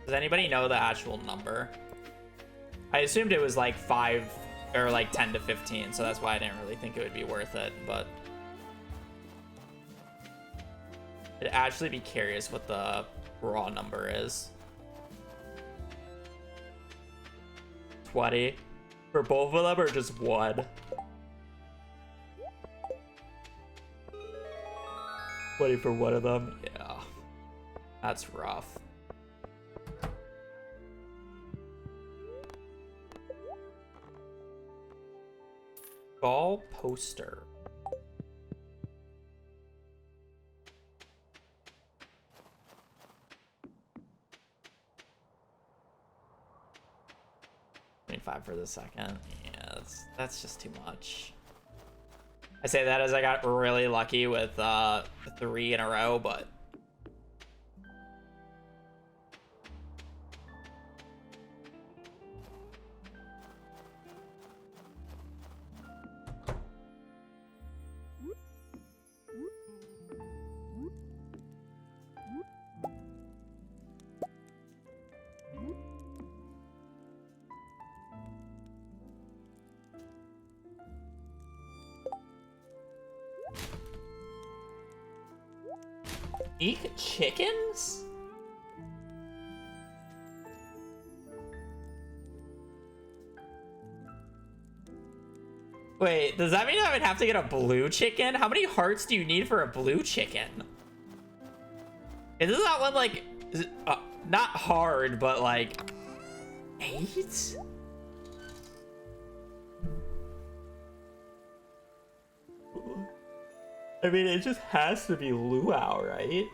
Does anybody know the actual number? I assumed it was like 5 or like 10 to 15, so that's why I didn't really think it would be worth it, but I'd actually be curious what the raw number is. 20 for both of them or just one? 20 for one of them? Yeah. That's rough. Ball poster. $25 for the second. Yeah, that's just too much. I say that as I got really lucky with 3 in a row, but eat chickens? Wait, does that mean I would have to get a blue chicken? How many hearts do you need for a blue chicken? Is this not one like, not hard, but like 8? I mean, it just has to be luau, right?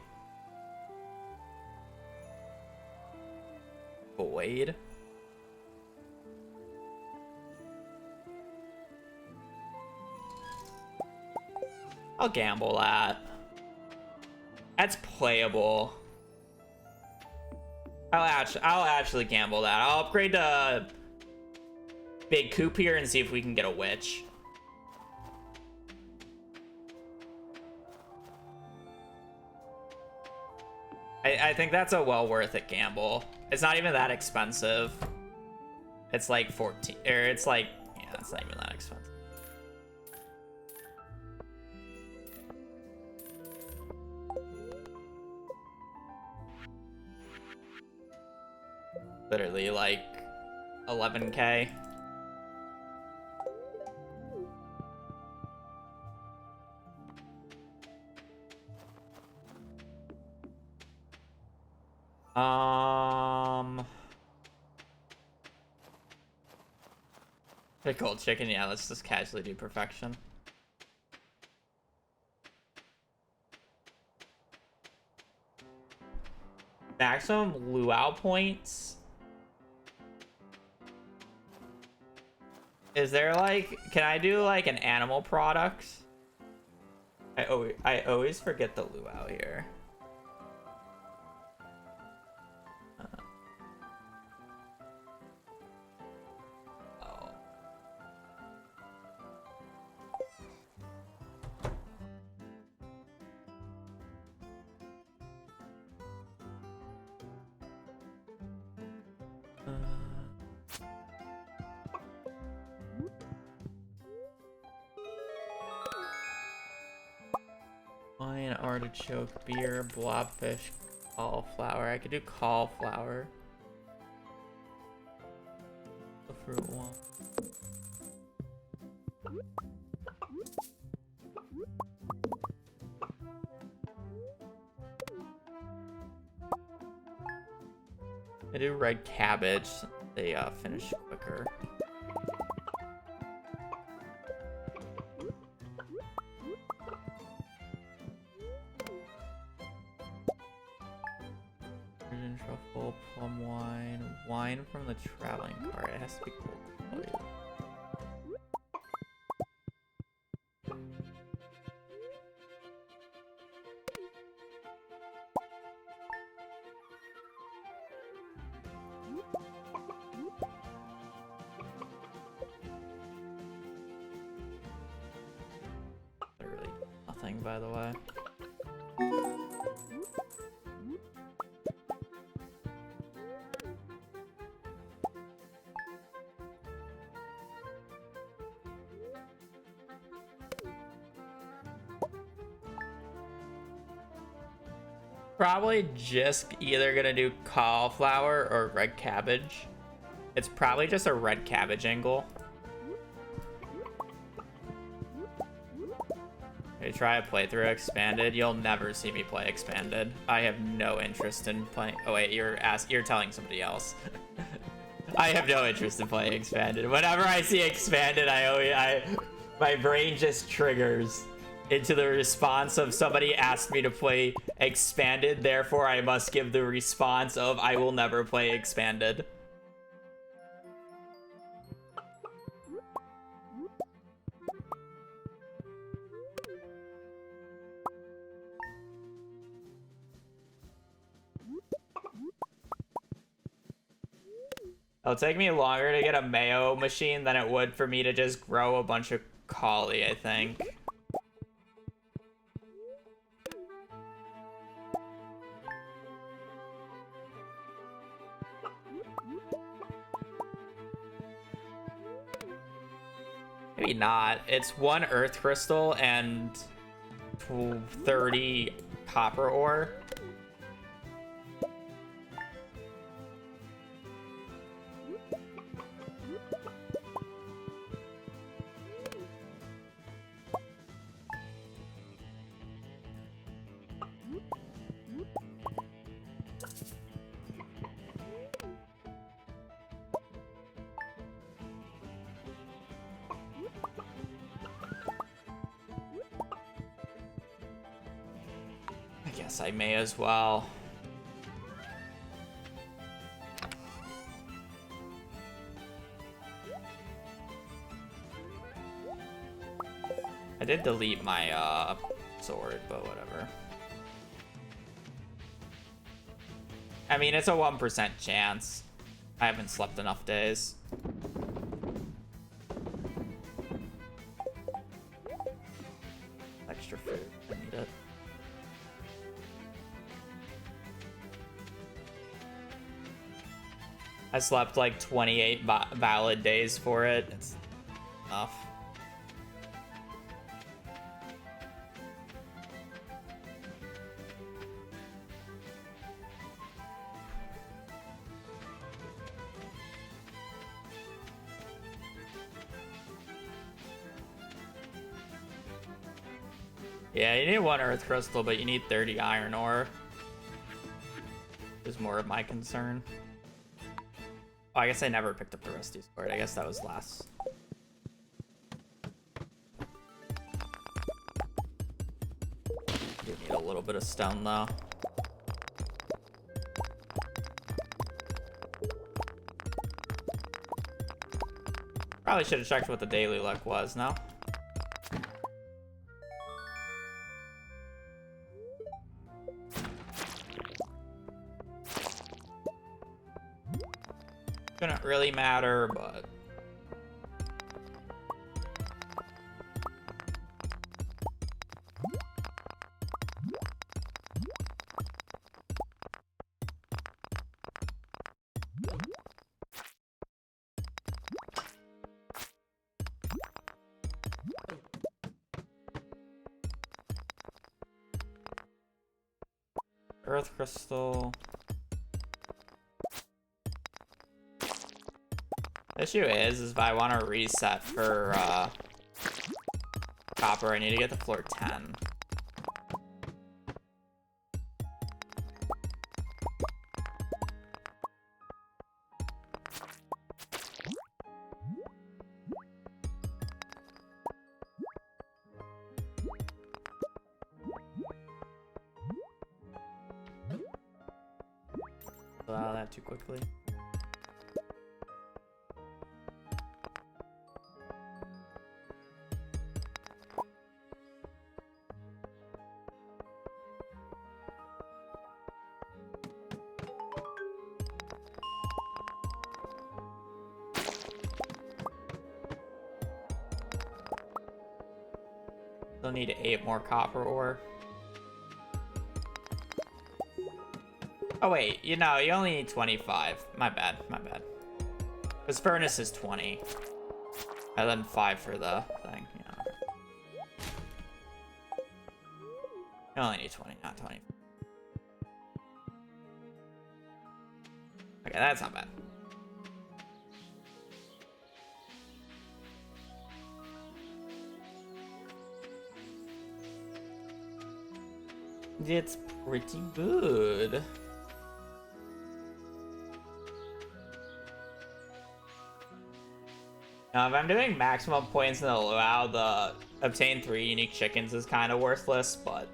Void. I'll gamble that. That's playable. I'll actually gamble that. I'll upgrade to Big Coop here and see if we can get a witch. I think that's a well worth it gamble. It's not even that expensive. It's like 14, or it's like, yeah, it's not even that expensive. Literally like 11K. Pickled chicken, yeah, let's just casually do perfection. Maximum luau points. Is there like, can I do like an animal product? I always forget the luau here. Wine, artichoke, beer, blobfish, cauliflower. I could do cauliflower. The fruit one. I do red cabbage. They finish quicker. Truffle, plum wine, wine from the traveling cart. It has to be cold quality. Literally nothing, by the way. Probably just either gonna do cauliflower or red cabbage. It's probably just a red cabbage angle. Okay, try a playthrough expanded. You'll never see me play expanded. I have no interest in playing. Oh wait, you're telling somebody else. I have no interest in playing expanded. Whenever I see expanded, my brain just triggers into the response of somebody asked me to play expanded, therefore I must give the response of I will never play expanded. It'll take me longer to get a mayo machine than it would for me to just grow a bunch of cauli, I think. Maybe not. It's 1 earth crystal and 30 copper ore. I guess I may as well. I did delete my sword, but whatever. I mean, it's a 1% chance. I haven't slept enough days. Extra food. I need it. I slept like 28 valid days for it. It's enough. Yeah, you need 1 earth crystal, but you need 30 iron ore. Is more of my concern. Oh, I guess I never picked up the rusty sword. I guess that was last. You need a little bit of stone, though. Probably should have checked what the daily luck was, no? Shouldn't really matter, but earth crystal. The issue is if I want to reset for copper, I need to get to floor 10. Wow, that too quickly. Still need 8 more copper ore. Oh wait, you only need 25. My bad. Because furnace is 20. And then 5 for the thing, You only need 20, not 20. Okay, that's not bad. It's pretty good. Now, if I'm doing maximum points in the luau, the obtain 3 unique chickens is kind of worthless, but...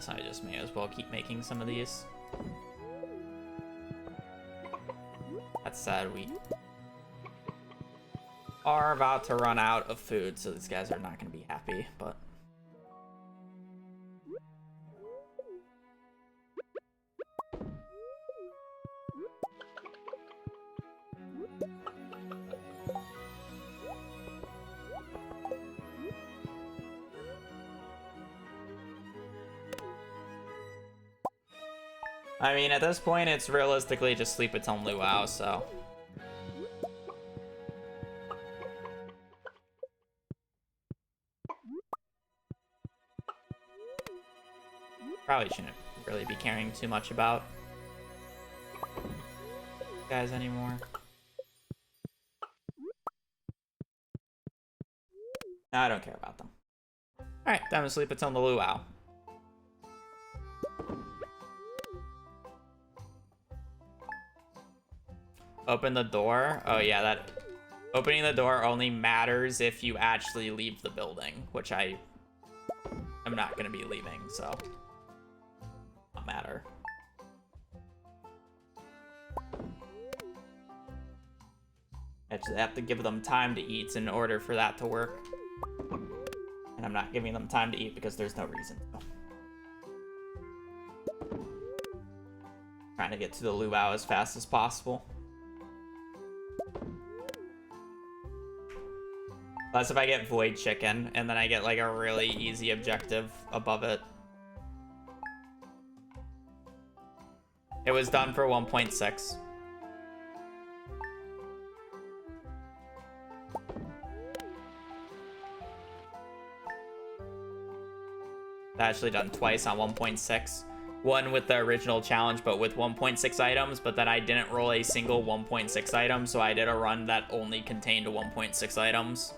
I just may as well keep making some of these. That said, we are about to run out of food, so these guys are not going to be happy, but... I mean, at this point, it's realistically just sleep its own luau, so... Probably shouldn't really be caring too much about guys anymore. No, I don't care about them. Alright, time to sleep its own luau. Open the door. Oh yeah, that opening the door only matters if you actually leave the building, which I am not going to be leaving, so not matter. I just have to give them time to eat in order for that to work. And I'm not giving them time to eat because there's no reason. Trying to get to the luau as fast as possible. Plus if I get void chicken, and then I get like a really easy objective above it. It was done for 1.6. Actually done twice on 1.6. One with the original challenge, but with 1.6 items, but then I didn't roll a single 1.6 item, so I did a run that only contained 1.6 items.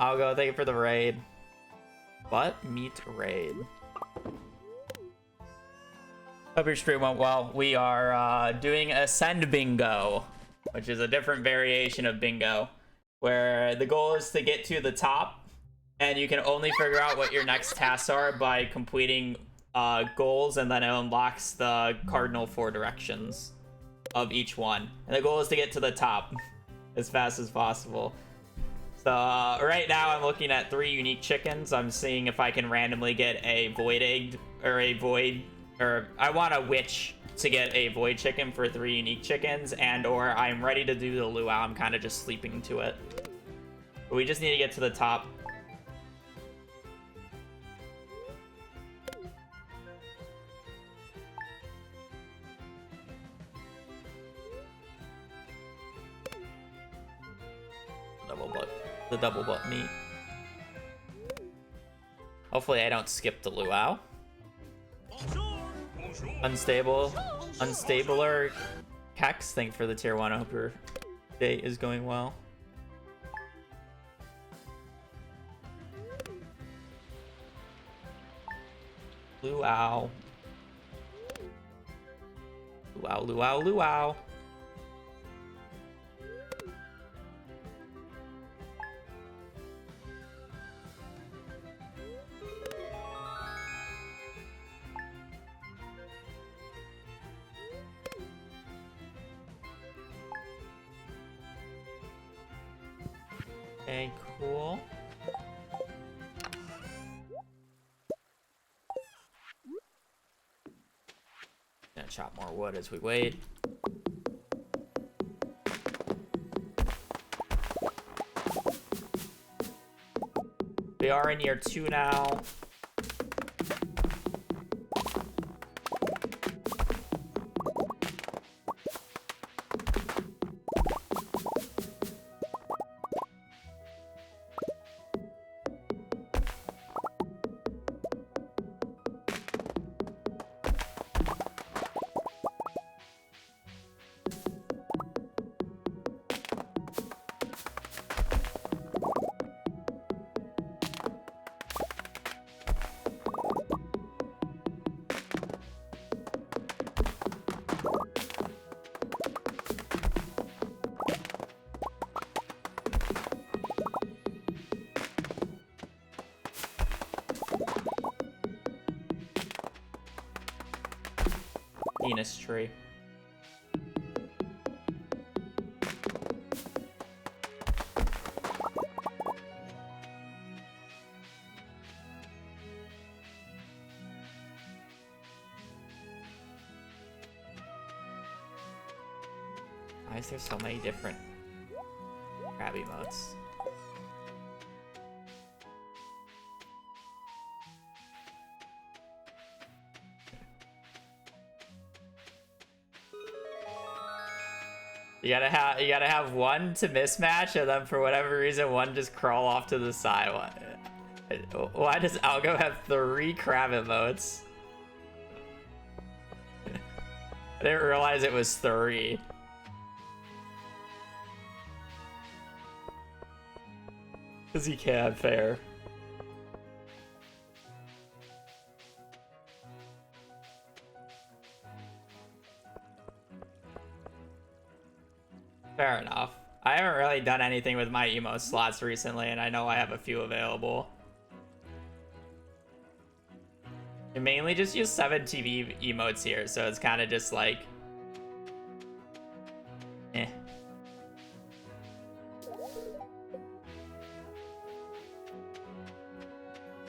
I'll go, thank you for the raid. What? Meat raid. Hope your stream went well. We are doing Ascend Bingo, which is a different variation of bingo, where the goal is to get to the top, and you can only figure out what your next tasks are by completing goals, and then it unlocks the cardinal 4 directions of each one. And the goal is to get to the top as fast as possible. So right now I'm looking at 3 unique chickens. I'm seeing if I can randomly get a void egg or a void, or I want a witch to get a void chicken for 3 unique chickens, and or I'm ready to do the luau. I'm kind of just sleeping to it. But we just need to get to the top. The double butt meat. Hopefully I don't skip the luau. Unstabler Kex, thank for the tier 1. I hope your day is going well. Luau. Luau. Okay, cool. Gonna chop more wood as we wait. We are in year 2 now. Venus tree. Why is there so many different crab emotes? You gotta have one to mismatch, and then for whatever reason, one just crawl off to the side. Why does Algo have 3 crab emotes? I didn't realize it was 3. Cause he can't, fair. Fair enough. I haven't really done anything with my emo slots recently, and I know I have a few available. I mainly just use 7 TV emotes here, so it's kind of just like... eh.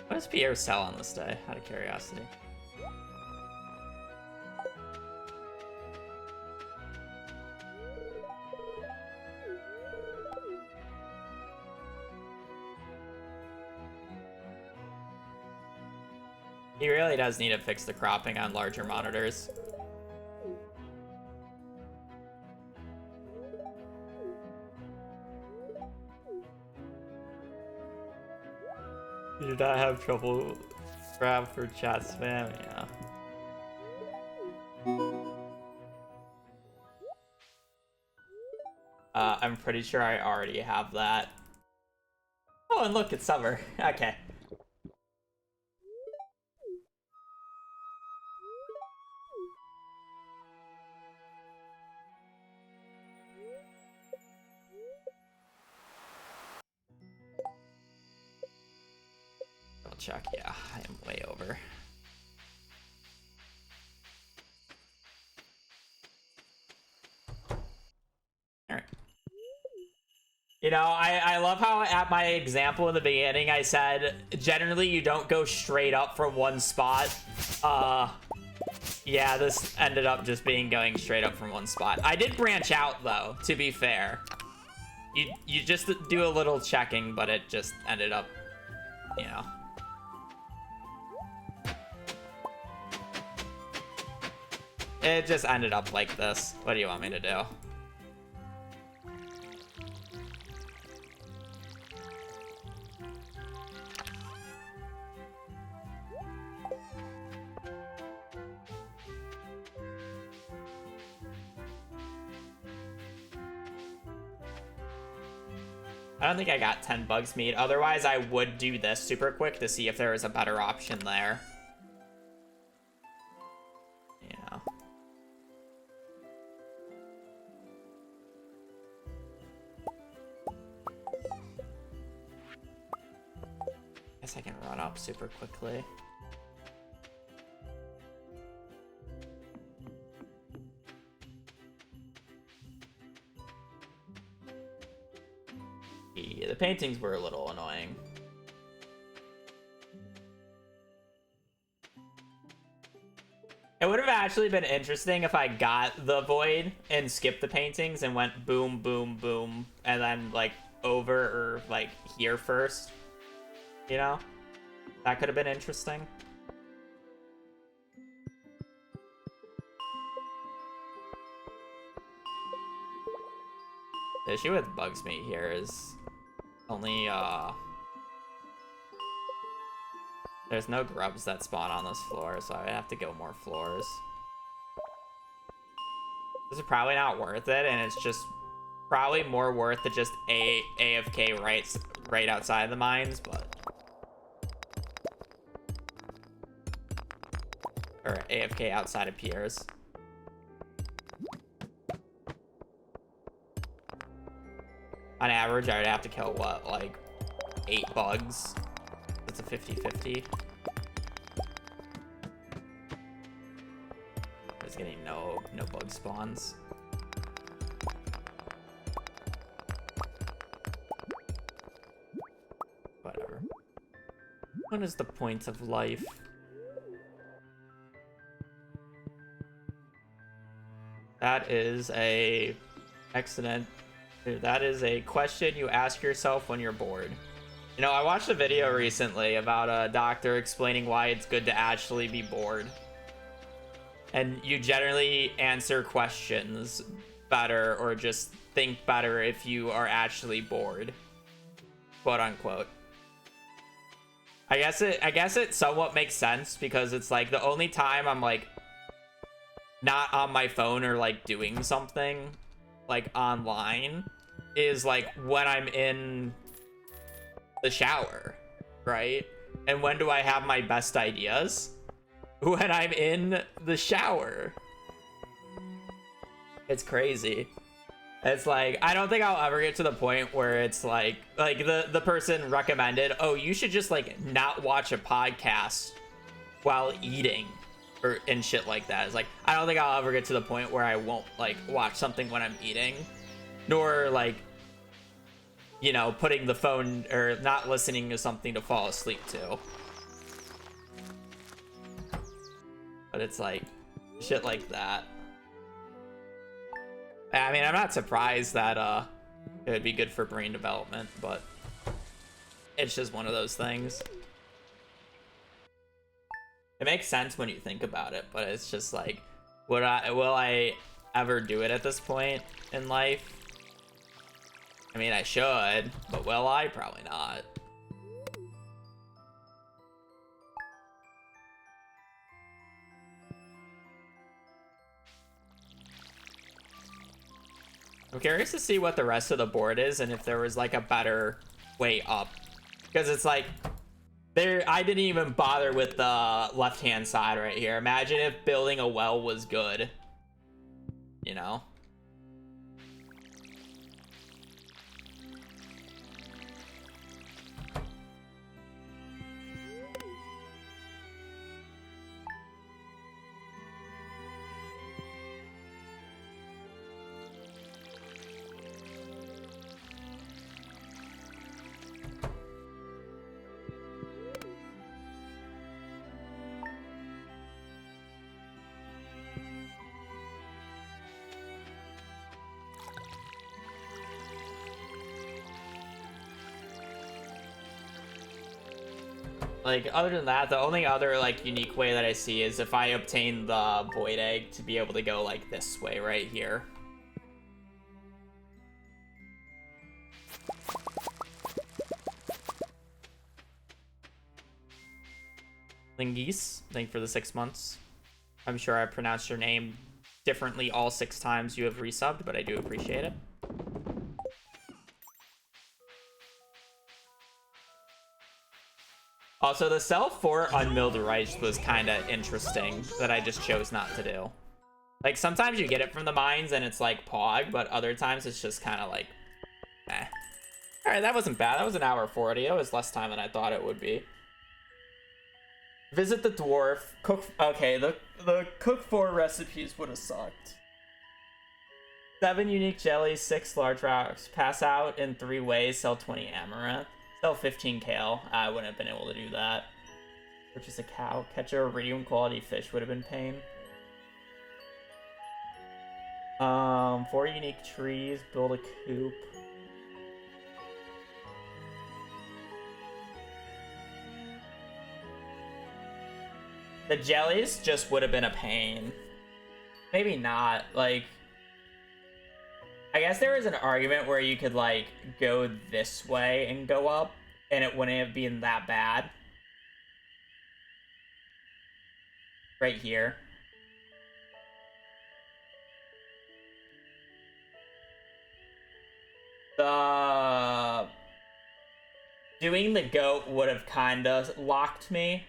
What does Pierre sell on this day, out of curiosity? He really does need to fix the cropping on larger monitors. You did not have trouble grab for chat spam? Yeah. I'm pretty sure I already have that. Oh, and look, it's summer. Okay. I'll check. Yeah, I am way over. You know, I love how at my example in the beginning I said generally you don't go straight up from one spot. Yeah, this ended up just being going straight up from one spot. I did branch out though, to be fair. You just do a little checking, but it just ended up, you know. It just ended up like this. What do you want me to do? I don't think I got 10 bugs meat. Otherwise, I would do this super quick to see if there was a better option there. Yeah. Guess I can run up super quickly. The paintings were a little annoying. It would have actually been interesting if I got the void and skipped the paintings and went boom, boom, boom, and then like over or like here first. You know? That could have been interesting. The issue with bugs meat here is only, there's no grubs that spawn on this floor, so I have to go more floors. This is probably not worth it, and it's just probably more worth to just AFK right outside the mines, but... Or AFK outside of piers. On average, I would have to kill, what, like, 8 bugs? That's a 50-50. I was getting no bug spawns. Whatever. What is the point of life? That is a accident. That is a question you ask yourself when you're bored. You know, I watched a video recently about a doctor explaining why it's good to actually be bored. And you generally answer questions better or just think better if you are actually bored. Quote unquote. I guess it somewhat makes sense because it's like the only time I'm like not on my phone or like doing something like online is like when I'm in the shower, right? And when do I have my best ideas? When I'm in the shower. It's crazy. It's like, I don't think I'll ever get to the point where it's like the person recommended, oh, you should just like not watch a podcast while eating and shit like that. It's like, I don't think I'll ever get to the point where I won't like watch something when I'm eating, nor like, you know, putting the phone or not listening to something to fall asleep to. But it's like shit like that. I mean, I'm not surprised that it would be good for brain development, but it's just one of those things. It makes sense when you think about it, but it's just like, will I ever do it at this point in life? I mean, I should, but will I? Probably not. I'm curious to see what the rest of the board is and if there was like a better way up. Because it's like, I didn't even bother with the left-hand side right here. Imagine if building a well was good. You know? Like, other than that, the only other, like, unique way that I see is if I obtain the Void Egg to be able to go, like, this way right here. Lingeese, thank you for the 6 months. I'm sure I pronounced your name differently all 6 times you have resubbed, but I do appreciate it. Also, the sell for unmilled rice was kind of interesting that I just chose not to do. Like, sometimes you get it from the mines and it's like Pog, but other times it's just kind of like, eh. Alright, that wasn't bad. That was an hour 40. That was less time than I thought it would be. Visit the dwarf. Cook. Okay, the cook 4 recipes would have sucked. 7 unique jellies, 6 large rocks. Pass out in 3 ways. Sell 20 amaranth. Sell 15 kale. I wouldn't have been able to do that. Purchase a cow. Catch a iridium quality fish would have been pain. 4 unique trees. Build a coop. The jellies just would have been a pain. Maybe not. Like, I guess there is an argument where you could, like, go this way and go up, and it wouldn't have been that bad. Right here. Doing the goat would have kind of locked me.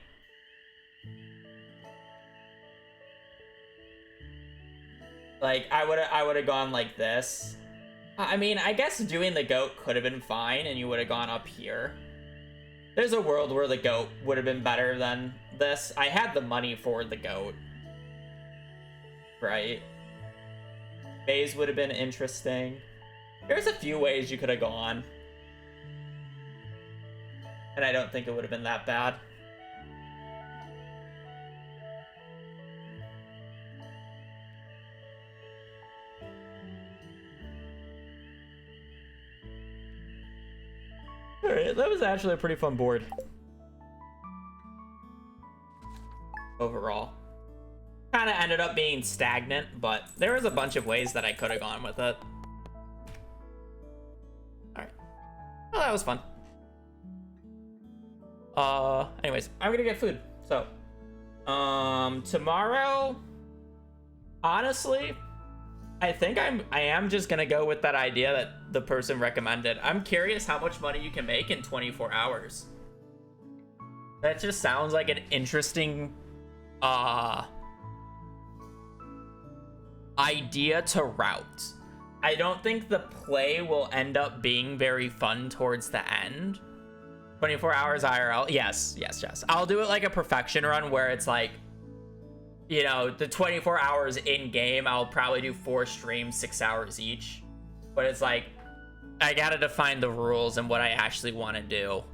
Like, I would have gone like this. I mean, I guess doing the goat could have been fine, and you would have gone up here. There's a world where the goat would have been better than this. I had the money for the goat. Right? Maze would have been interesting. There's a few ways you could have gone. And I don't think it would have been that bad. Alright, that was actually a pretty fun board. Overall. Kind of ended up being stagnant, but there was a bunch of ways that I could have gone with it. Alright. Well, that was fun. Anyways, I'm gonna get food. So, tomorrow, honestly, I think I am just gonna go with that idea that the person recommended. I'm curious how much money you can make in 24 hours. That just sounds like an interesting idea to route. I don't think the play will end up being very fun towards the end. 24 hours IRL. Yes. I'll do it like a perfection run where it's like, you know, the 24 hours in game, I'll probably do 4 streams, 6 hours each. But it's like, I gotta define the rules and what I actually want to do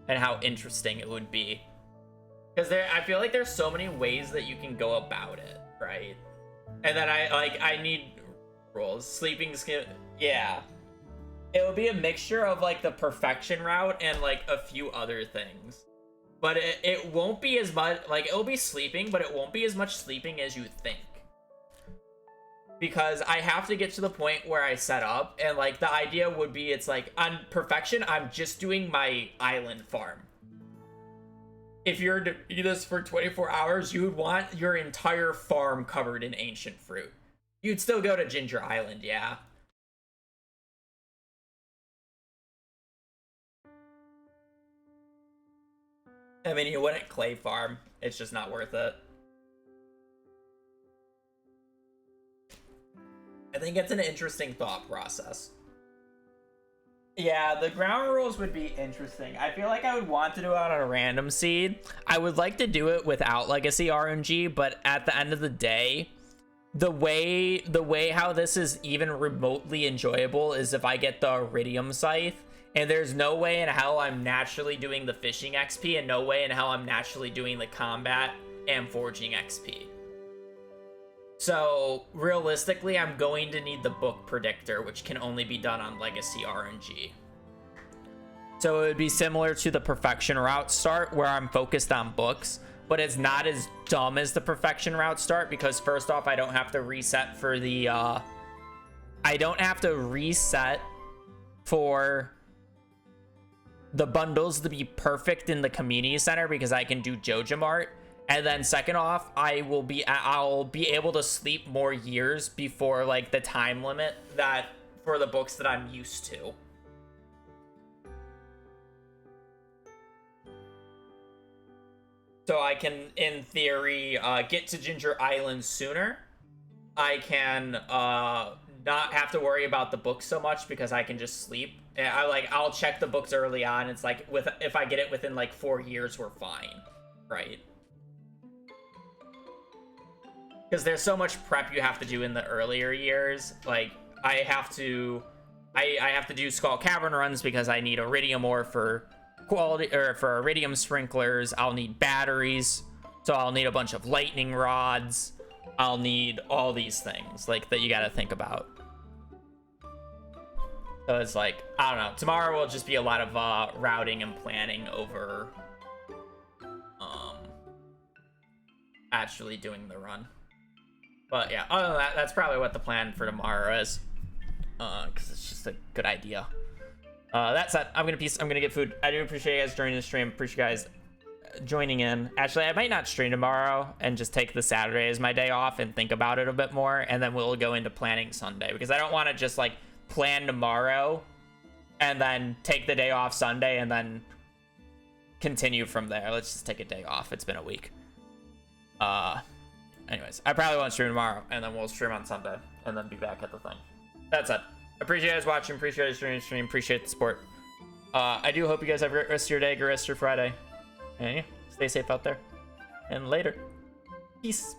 and how interesting it would be. Because I feel like there's so many ways that you can go about it, right? And then I need rules. Sleeping skin, yeah. It would be a mixture of like the perfection route and like a few other things. But it won't be as much, like, it'll be sleeping, but it won't be as much sleeping as you think. Because I have to get to the point where I set up, and, like, the idea would be, it's like, on perfection, I'm just doing my island farm. If you're to do this for 24 hours, you would want your entire farm covered in ancient fruit. You'd still go to Ginger Island, yeah. I mean, you wouldn't clay farm. It's just not worth it. I think it's an interesting thought process. Yeah, the ground rules would be interesting. I feel like I would want to do it on a random seed. I would like to do it without legacy RNG, but at the end of the day, the way how this is even remotely enjoyable is if I get the Iridium Scythe. And there's no way in hell I'm naturally doing the fishing XP, and no way in hell I'm naturally doing the combat and forging XP. So, realistically, I'm going to need the book predictor, which can only be done on legacy RNG. So it would be similar to the Perfection Route Start, where I'm focused on books, but it's not as dumb as the Perfection Route Start, because first off, I don't have to reset for the the bundles to be perfect in the community center, because I can do JojaMart. And then second off, I'll be able to sleep more years before like the time limit that for the books that I'm used to. So I can, in theory, get to Ginger Island sooner. I can not have to worry about the books so much because I can just sleep. And I'll check the books early on. It's like if I get it within like 4 years, we're fine, right? Because there's so much prep you have to do in the earlier years. Like I have to do Skull Cavern runs because I need iridium ore for quality, or for iridium sprinklers. I'll need batteries, so I'll need a bunch of lightning rods. I'll need all these things like that you got to think about. So it's like, I don't know, tomorrow will just be a lot of routing and planning over actually doing the run. But yeah, other than that, that's probably what the plan for tomorrow is, because it's just a good idea. That said, I'm gonna get food. I do appreciate you guys joining the stream. Appreciate you guys joining in. Actually, I might not stream tomorrow and just take the Saturday as my day off and think about it a bit more, and then we'll go into planning Sunday, because I don't want to just like plan tomorrow and then take the day off Sunday and then continue from there. Let's just take a day off. It's been a week. Anyways, I probably won't stream tomorrow, and then we'll stream on Sunday and then be back at the thing. That's it. Appreciate you guys watching. Appreciate you guys joining the stream. Appreciate the support. I do hope you guys have a great rest of your day, great rest of your Friday. And yeah, stay safe out there. And later. Peace.